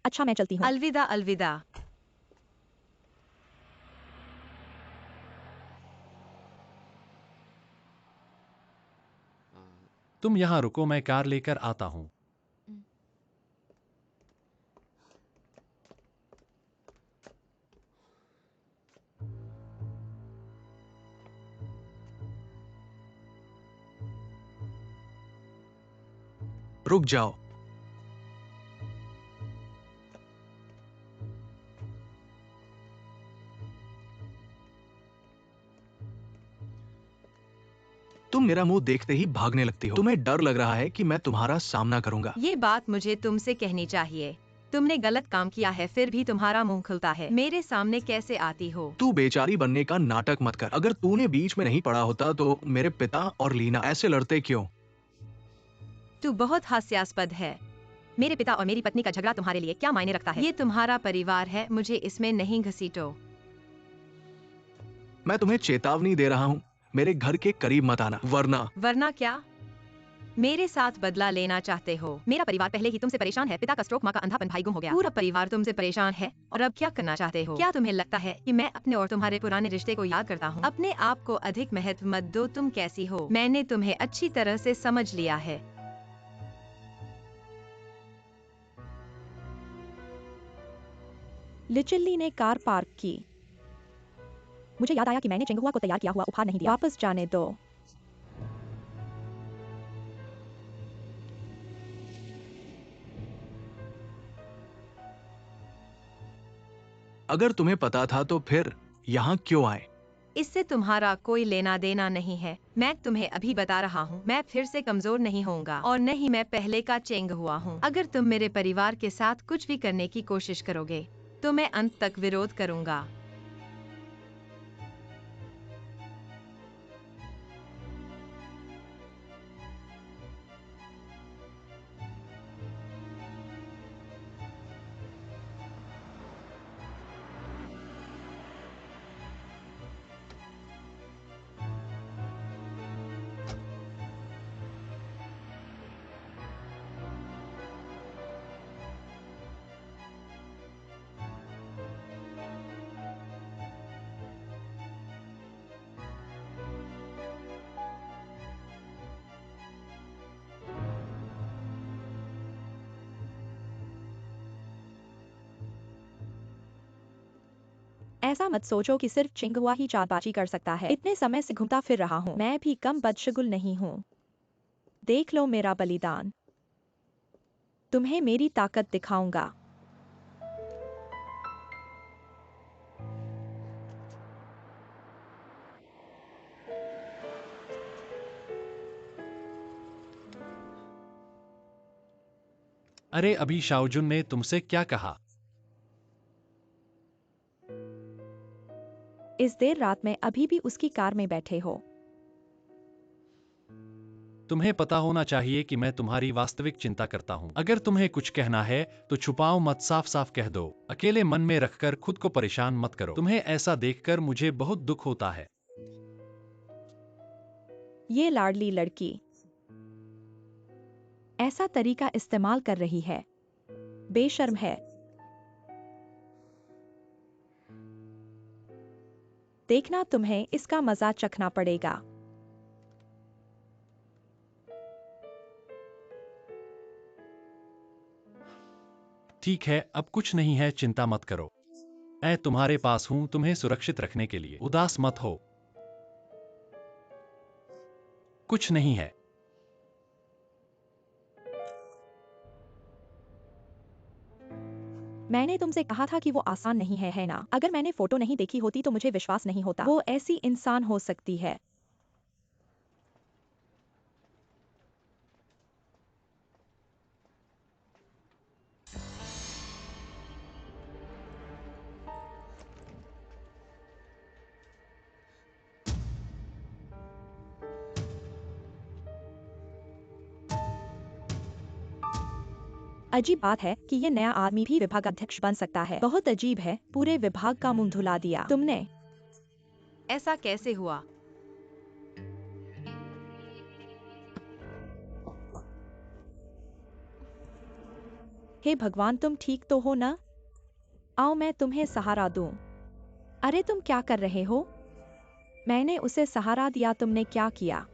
अच्छा, मैं चलती हूँ। अलविदा अलविदा। तुम यहाँ रुको, मैं कार लेकर आता हूँ। रुक जाओ। तुम मेरा मुंह देखते ही भागने लगती हो। तुम्हें डर लग रहा है कि मैं तुम्हारा सामना करूंगा। ये बात मुझे तुमसे कहनी चाहिए। तुमने गलत काम किया है, फिर भी तुम्हारा मुंह खुलता है। मेरे सामने कैसे आती हो? तू बेचारी बनने का नाटक मत कर। अगर तूने बीच में नहीं पड़ा होता तो मेरे पिता और लीना ऐसे लड़ते क्यों? तू बहुत हास्यास्पद है। मेरे पिता और मेरी पत्नी का झगड़ा तुम्हारे लिए क्या मायने रखता है? ये तुम्हारा परिवार है, मुझे इसमें नहीं घसीटो। मैं तुम्हें चेतावनी दे रहा हूँ, मेरे घर के करीब मत आना, वरना। वरना क्या? मेरे साथ बदला लेना चाहते हो? मेरा परिवार पहले ही तुमसे परेशान है। पिता का स्ट्रोक, माँ का अंधापन, भाई गुम हो गया। पूरा परिवार तुमसे परेशान है और अब क्या करना चाहते हो? क्या तुम्हें लगता है कि मैं अपने और तुम्हारे पुराने रिश्ते को याद करता हूँ? अपने आप को अधिक महत्व मत दो। तुम कैसी हो, मैंने तुम्हें अच्छी तरह से समझ लिया है। लिचिल्ली ने कार पार्क की। मुझे याद आया कि मैंने चेंगुआ को तैयार किया हुआ उपहार नहीं दिया। वापस जाने दो। अगर तुम्हें पता था तो फिर यहाँ क्यों आए? इससे तुम्हारा कोई लेना देना नहीं है। मैं तुम्हें अभी बता रहा हूँ, मैं फिर से कमजोर नहीं होऊंगा और न ही मैं पहले का चेंग हुआ हूँ। अगर तुम मेरे परिवार के साथ कुछ भी करने की कोशिश करोगे तो मैं अंत तक विरोध करूंगा। ऐसा मत सोचो कि सिर्फ चिंगुआ ही चालबाजी कर सकता है। इतने समय से घूमता फिर रहा हूँ, मैं भी कम बदशगुल नहीं हूँ। देख लो मेरा बलिदान, तुम्हें मेरी ताकत दिखाऊंगा। अरे अभी शाओजुन ने तुमसे क्या कहा? इस देर रात में अभी भी उसकी कार में बैठे हो? तुम्हें पता होना चाहिए कि मैं तुम्हारी वास्तविक चिंता करता हूँ। अगर तुम्हें कुछ कहना है तो छुपाओ मत, साफ साफ कह दो। अकेले मन में रखकर खुद को परेशान मत करो। तुम्हें ऐसा देखकर मुझे बहुत दुख होता है। ये लाडली लड़की ऐसा तरीका इस्तेमाल कर रही है, बेशर्म है। देखना, तुम्हें इसका मजा चखना पड़ेगा। ठीक है, अब कुछ नहीं है, चिंता मत करो। मैं तुम्हारे पास हूँ तुम्हें सुरक्षित रखने के लिए। उदास मत हो, कुछ नहीं है। मैंने तुमसे कहा था कि वो आसान नहीं है ना? अगर मैंने फोटो नहीं देखी होती तो मुझे विश्वास नहीं होता। वो ऐसी इंसान हो सकती है। अजीब बात है कि ये नया आदमी भी विभागाध्यक्ष बन सकता है। बहुत अजीब है, पूरे विभाग का मुंह धुला दिया तुमने। ऐसा कैसे हुआ? हे भगवान, तुम ठीक तो हो ना? आओ मैं तुम्हें सहारा दूं। अरे तुम क्या कर रहे हो? मैंने उसे सहारा दिया, तुमने क्या किया?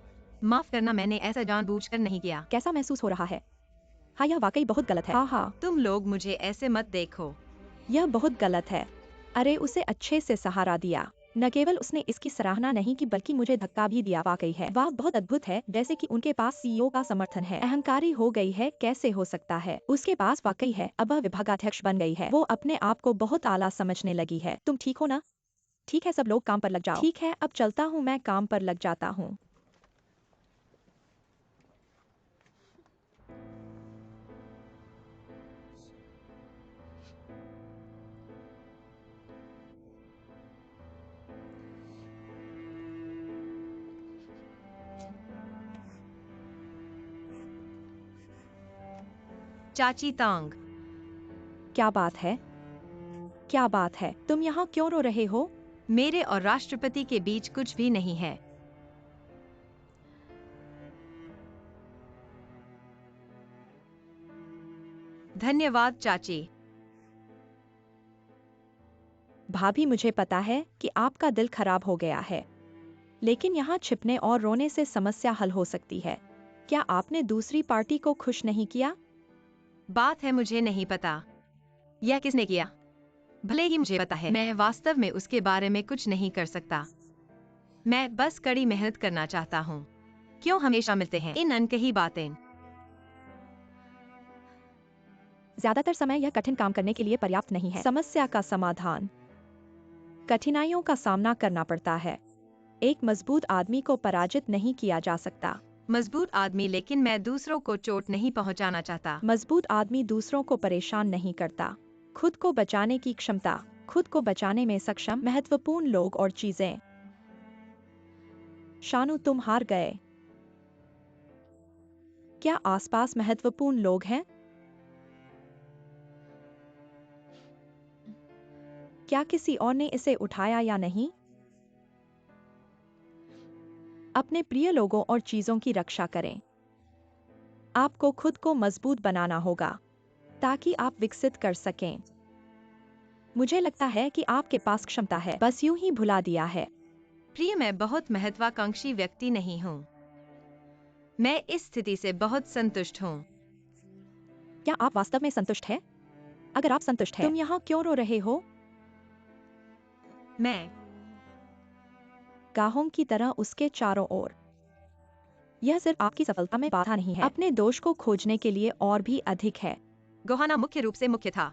माफ करना, मैंने ऐसा जानबूझकर नहीं किया। कैसा महसूस हो रहा है? हाँ, यह वाकई बहुत गलत है। हाँ हाँ, तुम लोग मुझे ऐसे मत देखो। यह बहुत गलत है। अरे उसे अच्छे से सहारा दिया। न केवल उसने इसकी सराहना नहीं की बल्कि मुझे धक्का भी दिया। वाकई है, वाह बहुत अद्भुत है। जैसे कि उनके पास सीईओ का समर्थन है। अहंकारी हो गई है, कैसे हो सकता है? उसके पास वाकई है, अब वह विभागाध्यक्ष बन गई है। वो अपने आप को बहुत आला समझने लगी है। तुम ठीक हो ना? ठीक है, सब लोग काम पर लग जाओ। ठीक है, अब चलता हूँ, मैं काम पर लग जाता हूँ। चाची तांग, क्या बात है? क्या बात है? तुम यहाँ क्यों रो रहे हो? मेरे और राष्ट्रपति के बीच कुछ भी नहीं है। धन्यवाद चाची। भाभी, मुझे पता है कि आपका दिल खराब हो गया है, लेकिन यहाँ छिपने और रोने से समस्या हल हो सकती है। क्या आपने दूसरी पार्टी को खुश नहीं किया? बात है, मुझे नहीं पता यह किसने किया। भले ही मुझे पता है, मैं वास्तव में उसके बारे में कुछ नहीं कर सकता। मैं बस कड़ी मेहनत करना चाहता हूँ। क्यों हमेशा मिलते हैं इन अनकही बातें? ज्यादातर समय यह कठिन काम करने के लिए पर्याप्त नहीं है। समस्या का समाधान कठिनाइयों का सामना करना पड़ता है। एक मजबूत आदमी को पराजित नहीं किया जा सकता। मजबूत आदमी, लेकिन मैं दूसरों को चोट नहीं पहुंचाना चाहता। मजबूत आदमी दूसरों को परेशान नहीं करता। खुद को बचाने की क्षमता, खुद को बचाने में सक्षम महत्वपूर्ण लोग और चीजें। शानू, तुम हार गए। क्या आसपास महत्वपूर्ण लोग हैं? क्या किसी और ने इसे उठाया या नहीं? अपने प्रिय लोगों और चीजों की रक्षा करें। आपको खुद को मजबूत बनाना होगा ताकि आप विकसित कर सकें। मुझे लगता है कि आपके पास क्षमता है, बस यूं ही भुला दिया है। प्रिय, मैं बहुत महत्वाकांक्षी व्यक्ति नहीं हूँ। मैं इस स्थिति से बहुत संतुष्ट हूँ। क्या आप वास्तव में संतुष्ट हैं? अगर आप संतुष्ट हैं, तुम यहाँ क्यों रो रहे हो? मैं गाहों की तरह उसके चारों ओर। यह सिर्फ आपकी सफलता में बाधा नहीं है, अपने दोष को खोजने के लिए और भी अधिक है। गोहाना मुख्य रूप से मुख्य था।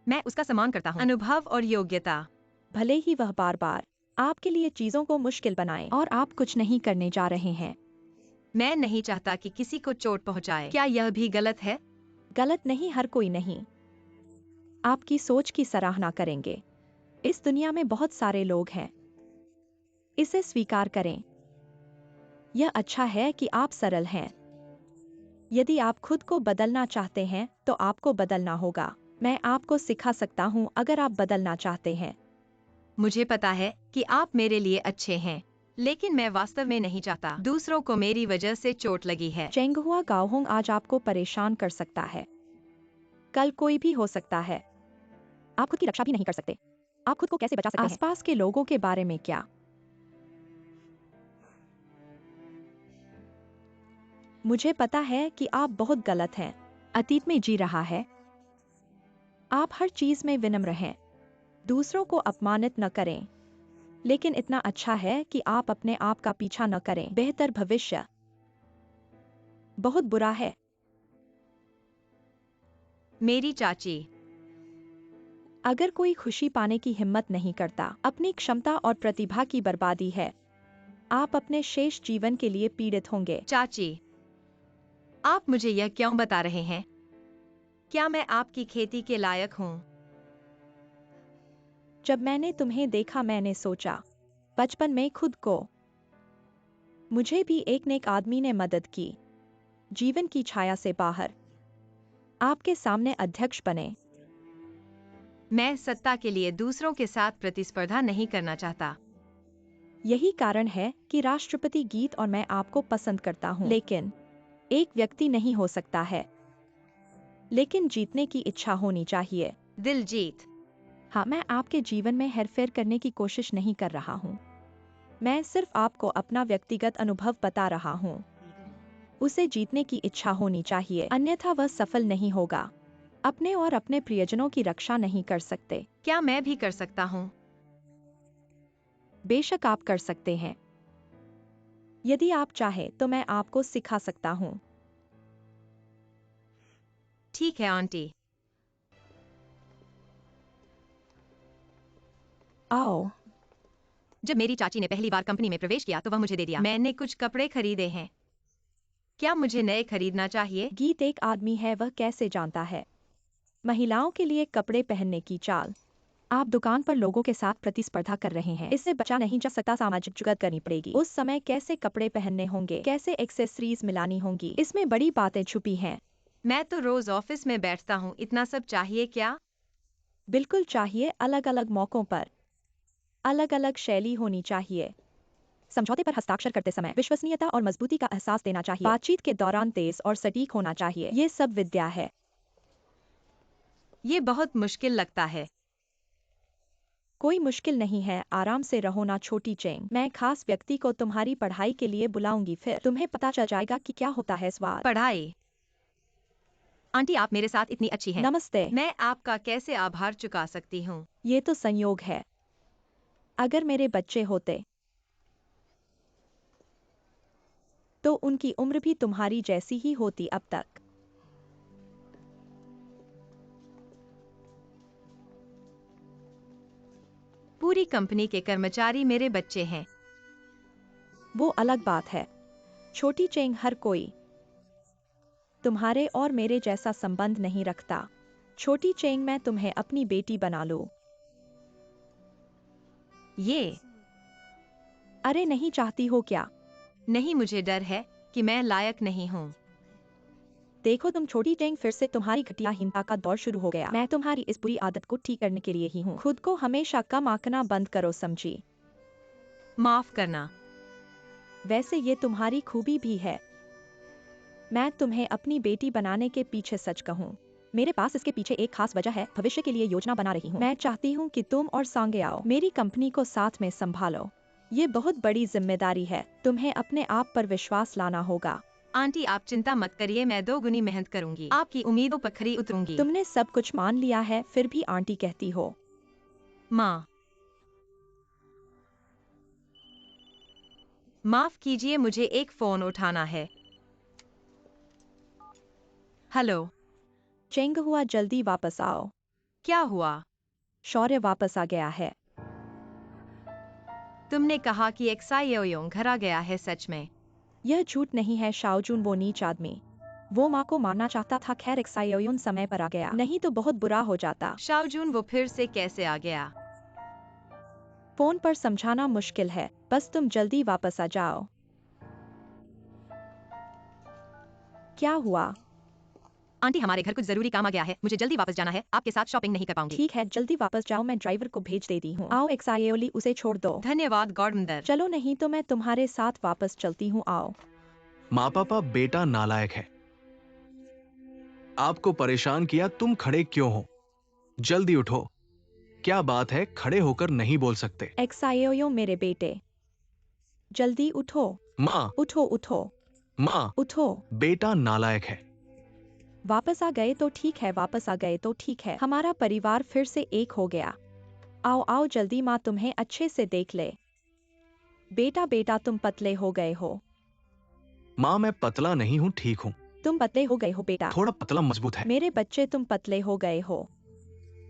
मैं उसका सम्मान करता हूँ। अनुभव और योग्यता। भले ही वह बार बार आपके लिए चीजों को मुश्किल बनाए और आप कुछ नहीं करने जा रहे हैं। मैं नहीं चाहता कि किसी को चोट पहुंचाए। क्या यह भी गलत है? गलत नहीं, हर कोई नहीं। आपकी सोच की सराहना करेंगे। इस दुनिया में बहुत सारे लोग हैं। इसे स्वीकार करें। यह अच्छा है कि आप सरल हैं। यदि आप खुद को बदलना चाहते हैं तो आपको बदलना होगा। मैं आपको सिखा सकता हूं अगर आप बदलना चाहते हैं। मुझे पता है कि आप मेरे लिए अच्छे हैं, लेकिन मैं वास्तव में नहीं चाहता दूसरों को मेरी वजह से चोट लगी है। चेंगहुआ गाओहोंग आज आपको परेशान कर सकता है। कल कोई भी हो सकता है। आप खुद की रक्षा भी नहीं कर सकते। आप खुद को कैसे बचा सकते हैं? आसपास के लोगों के बारे में क्या? मुझे पता है कि आप बहुत गलत हैं। अतीत में जी रहा है। आप हर चीज में विनम्र हैं। दूसरों को अपमानित न करें। लेकिन इतना अच्छा है कि आप अपने आप का पीछा न करें। बेहतर भविष्य बहुत बुरा है। मेरी चाची। अगर कोई खुशी पाने की हिम्मत नहीं करता, अपनी क्षमता और प्रतिभा की बर्बादी है। आप अपने शेष जीवन के लिए पीड़ित होंगे। चाची, आप मुझे यह क्यों बता रहे हैं? क्या मैं आपकी खेती के लायक हूँ? जब मैंने तुम्हें देखा मैंने सोचा, बचपन में खुद को। मुझे भी एक नेक आदमी ने मदद की। जीवन की छाया से बाहर आपके सामने अध्यक्ष बने। मैं सत्ता के लिए दूसरों के साथ प्रतिस्पर्धा नहीं करना चाहता। यही कारण है कि राष्ट्रपति गीत और मैं आपको पसंद करता हूँ। लेकिन एक व्यक्ति नहीं हो सकता है। लेकिन जीतने की इच्छा होनी चाहिए। दिल जीत। हाँ, मैं आपके जीवन में हेरफेर करने की कोशिश नहीं कर रहा हूँ। मैं सिर्फ आपको अपना व्यक्तिगत अनुभव बता रहा हूँ। उसे जीतने की इच्छा होनी चाहिए, अन्यथा वह सफल नहीं होगा। अपने और अपने प्रियजनों की रक्षा नहीं कर सकते। क्या मैं भी कर सकता हूँ? बेशक आप कर सकते हैं। यदि आप चाहे तो मैं आपको सिखा सकता हूँ। ठीक है आंटी। आओ। जब मेरी चाची ने पहली बार कंपनी में प्रवेश किया तो वह मुझे दे दिया। मैंने कुछ कपड़े खरीदे हैं। क्या मुझे नए खरीदना चाहिए? गीत एक आदमी है, वह कैसे जानता है महिलाओं के लिए कपड़े पहनने की चाल। आप दुकान पर लोगों के साथ प्रतिस्पर्धा कर रहे हैं। इससे बचा नहीं जा सकता। सामाजिक जुगत करनी पड़ेगी। उस समय कैसे कपड़े पहनने होंगे, कैसे एक्सेसरीज मिलानी होंगी, इसमें बड़ी बातें छुपी हैं। मैं तो रोज ऑफिस में बैठता हूँ, इतना सब चाहिए क्या? बिल्कुल चाहिए। अलग अलग मौकों पर अलग अलग शैली होनी चाहिए। समझौते पर हस्ताक्षर करते समय विश्वसनीयता और मजबूती का एहसास देना चाहिए। बातचीत के दौरान तेज और सटीक होना चाहिए। ये सब विद्या है। ये बहुत मुश्किल लगता है। कोई मुश्किल नहीं है। आराम से रहो ना छोटी चेंग। मैं खास व्यक्ति को तुम्हारी पढ़ाई के लिए बुलाऊंगी, फिर तुम्हें पता चल जाएगा कि क्या होता है स्वाद। पढ़ाई। आंटी, आप मेरे साथ इतनी अच्छी हैं। नमस्ते। मैं आपका कैसे आभार चुका सकती हूँ? ये तो संयोग है। अगर मेरे बच्चे होते तो उनकी उम्र भी तुम्हारी जैसी ही होती अब तक। पूरी कंपनी के कर्मचारी मेरे बच्चे हैं। वो अलग बात है। छोटी चेंग, हर कोई तुम्हारे और मेरे जैसा संबंध नहीं रखता। छोटी चेंग, मैं तुम्हें अपनी बेटी बना लूं। ये अरे नहीं चाहती हो क्या? नहीं, मुझे डर है कि मैं लायक नहीं हूँ। देखो तुम छोटी चेंग, फिर से तुम्हारी घटियाहीनता का दौर शुरू हो गया। मैं तुम्हारी इस बुरी आदत को ठीक करने के लिए ही हूँ। खुद को हमेशा कम आंकना बंद करो, समझी? माफ करना। वैसे ये तुम्हारी खूबी भी है। मैं तुम्हें अपनी बेटी बनाने के पीछे सच कहूँ, मेरे पास इसके पीछे एक खास वजह है। भविष्य के लिए योजना बना रही हूँ। मैं चाहती हूँ कि तुम और सांगे आओ, मेरी कंपनी को साथ में संभालो। ये बहुत बड़ी जिम्मेदारी है। तुम्हें अपने आप पर विश्वास लाना होगा। आंटी, आप चिंता मत करिए, मैं 2 गुनी मेहनत करूंगी। आपकी उम्मीदों पर खरी उतरूंगी। तुमने सब कुछ मान लिया है, फिर भी आंटी कहती हो। माँ, माफ कीजिए, मुझे एक फोन उठाना है। हेलो। चेंग हुआ, जल्दी वापस आओ। क्या हुआ? शौर्य वापस आ गया है। तुमने कहा कि एक्सायोयोंग घर आ गया है, सच में? यह झूठ नहीं है शाओजून, वो नीच आदमी। वो माँ को मारना चाहता था। खैर, एक्सायोयोन समय पर आ गया, नहीं तो बहुत बुरा हो जाता। शाओजून, वो फिर से कैसे आ गया? फोन पर समझाना मुश्किल है, बस तुम जल्दी वापस आ जाओ। क्या हुआ? आंटी, हमारे घर कुछ जरूरी काम आ गया है, मुझे जल्दी वापस जाना है, आपके साथ शॉपिंग नहीं कर पाऊंगी। ठीक है, जल्दी वापस जाओ, मैं ड्राइवर को भेज देती हूँ। आओ एक्सायोली, उसे छोड़ दो। धन्यवाद गॉडमदर। चलो, नहीं तो मैं तुम्हारे साथ वापस चलती हूँ। आओ। माँ पापा, बेटा नालायक है। आपको परेशान किया, तुम खड़े क्यों हो? जल्दी उठो। क्या बात है, खड़े होकर नहीं बोल सकते? एक्सायोयो मेरे बेटे, जल्दी उठो। माँ, उठो उठो माँ, उठो। बेटा नालायक है। वापस आ गए तो ठीक है, वापस आ गए तो ठीक है। हमारा परिवार फिर से एक हो गया। आओ आओ जल्दी, माँ तुम्हें अच्छे से देख ले। बेटा बेटा, तुम पतले हो गए हो। माँ, मैं पतला नहीं हूँ, ठीक हूँ। तुम पतले हो गए हो बेटा। थोड़ा पतला मजबूत है। मेरे बच्चे, तुम पतले हो गए हो।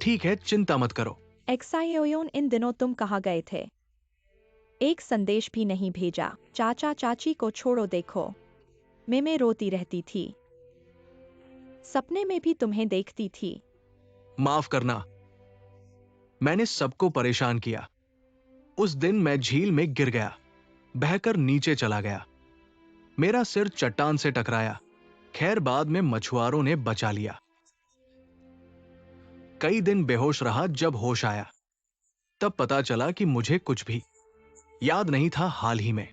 ठीक है, चिंता मत करो। एक्सायोयोन, इन दिनों तुम कहाँ गए थे? एक संदेश भी नहीं भेजा। चाचा चाची को छोड़ो, देखो मैं रोती रहती थी। सपने में भी तुम्हें देखती थी। माफ करना, मैंने सबको परेशान किया। उस दिन मैं झील में गिर गया, बहकर नीचे चला गया। मेरा सिर चट्टान से टकराया। खैर, बाद में मछुआरों ने बचा लिया। कई दिन बेहोश रहा, जब होश आया तब पता चला कि मुझे कुछ भी याद नहीं था। हाल ही में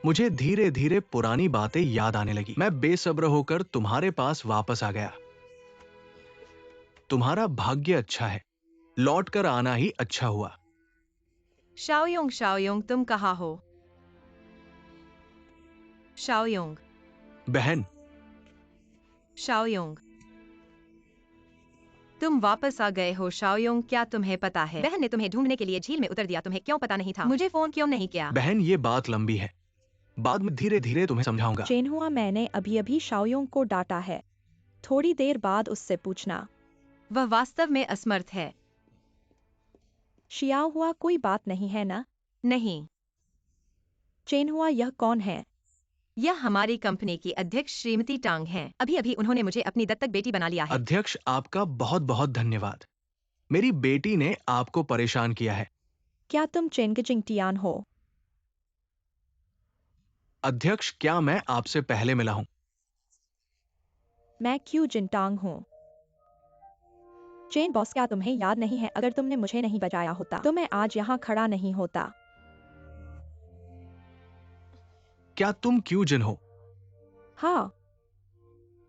मुझे धीरे धीरे पुरानी बातें याद आने लगी। मैं बेसब्र होकर तुम्हारे पास वापस आ गया। तुम्हारा भाग्य अच्छा है, लौट कर आना ही अच्छा हुआ। शाओयोंग, शाओयोंग, तुम कहाँ हो? शाओयोंग, बहन, शाओयोंग, तुम वापस आ गए हो। शाओयोंग, क्या तुम्हें पता है बहन ने तुम्हें ढूंढने के लिए झील में उतर दिया? तुम्हें क्यों पता नहीं था? मुझे फोन क्यों नहीं किया? बहन, ये बात लंबी है, बाद में धीरे धीरे तुम्हें समझाऊंगा। चेनहुआ, मैंने अभी अभी शाओयोंग को डांटा है। थोड़ी देर बाद उससे पूछना। वह वास्तव में असमर्थ है। शियाओ हुआ, कोई बात नहीं है ना? नहीं, चेनहुआ, यह कौन है? यह हमारी कंपनी की अध्यक्ष श्रीमती टांग हैं। अभी अभी उन्होंने मुझे अपनी दत्तक बेटी बना लिया है। अध्यक्ष, आपका बहुत बहुत धन्यवाद। मेरी बेटी ने आपको परेशान किया है। क्या तुम चेंगजिंग टियान हो? अध्यक्ष, क्या मैं आपसे पहले मिला हूं? मैं क्यू जिनटांग हूँ। चेन बॉस, क्या तुम्हें याद नहीं है? अगर तुमने मुझे नहीं बचाया होता तो मैं आज यहाँ खड़ा नहीं होता। क्या तुम क्यू जिन हो? हाँ।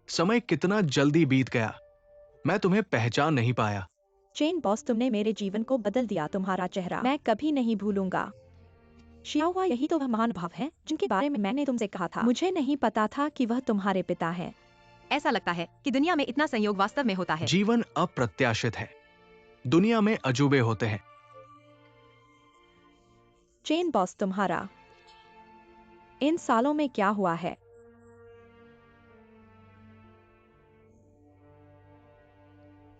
समय कितना जल्दी बीत गया, मैं तुम्हें पहचान नहीं पाया। चेन बॉस, तुमने मेरे जीवन को बदल दिया। तुम्हारा चेहरा मैं कभी नहीं भूलूंगा। शियाओ, यही तो वह महान भाव है जिनके बारे में मैंने तुमसे कहा था। मुझे नहीं पता था कि वह तुम्हारे पिता हैं। ऐसा लगता है कि दुनिया में इतना संयोग वास्तव में होता है। जीवन अप्रत्याशित है, दुनिया में अजूबे होते हैं। चेन बॉस, तुम्हारा इन सालों में क्या हुआ है?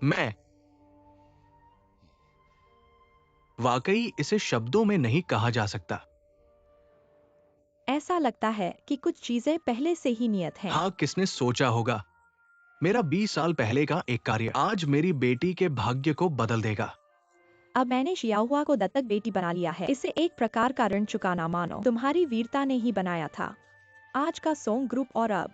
मैं वाकई इसे शब्दों में नहीं कहा जा सकता। ऐसा लगता है कि कुछ चीजें पहले से ही नियत हैं। हाँ, किसने सोचा होगा। मेरा 20 साल पहले का एक कार्य आज मेरी बेटी के भाग्य को बदल देगा। अब मैंने शियाहुआ को दत्तक बेटी बना लिया है। इसे एक प्रकार का ऋण चुकाना मानो। तुम्हारी वीरता ने ही बनाया था आज का सोंग ग्रुप, और अब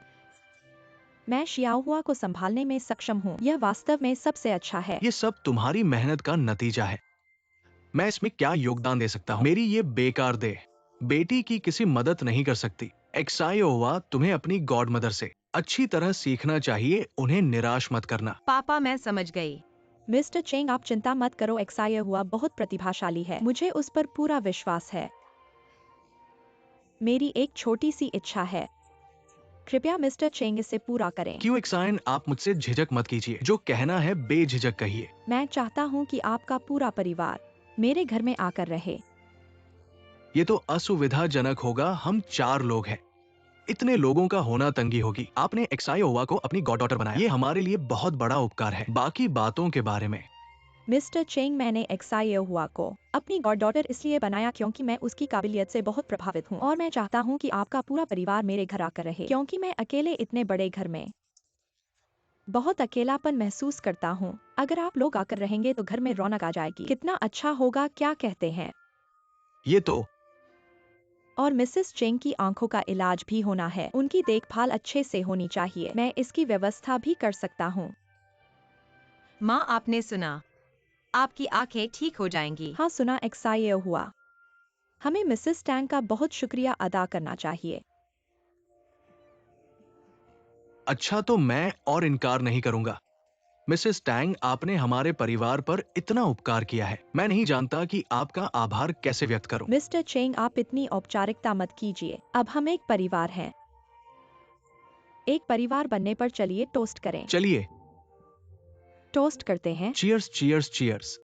मैं शियाहुआ को संभालने में सक्षम हूँ। यह वास्तव में सबसे अच्छा है। ये सब तुम्हारी मेहनत का नतीजा है। मैं इसमें क्या योगदान दे सकता हूँ? मेरी ये बेकार दे बेटी की किसी मदद नहीं कर सकती। एक्सायोवा, तुम्हें अपनी गॉड मदर से अच्छी तरह सीखना चाहिए। उन्हें निराश मत करना। पापा, मैं समझ गई। मिस्टर चेंग, आप चिंता मत करो। एक्सायोहुआ बहुत प्रतिभाशाली है, मुझे उस पर पूरा विश्वास है। मेरी एक छोटी सी इच्छा है, कृपया मिस्टर चेंग इसे पूरा करें। क्यों एक्साइन, आप मुझसे झिझक मत कीजिए। जो कहना है बेझिझक कहिए। मैं चाहता हूँ कि आपका पूरा परिवार मेरे घर में आकर रहे। ये तो असुविधाजनक होगा। हम 4 लोग हैं। इतने लोगों का होना तंगी होगी। आपने एक्सायोवा को अपनी गॉड डॉटर बनाया। ये हमारे लिए बहुत बड़ा उपकार है। बाकी बातों के बारे में मिस्टर चेंग, मैंने एक्सायोहुआ को अपनी गॉड डॉटर इसलिए बनाया क्योंकि मैं उसकी काबिलियत से बहुत प्रभावित हूँ, और मैं चाहता हूँ कि आपका पूरा परिवार मेरे घर आकर रहे, क्योंकि मैं अकेले इतने बड़े घर में बहुत अकेलापन महसूस करता हूँ। अगर आप लोग आकर रहेंगे तो घर में रौनक आ जाएगी। कितना अच्छा होगा, क्या कहते हैं? ये तो और मिसेस चेंग की आंखों का इलाज भी होना है। उनकी देखभाल अच्छे से होनी चाहिए। मैं इसकी व्यवस्था भी कर सकता हूँ। माँ, आपने सुना, आपकी आंखें ठीक हो जाएंगी। हाँ सुना एक्सायोहुआ। हमें मिसेस टैंग का बहुत शुक्रिया अदा करना चाहिए। अच्छा, तो मैं और इनकार नहीं करूंगा। मिसेस टैंग, आपने हमारे परिवार पर इतना उपकार किया है। मैं नहीं जानता कि आपका आभार कैसे व्यक्त करूं। मिस्टर चेंग, आप इतनी औपचारिकता मत कीजिए। अब हम एक परिवार हैं। एक परिवार बनने पर चलिए टोस्ट करें। चलिए, टोस्ट करते हैं। Cheers cheers cheers.